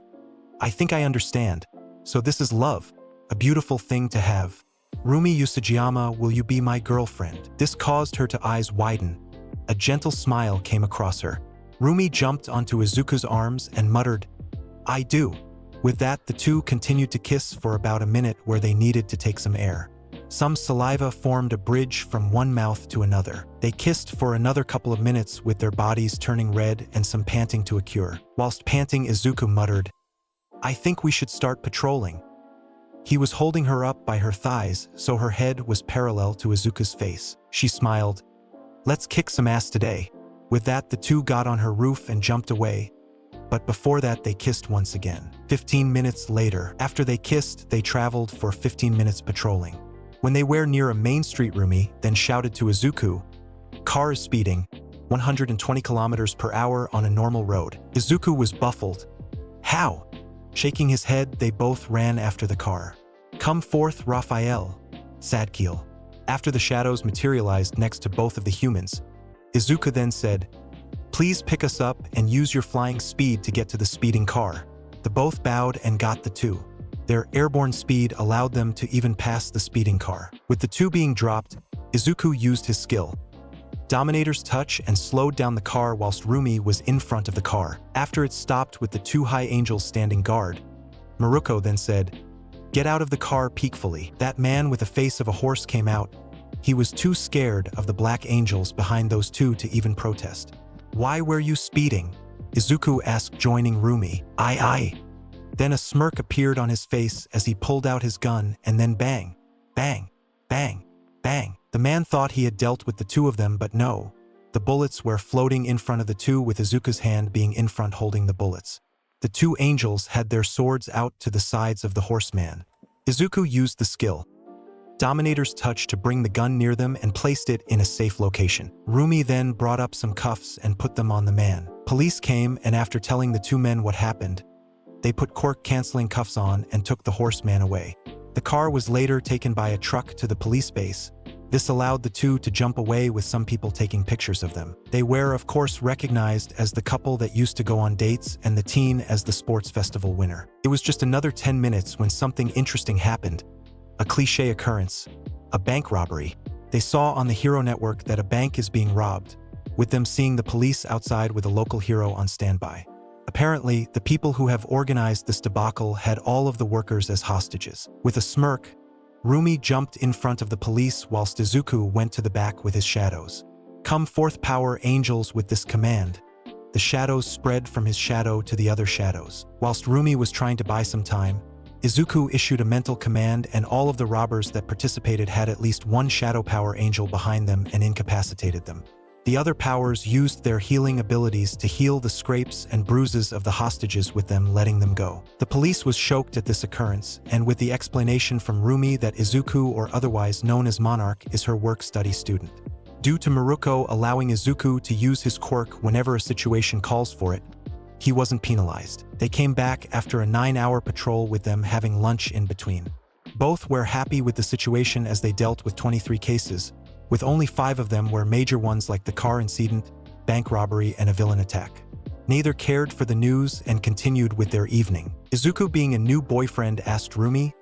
I think I understand. So this is love. A beautiful thing to have. Rumi Usajiyama, will you be my girlfriend? This caused her to eyes widen. A gentle smile came across her. Rumi jumped onto Izuku's arms and muttered, I do. With that, the two continued to kiss for about a minute where they needed to take some air. Some saliva formed a bridge from one mouth to another. They kissed for another couple of minutes with their bodies turning red and some panting to occur. Whilst panting, Izuku muttered, I think we should start patrolling. He was holding her up by her thighs, so her head was parallel to Izuku's face. She smiled. Let's kick some ass today. With that, the two got on her roof and jumped away. But before that, they kissed once again. 15 minutes later, after they kissed, they traveled for 15 minutes patrolling. When they were near a main street, Rumi then shouted to Izuku, car is speeding, 120 kilometers per hour on a normal road. Izuku was baffled. How? Shaking his head, they both ran after the car. Come forth, Raphael, Sadkiel. After the shadows materialized next to both of the humans, Izuku then said, please pick us up and use your flying speed to get to the speeding car. The both bowed and got the two. Their airborne speed allowed them to even pass the speeding car. With the two being dropped, Izuku used his skill, Dominator's touch, and slowed down the car whilst Rumi was in front of the car. After it stopped with the two high angels standing guard, Maruko then said, get out of the car peacefully. That man with the face of a horse came out. He was too scared of the black angels behind those two to even protest. Why were you speeding? Izuku asked, joining Rumi. Aye. Then a smirk appeared on his face as he pulled out his gun, and then bang, bang, bang, bang. The man thought he had dealt with the two of them, but no. The bullets were floating in front of the two, with Izuku's hand being in front holding the bullets. The two angels had their swords out to the sides of the horseman. Izuku used the skill, Dominator's touch, to bring the gun near them and placed it in a safe location. Rumi then brought up some cuffs and put them on the man. Police came, and after telling the two men what happened, they put cork-canceling cuffs on and took the horseman away. The car was later taken by a truck to the police base. This allowed the two to jump away, with some people taking pictures of them. They were, of course, recognized as the couple that used to go on dates and the teen as the sports festival winner. It was just another 10 minutes when something interesting happened. A cliché occurrence. A bank robbery. They saw on the Hero Network that a bank is being robbed, with them seeing the police outside with a local hero on standby. Apparently, the people who have organized this debacle had all of the workers as hostages. With a smirk, Rumi jumped in front of the police whilst Izuku went to the back with his shadows. Come forth, power angels, with this command. The shadows spread from his shadow to the other shadows. Whilst Rumi was trying to buy some time, Izuku issued a mental command, and all of the robbers that participated had at least one shadow power angel behind them and incapacitated them. The other powers used their healing abilities to heal the scrapes and bruises of the hostages, with them letting them go. The police was shocked at this occurrence, and with the explanation from Rumi that Izuku, or otherwise known as Monarch, is her work-study student. Due to Maruko allowing Izuku to use his quirk whenever a situation calls for it, he wasn't penalized. They came back after a 9-hour patrol, with them having lunch in between. Both were happy with the situation as they dealt with 23 cases, with only 5 of them were major ones like the car incident, bank robbery, and a villain attack. Neither cared for the news and continued with their evening. Izuku, being a new boyfriend, asked Rumi,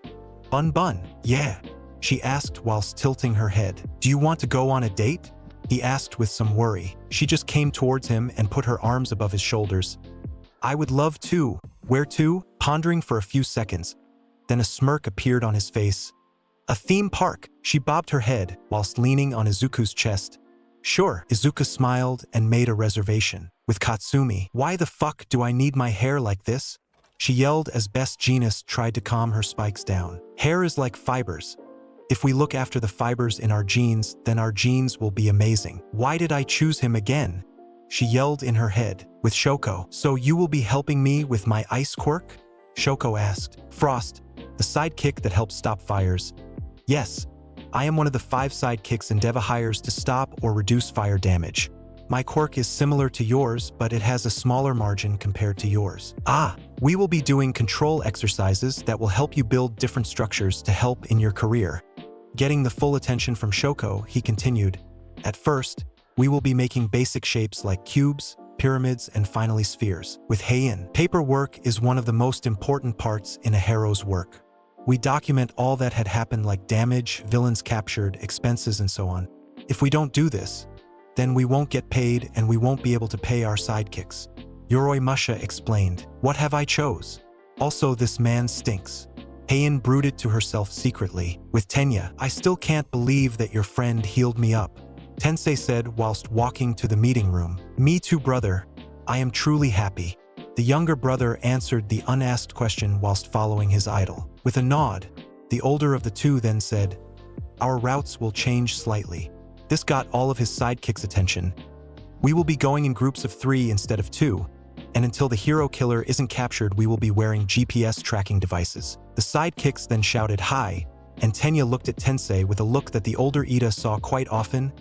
Bun, yeah, she asked whilst tilting her head. Do you want to go on a date? He asked with some worry. She just came towards him and put her arms above his shoulders. I would love to. Where to? Pondering for a few seconds, then a smirk appeared on his face. A theme park. She bobbed her head whilst leaning on Izuku's chest. Sure. Izuku smiled and made a reservation. With Katsumi. Why the fuck do I need my hair like this? She yelled as best Genus tried to calm her spikes down. Hair is like fibers. If we look after the fibers in our genes, then our genes will be amazing. Why did I choose him again? She yelled in her head. With Shoko. So you will be helping me with my ice quirk? Shoko asked. Frost, the sidekick that helps stop fires. Yes, I am one of the 5 sidekicks Endeavor hires to stop or reduce fire damage. My quirk is similar to yours, but it has a smaller margin compared to yours. We will be doing control exercises that will help you build different structures to help in your career. Getting the full attention from Shoko, he continued. At first, we will be making basic shapes like cubes, pyramids, and finally spheres. With Heian, paperwork is one of the most important parts in a hero's work. We document all that had happened, like damage, villains captured, expenses, and so on. If we don't do this, then we won't get paid and we won't be able to pay our sidekicks. Yoroi Musha explained. What have I chose? Also, this man stinks. Heian brooded to herself secretly. With Tenya, I still can't believe that your friend healed me up. Tensei said whilst walking to the meeting room. Me too, brother. I am truly happy. The younger brother answered the unasked question whilst following his idol. With a nod, the older of the two then said, Our routes will change slightly. This got all of his sidekicks' attention. We will be going in groups of 3 instead of 2, and until the hero killer isn't captured, we will be wearing GPS tracking devices. The sidekicks then shouted hi, and Tenya looked at Tensei with a look that the older Ida saw quite often: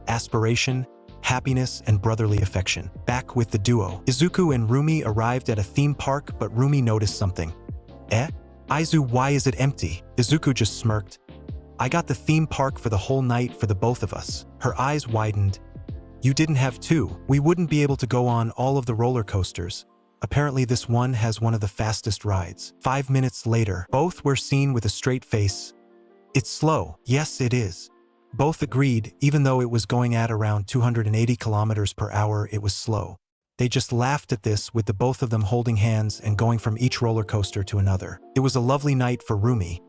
aspiration, happiness, and brotherly affection. Back with the duo. Izuku and Rumi arrived at a theme park, but Rumi noticed something. Izu, why is it empty? Izuku just smirked. I got the theme park for the whole night for the both of us. Her eyes widened. You didn't have 2. We wouldn't be able to go on all of the roller coasters. Apparently this one has one of the fastest rides. 5 minutes later, both were seen with a straight face. It's slow. Yes, it is. Both agreed. Even though it was going at around 280 kilometers per hour, it was slow. They just laughed at this, with the both of them holding hands and going from each roller coaster to another. It was a lovely night for Rumi.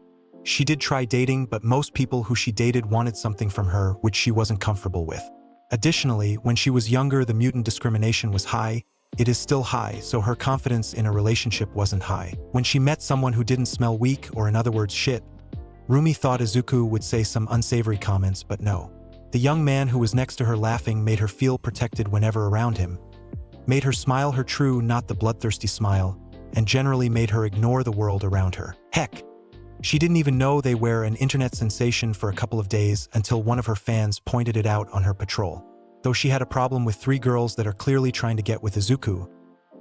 She did try dating, but most people who she dated wanted something from her which she wasn't comfortable with. Additionally, when she was younger, the mutant discrimination was high. It is still high, so her confidence in a relationship wasn't high. When she met someone who didn't smell weak, or in other words shit, Rumi thought Izuku would say some unsavory comments, but no. The young man who was next to her laughing made her feel protected whenever around him, made her smile her true, not the bloodthirsty smile, and generally made her ignore the world around her. Heck, she didn't even know they were an internet sensation for a couple of days until one of her fans pointed it out on her patrol. Though she had a problem with 3 girls that are clearly trying to get with Izuku,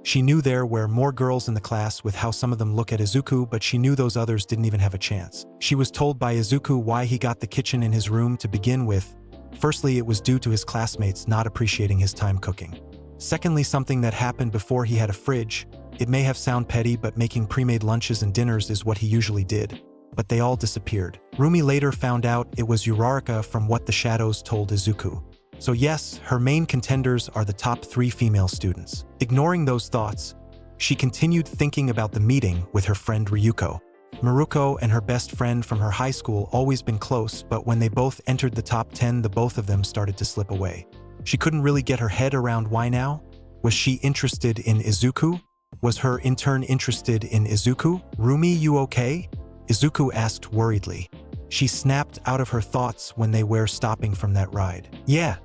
she knew there were more girls in the class with how some of them look at Izuku, but she knew those others didn't even have a chance. She was told by Izuku why he got the kitchen in his room to begin with. Firstly, it was due to his classmates not appreciating his time cooking. Secondly, something that happened before he had a fridge. It may have sound petty, but making pre-made lunches and dinners is what he usually did. But they all disappeared. Rumi later found out it was Uraraka from what the shadows told Izuku. So yes, her main contenders are the top 3 female students. Ignoring those thoughts, she continued thinking about the meeting with her friend Ryuko. Maruko and her best friend from her high school always been close, but when they both entered the top 10, the both of them started to slip away. She couldn't really get her head around why now. Was she interested in Izuku? Was her intern interested in Izuku? Rumi, you okay? Izuku asked worriedly. She snapped out of her thoughts when they were stopping from that ride. Yeah,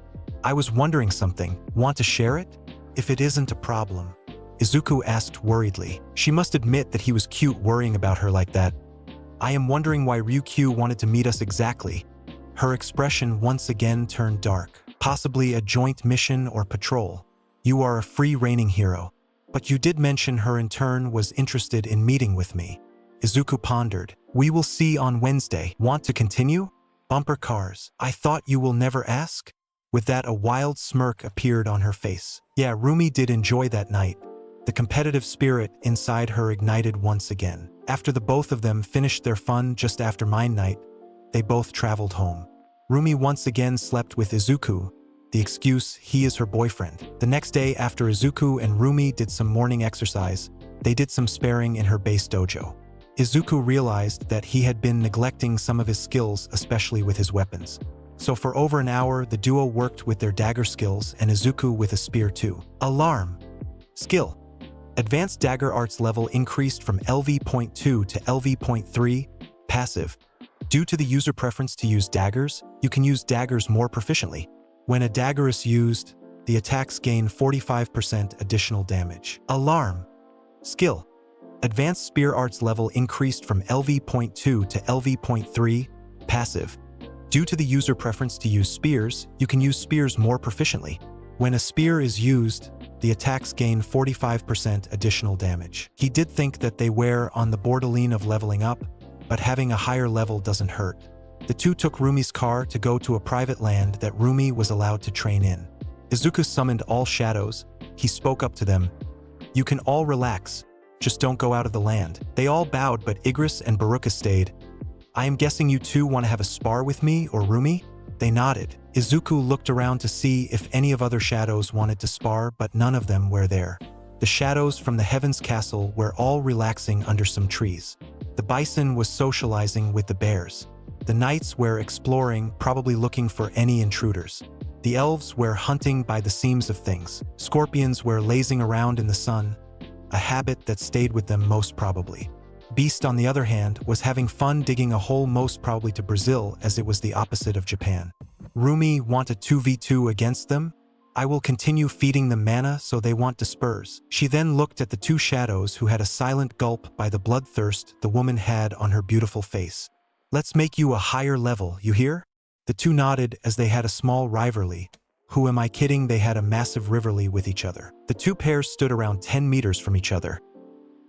I was wondering something. Want to share it? If it isn't a problem. Izuku asked worriedly. She must admit that he was cute worrying about her like that. I am wondering why Ryukyu wanted to meet us exactly. Her expression once again turned dark. Possibly a joint mission or patrol. You are a free-reigning hero. But you did mention her in turn was interested in meeting with me. Izuku pondered. We will see on Wednesday. Want to continue? Bumper cars. I thought you will never ask? With that, a wild smirk appeared on her face. Yeah, Rumi did enjoy that night. The competitive spirit inside her ignited once again. After the both of them finished their fun just after mine night, they both traveled home. Rumi once again slept with Izuku, the excuse he is her boyfriend. The next day, after Izuku and Rumi did some morning exercise, they did some sparring in her base dojo. Izuku realized that he had been neglecting some of his skills, especially with his weapons. So for over an hour, the duo worked with their dagger skills and Izuku with a spear too. Alarm. Skill. Advanced dagger arts level increased from LV.2 to LV.3. Passive. Due to the user preference to use daggers, you can use daggers more proficiently. When a dagger is used, the attacks gain 45% additional damage. Alarm. Skill. Advanced spear arts level increased from LV.2 to LV.3. Passive. Due to the user preference to use spears, you can use spears more proficiently. When a spear is used, the attacks gain 45% additional damage. He did think that they were on the borderline of leveling up, but having a higher level doesn't hurt. The two took Rumi's car to go to a private land that Rumi was allowed to train in. Izuku summoned all shadows. He spoke up to them. You can all relax, just don't go out of the land. They all bowed, but Igris and Baruka stayed. I am guessing you two want to have a spar with me or Rumi? They nodded. Izuku looked around to see if any of other shadows wanted to spar, but none of them were there. The shadows from the Heaven's Castle were all relaxing under some trees. The bison was socializing with the bears. The knights were exploring, probably looking for any intruders. The elves were hunting by the seams of things. Scorpions were lazing around in the sun, a habit that stayed with them most probably. Beast, on the other hand, was having fun digging a hole, most probably to Brazil, as it was the opposite of Japan. Rumi want a 2v2 against them? I will continue feeding them mana so they want to spurs. She then looked at the two shadows who had a silent gulp by the bloodthirst the woman had on her beautiful face. Let's make you a higher level, you hear? The two nodded as they had a small rivalry. Who am I kidding? They had a massive rivalry with each other. The two pairs stood around 10 meters from each other.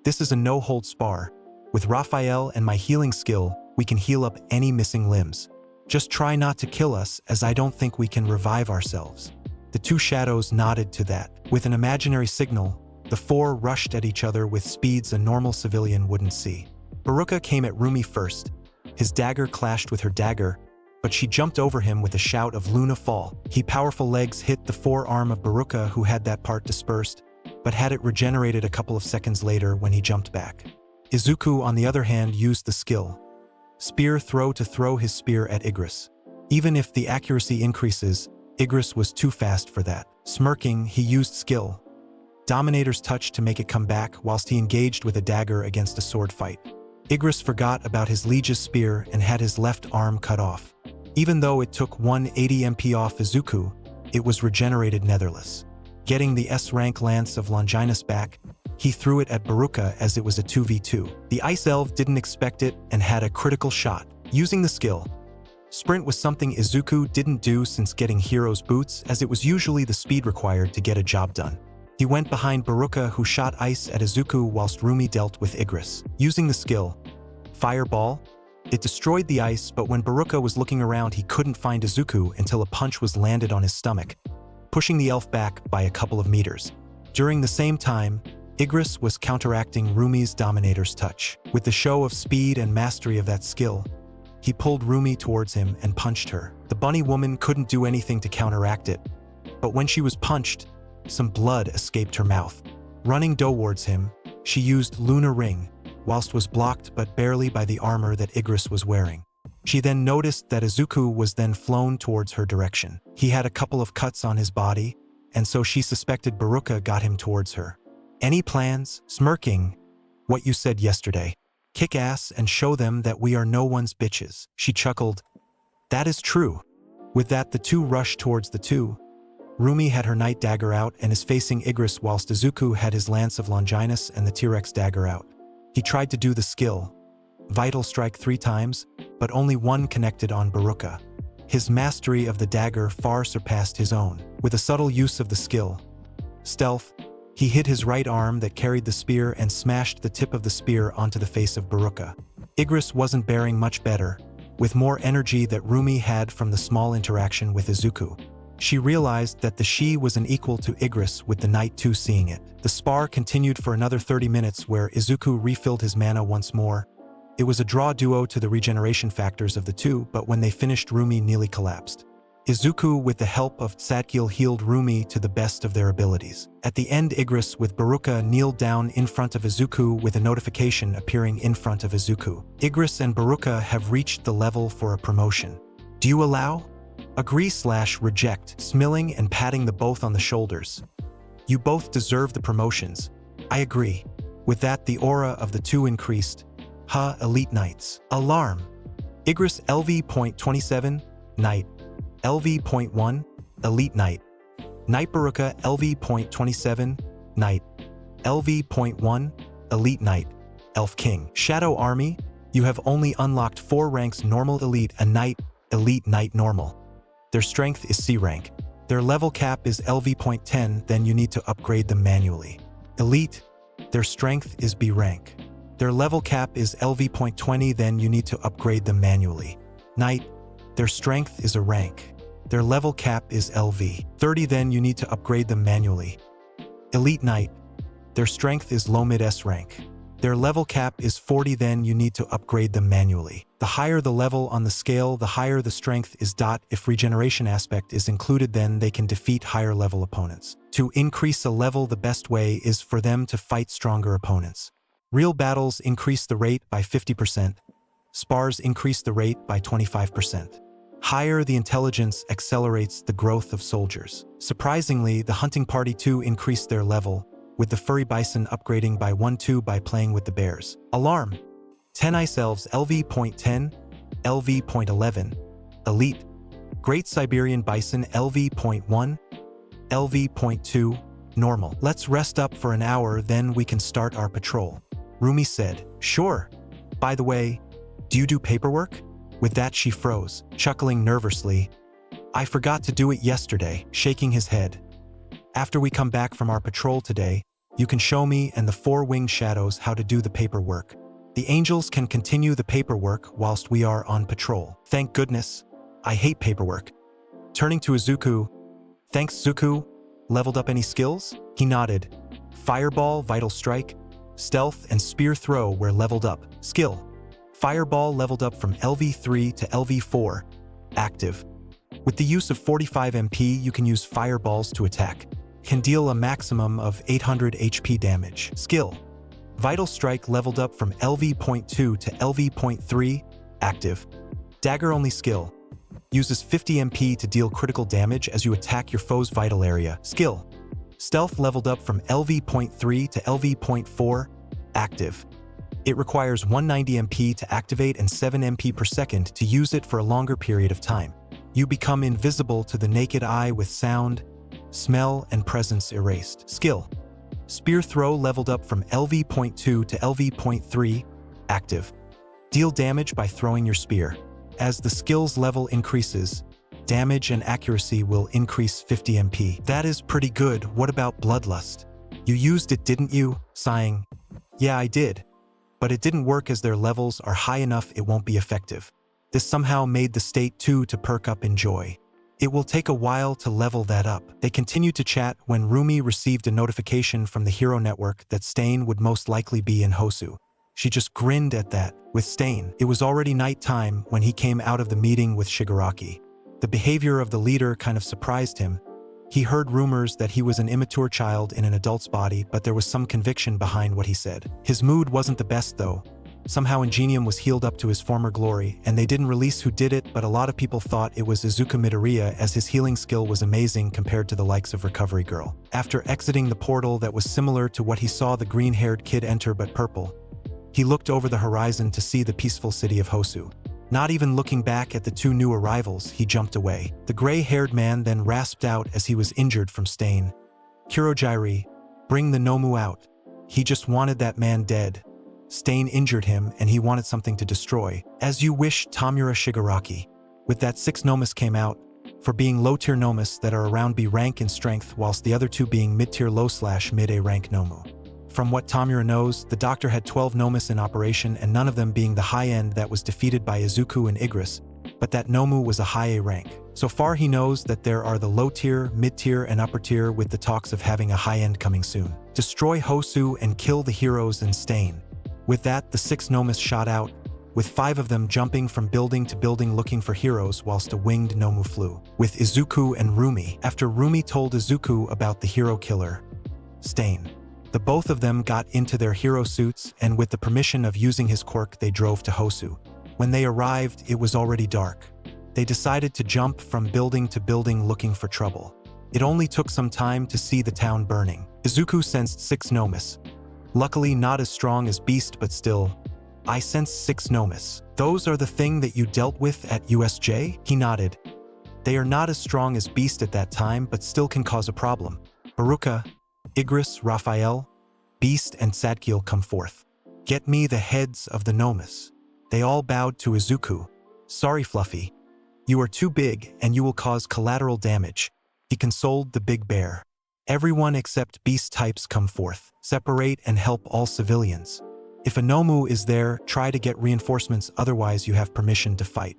This is a no-hold spar. With Raphael and my healing skill, we can heal up any missing limbs. Just try not to kill us, as I don't think we can revive ourselves. The two shadows nodded to that. With an imaginary signal, the four rushed at each other with speeds a normal civilian wouldn't see. Baruka came at Rumi first. His dagger clashed with her dagger, but she jumped over him with a shout of Luna Fall. His powerful legs hit the forearm of Baruka, who had that part dispersed, but had it regenerated a couple of seconds later when he jumped back. Izuku, on the other hand, used the skill Spear Throw to throw his spear at Igris. Even if the accuracy increases, Igris was too fast for that. Smirking, he used skill Dominator's Touch to make it come back whilst he engaged with a dagger against a sword fight. Igris forgot about his liege's spear and had his left arm cut off. Even though it took 180 MP off Izuku, it was regenerated netherless. Getting the S-rank lance of Longinus back, he threw it at Baruka as it was a 2v2. The Ice Elf didn't expect it and had a critical shot. Using the skill Sprint was something Izuku didn't do since getting Hero's Boots, as it was usually the speed required to get a job done. He went behind Baruka, who shot ice at Izuku whilst Rumi dealt with Igris. Using the skill Fireball, it destroyed the ice, but when Baruka was looking around he couldn't find Izuku until a punch was landed on his stomach, pushing the elf back by a couple of meters. During the same time, Igris was counteracting Rumi's Dominator's Touch. With the show of speed and mastery of that skill, he pulled Rumi towards him and punched her. The bunny woman couldn't do anything to counteract it, but when she was punched, some blood escaped her mouth. Running towards him, she used Lunar Ring, whilst was blocked but barely by the armor that Igris was wearing. She then noticed that Izuku was then flown towards her direction. He had a couple of cuts on his body, and so she suspected Baruka got him towards her. Any plans? Smirking. What you said yesterday. Kick ass and show them that we are no one's bitches. She chuckled. That is true. With that, the two rushed towards the two. Rumi had her night dagger out and is facing Igris, whilst Izuku had his lance of Longinus and the T-Rex dagger out. He tried to do the skill Vital Strike 3 times, but only one connected on Baruka. His mastery of the dagger far surpassed his own. With a subtle use of the skill Stealth, he hit his right arm that carried the spear and smashed the tip of the spear onto the face of Baruka. Igris wasn't bearing much better, with more energy that Rumi had from the small interaction with Izuku. She realized that the she was an equal to Igris, with the Knight 2 seeing it. The spar continued for another 30 minutes where Izuku refilled his mana once more. It was a draw duo to the regeneration factors of the two, but when they finished, Rumi nearly collapsed. Izuku, with the help of Tsadkil, healed Rumi to the best of their abilities. At the end, Igris with Baruka kneeled down in front of Izuku with a notification appearing in front of Izuku. Igris and Baruka have reached the level for a promotion. Do you allow? Agree/reject, smiling and patting the both on the shoulders. You both deserve the promotions. I agree. With that, the aura of the two increased. Elite Knights. Alarm. Igris LV.27, Knight. LV.1, Elite Knight. Knight Baruka LV.27, Knight. LV.1, Elite Knight. Elf King. Shadow Army, you have only unlocked 4 ranks: Normal Elite, a Knight, Elite Knight Normal. Their strength is C rank. Their level cap is LV.10, then you need to upgrade them manually. Elite, their strength is B rank. Their level cap is LV.20, then you need to upgrade them manually. Knight, their strength is a rank. Their level cap is LV.30, then you need to upgrade them manually. Elite Knight, their strength is low mid S rank. Their level cap is 40, then you need to upgrade them manually. The higher the level on the scale, the higher the strength is. If regeneration aspect is included, then they can defeat higher level opponents. To increase a level, the best way is for them to fight stronger opponents. Real battles increase the rate by 50%. Spars increase the rate by 25%. Higher the intelligence accelerates the growth of soldiers. Surprisingly, the hunting party too increased their level, with the furry bison upgrading by 1-2 by playing with the bears. Alarm. 10 Ice Elves LV.10, LV.11, Elite. Great Siberian Bison LV.1, LV.2, Normal. Let's rest up for an hour, then we can start our patrol. Rumi said, Sure. By the way, do you do paperwork? With that, she froze, chuckling nervously. I forgot to do it yesterday, shaking his head. After we come back from our patrol today, you can show me and the 4 winged shadows how to do the paperwork. The angels can continue the paperwork whilst we are on patrol. Thank goodness. I hate paperwork. Turning to Izuku. Thanks, Zuku. Leveled up any skills? He nodded. Fireball, Vital Strike, Stealth, and Spear Throw were leveled up. Skill. Fireball leveled up from LV3 to LV4. Active. With the use of 45 MP, you can use fireballs to attack. Can deal a maximum of 800 HP damage. Skill. Vital Strike leveled up from LV.2 to LV.3. Active. Dagger only skill. Uses 50 MP to deal critical damage as you attack your foe's vital area. Skill. Stealth leveled up from LV.3 to LV.4. Active. It requires 190 MP to activate and 7 MP per second to use it for a longer period of time. You become invisible to the naked eye with sound, smell, and presence erased. Skill. Spear Throw leveled up from LV.2 to LV.3. Active. Deal damage by throwing your spear. As the skill's level increases, damage and accuracy will increase 50 MP. That is pretty good. What about Bloodlust? You used it, didn't you? Sighing. Yeah, I did. But it didn't work as their levels are high enough, it won't be effective. This somehow made the state too to perk up in joy. It will take a while to level that up. They continued to chat when Rumi received a notification from the Hero Network that Stain would most likely be in Hosu. She just grinned at that. With Stain, it was already nighttime when he came out of the meeting with Shigaraki. The behavior of the leader kind of surprised him. He heard rumors that he was an immature child in an adult's body, but there was some conviction behind what he said. His mood wasn't the best though. Somehow Ingenium was healed up to his former glory, and they didn't release who did it, but a lot of people thought it was Izuku Midoriya, as his healing skill was amazing compared to the likes of Recovery Girl. After exiting the portal that was similar to what he saw the green-haired kid enter but purple, he looked over the horizon to see the peaceful city of Hosu. Not even looking back at the two new arrivals, he jumped away. The gray-haired man then rasped out as he was injured from Stain. "Kurojairi, bring the Nomu out. He just wanted that man dead. Stain injured him and he wanted something to destroy. As you wish, Tamura Shigaraki." With that, 6 Nomus came out, for being low-tier Nomus that are around B rank in strength, whilst the other 2 being mid-tier low/mid-A rank Nomu. From what Tamura knows, the doctor had 12 Nomus in operation, and none of them being the high-end that was defeated by Izuku and Igris, but that Nomu was a high A rank. So far he knows that there are the low-tier, mid-tier, and upper-tier, with the talks of having a high-end coming soon. Destroy Hosu and kill the heroes and Stain. With that, the 6 Nomus shot out, with 5 of them jumping from building to building looking for heroes, whilst a winged Nomu flew. With Izuku and Rumi. After Rumi told Izuku about the hero killer, Stain, the both of them got into their hero suits, and with the permission of using his quirk they drove to Hosu. When they arrived, it was already dark. They decided to jump from building to building looking for trouble. It only took some time to see the town burning. Izuku sensed 6 Nomus. Luckily not as strong as Beast, but still, "I sense 6 Nomus. Those are the thing that you dealt with at USJ?" He nodded. "They are not as strong as Beast at that time, but still can cause a problem. Baruka, Igris, Raphael, Beast, and Sadkiel come forth. Get me the heads of the Nomus." They all bowed to Izuku. "Sorry, Fluffy. You are too big, and you will cause collateral damage." He consoled the big bear. "Everyone except Beast types come forth. Separate and help all civilians. If a Nomu is there, try to get reinforcements, otherwise you have permission to fight.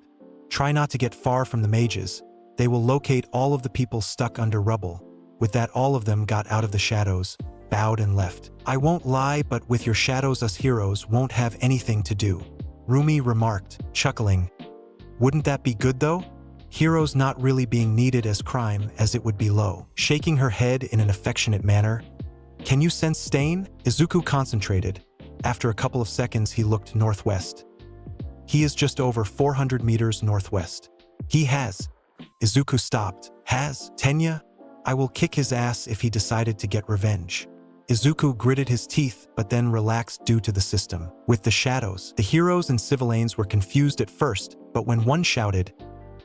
Try not to get far from the mages. They will locate all of the people stuck under rubble." With that, all of them got out of the shadows, bowed and left. "I won't lie, but with your shadows us heroes won't have anything to do," Rumi remarked, chuckling. "Wouldn't that be good though? Heroes not really being needed as crime, as it would be low." Shaking her head in an affectionate manner, "Can you sense Stain?" Izuku concentrated. After a couple of seconds he looked northwest. "He is just over 400 meters northwest." "He has." Izuku stopped. "Has? Tenya? I will kick his ass if he decided to get revenge." Izuku gritted his teeth, but then relaxed due to the system. With the shadows, the heroes and civilians were confused at first, but when one shouted,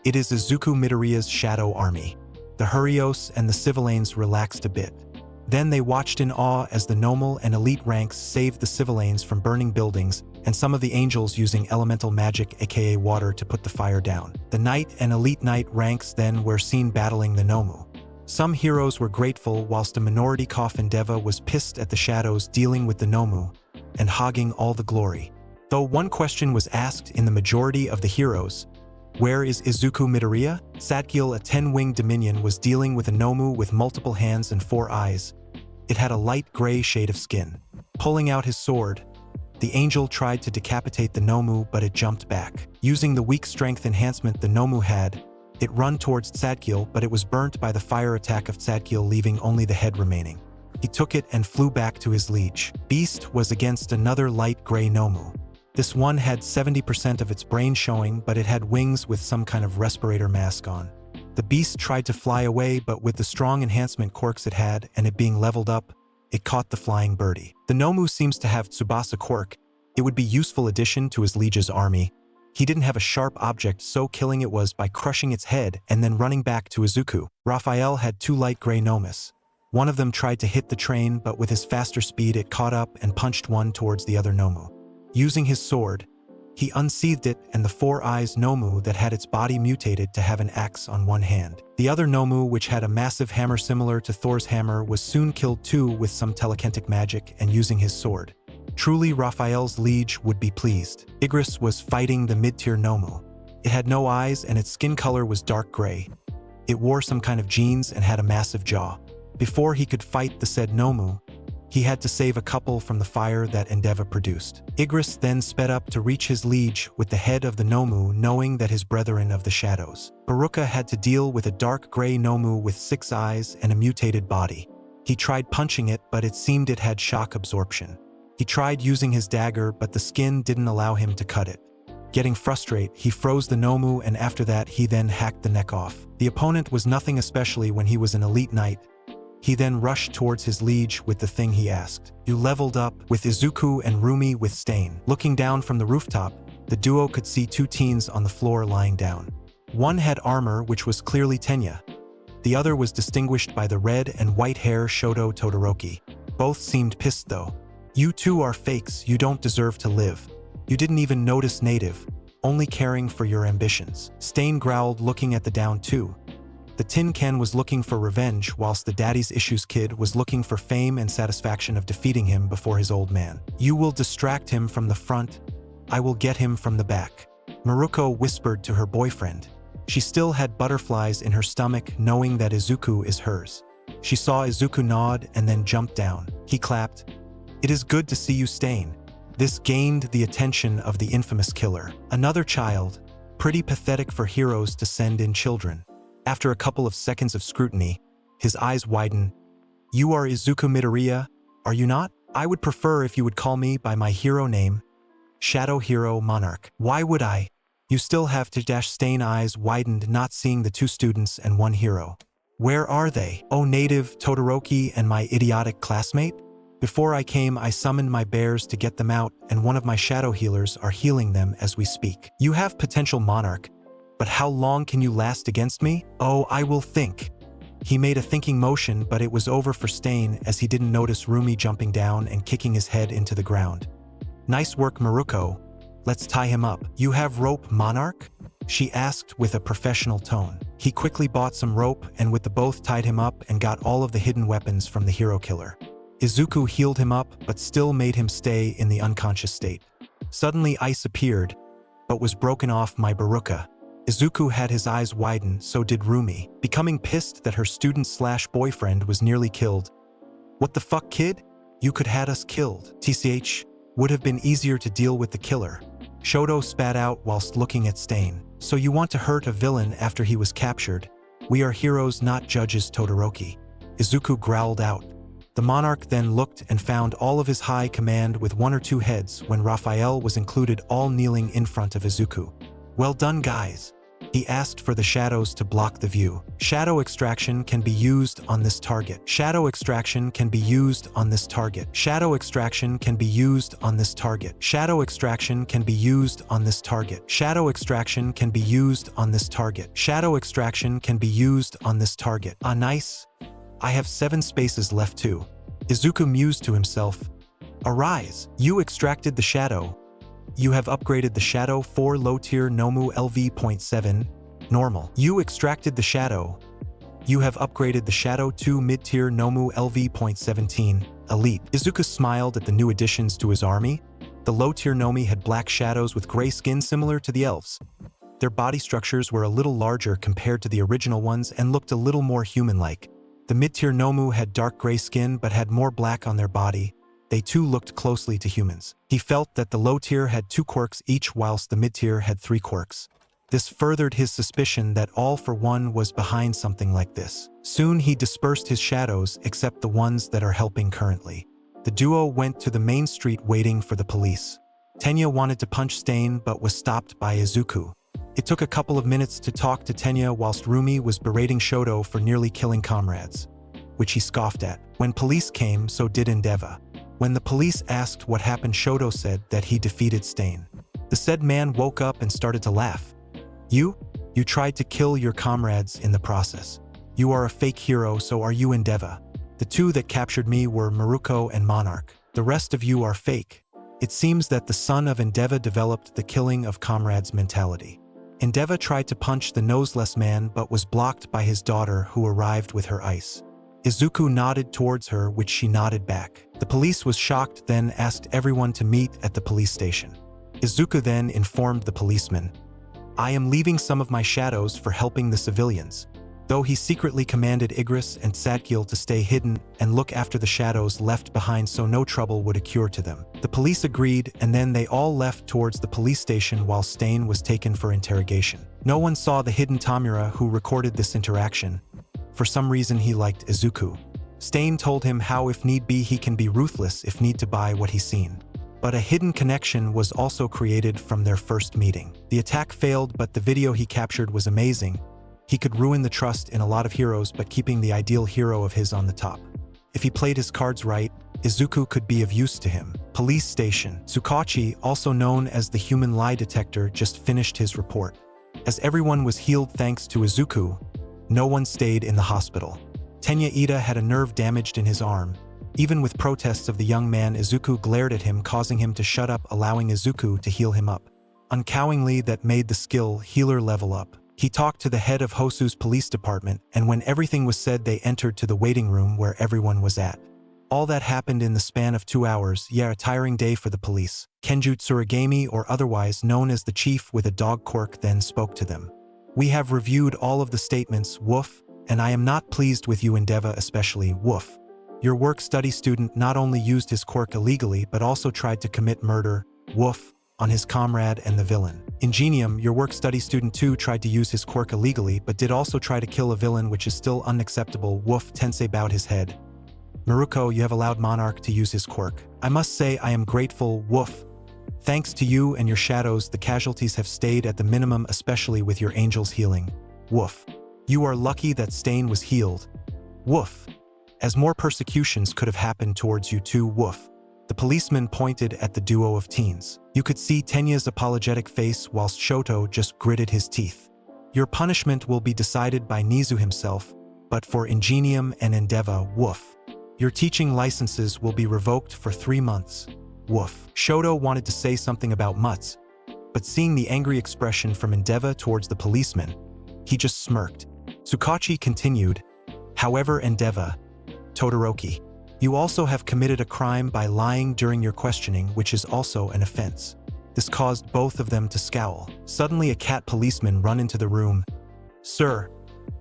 "It is Izuku Midoriya's shadow army," the Hurios and the civilians relaxed a bit. Then they watched in awe as the normal and elite ranks saved the civilians from burning buildings, and some of the angels using elemental magic aka water to put the fire down. The knight and elite knight ranks then were seen battling the Nomu. Some heroes were grateful, whilst a minority Coffin Deva was pissed at the shadows dealing with the Nomu and hogging all the glory. Though one question was asked in the majority of the heroes, "Where is Izuku Midoriya?" Sadkiel, a 10-winged Dominion, was dealing with a Nomu with multiple hands and 4 eyes. It had a light gray shade of skin. Pulling out his sword, the angel tried to decapitate the Nomu, but it jumped back. Using the weak strength enhancement the Nomu had, it run towards Sadkiel, but it was burnt by the fire attack of Sadkiel, leaving only the head remaining. He took it and flew back to his liege. Beast was against another light gray Nomu. This one had 70% of its brain showing, but it had wings with some kind of respirator mask on. The beast tried to fly away, but with the strong enhancement quirks it had, and it being leveled up, it caught the flying birdie. The Nomu seems to have Tsubasa quirk. It would be useful addition to his liege's army. He didn't have a sharp object, so killing it was by crushing its head and then running back to Izuku. Raphael had 2 light gray Nomus. One of them tried to hit the train, but with his faster speed it caught up and punched one towards the other Nomu. Using his sword, he unsheathed it, and the 4 eyes Nomu that had its body mutated to have an axe on one hand. The other Nomu, which had a massive hammer similar to Thor's hammer, was soon killed too with some telekinetic magic and using his sword. Truly, Raphael's liege would be pleased. Igris was fighting the mid-tier Nomu. It had no eyes and its skin color was dark gray. It wore some kind of jeans and had a massive jaw. Before he could fight the said Nomu, He had to save a couple from the fire that Endeavor produced. Igris then sped up to reach his liege with the head of the Nomu, knowing that his brethren of the shadows. Baruka had to deal with a dark gray Nomu with 6 eyes and a mutated body. He tried punching it, but it seemed it had shock absorption. He tried using his dagger, but the skin didn't allow him to cut it. Getting frustrated, he froze the Nomu, and after that he then hacked the neck off. The opponent was nothing especially when he was an elite knight. He then rushed towards his liege with the thing he asked. You leveled up, with Izuku and Rumi with Stain. Looking down from the rooftop, the duo could see 2 teens on the floor lying down. One had armor, which was clearly Tenya. The other was distinguished by the red and white hair Shoto Todoroki. Both seemed pissed though. You two are fakes, you don't deserve to live. You didn't even notice native, only caring for your ambitions. Stain growled, looking at the down two. The Tin Ken was looking for revenge, whilst the Daddy's Issues kid was looking for fame and satisfaction of defeating him before his old man. You will distract him from the front, I will get him from the back. Maruko whispered to her boyfriend. She still had butterflies in her stomach, knowing that Izuku is hers. She saw Izuku nod and then jump down. He clapped. It is good to see you, Stain. This gained the attention of the infamous killer. Another child, pretty pathetic for heroes to send in children. After a couple of seconds of scrutiny, his eyes widen. You are Izuku Midoriya, are you not? I would prefer if you would call me by my hero name, Shadow Hero Monarch. Why would I? You still have to dash. Stain eyes widened, not seeing the 2 students and 1 hero. Where are they? Oh, native Todoroki and my idiotic classmate? Before I came, I summoned my bears to get them out, and one of my shadow healers are healing them as we speak. You have potential, Monarch. But how long can you last against me? Oh, I will think. He made a thinking motion, but it was over for Stain as he didn't notice Rumi jumping down and kicking his head into the ground. Nice work, Maruko. Let's tie him up. You have rope, Monarch? She asked with a professional tone. He quickly bought some rope, and with the both tied him up and got all of the hidden weapons from the hero killer. Izuku healed him up, but still made him stay in the unconscious state. Suddenly ice appeared, but was broken off my Baruka. Izuku had his eyes widen, so did Rumi, becoming pissed that her student/boyfriend was nearly killed. What the fuck, kid? You could had us killed. TCH, would have been easier to deal with the killer. Shoto spat out whilst looking at Stain. So you want to hurt a villain after he was captured? We are heroes, not judges, Todoroki. Izuku growled out. The monarch then looked and found all of his high command with 1 or 2 heads when Raphael was included, all kneeling in front of Izuku. Well done, guys. He asked for the shadows to block the view. Shadow extraction can be used on this target. Shadow extraction can be used on this target. Shadow extraction can be used on this target. Shadow extraction can be used on this target. Shadow extraction can be used on this target. Shadow extraction can be used on this target. Ah, nice. I have 7 spaces left too. Izuku mused to himself. Arise. You extracted the shadow. You have upgraded the Shadow 4 low-tier Nomu LV.7, normal. You extracted the Shadow. You have upgraded the Shadow 2 mid-tier Nomu LV.17, elite. Izuku smiled at the new additions to his army. The low-tier Nomi had black shadows with gray skin similar to the elves. Their body structures were a little larger compared to the original ones and looked a little more human-like. The mid-tier Nomu had dark gray skin but had more black on their body. They too looked closely to humans. He felt that the low tier had 2 quirks each whilst the mid-tier had 3 quirks. This furthered his suspicion that All for One was behind something like this. Soon he dispersed his shadows except the ones that are helping currently. The duo went to the main street waiting for the police. Tenya wanted to punch Stain but was stopped by Izuku. It took a couple of minutes to talk to Tenya whilst Rumi was berating Shoto for nearly killing comrades, which he scoffed at. When police came, so did Endeavor. When the police asked what happened, Shoto said that he defeated Stain. The said man woke up and started to laugh. You tried to kill your comrades in the process. You are a fake hero, so are you, Endeavor. The 2 that captured me were Maruko and Monarch. The rest of you are fake. It seems that the son of Endeavor developed the killing of comrades mentality. Endeavor tried to punch the noseless man but was blocked by his daughter, who arrived with her ice. Izuku nodded towards her, which she nodded back. The police was shocked, then asked everyone to meet at the police station. Izuku then informed the policeman, I am leaving some of my shadows for helping the civilians. though he secretly commanded Igris and Sadkiel to stay hidden and look after the shadows left behind so no trouble would occur to them. The police agreed, and then they all left towards the police station while Stain was taken for interrogation. No one saw the hidden Tamura who recorded this interaction. For some reason he liked Izuku. Stain told him how if need be he can be ruthless if need to buy what he's seen. But a hidden connection was also created from their first meeting. The attack failed, but the video he captured was amazing. He could ruin the trust in a lot of heroes, but keeping the ideal hero of his on the top. If he played his cards right, Izuku could be of use to him. Police station. Tsukachi, also known as the human lie detector, just finished his report. As everyone was healed thanks to Izuku, no one stayed in the hospital. Tenya Ida had a nerve damaged in his arm. Even with protests of the young man, Izuku glared at him, causing him to shut up, allowing Izuku to heal him up. Uncowingly, that made the skill healer level up. He talked to the head of Hosu's police department, and when everything was said, they entered to the waiting room where everyone was at. All that happened in the span of 2 hours, a tiring day for the police. Kenju Tsurigami, or otherwise known as the chief with a dog quirk, then spoke to them. We have reviewed all of the statements, woof, and I am not pleased with you, Endeavor, especially, woof. Your work-study student not only used his quirk illegally but also tried to commit murder, woof, on his comrade and the villain. Ingenium, your work-study student too tried to use his quirk illegally but did also try to kill a villain, which is still unacceptable, woof. Tensei bowed his head. Maruko, you have allowed Monarch to use his quirk. I must say I am grateful, woof. Thanks to you and your shadows, the casualties have stayed at the minimum, especially with your angels healing, woof. You are lucky that Stain was healed, woof, as more persecutions could have happened towards you too, woof. The policeman pointed at the duo of teens. You could see Tenya's apologetic face whilst Shoto just gritted his teeth. Your punishment will be decided by Nizu himself, but for Ingenium and Endeavor, woof. Your teaching licenses will be revoked for 3 months, woof. Shoto wanted to say something about Mutz, but seeing the angry expression from Endeavor towards the policeman, he just smirked. Tsukachi continued, however, Endeavor, Todoroki, you also have committed a crime by lying during your questioning, which is also an offense. This caused both of them to scowl. Suddenly a cat policeman ran into the room. Sir,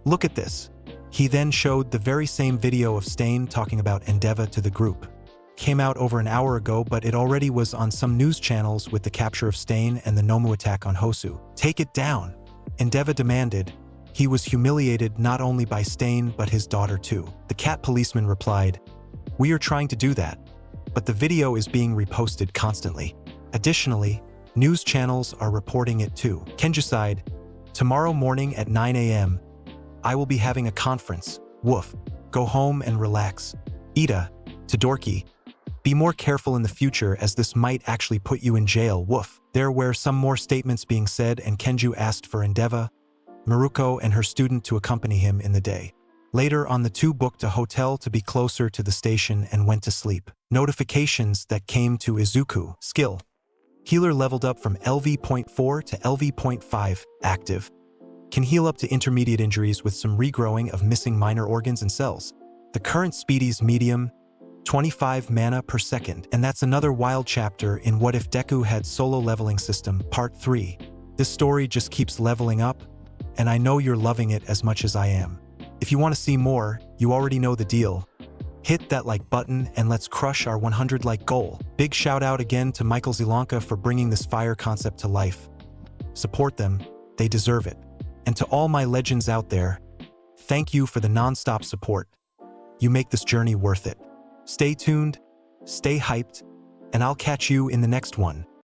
look at this. He then showed the very same video of Stain talking about Endeavor to the group. Came out over an hour ago, but it already was on some news channels with the capture of Stain and the Nomu attack on Hosu. Take it down, Endeavor demanded. He was humiliated not only by Stain but his daughter too. The cat policeman replied, we are trying to do that, but the video is being reposted constantly. Additionally, news channels are reporting it too. Kenju sighed, tomorrow morning at 9 a.m., I will be having a conference, woof. Go home and relax. Ida, Todoroki, be more careful in the future as this might actually put you in jail, woof. There were some more statements being said, and Kenju asked for Endeavor, Maruko and her student to accompany him in the day. Later on, the two booked a hotel to be closer to the station and went to sleep. Notifications that came to Izuku. Skill. Healer leveled up from LV.4 to LV.5. Active. Can heal up to intermediate injuries with some regrowing of missing minor organs and cells. The current speedy's medium, 25 mana per second. And that's another wild chapter in What If Deku Had Solo Leveling System, Part 3. This story just keeps leveling up, and I know you're loving it as much as I am. If you want to see more, you already know the deal. Hit that like button and let's crush our 100 like goal. Big shout out again to Michael Zilanka for bringing this fire concept to life. Support them, they deserve it. And to all my legends out there, thank you for the non-stop support. You make this journey worth it. Stay tuned, stay hyped, and I'll catch you in the next one.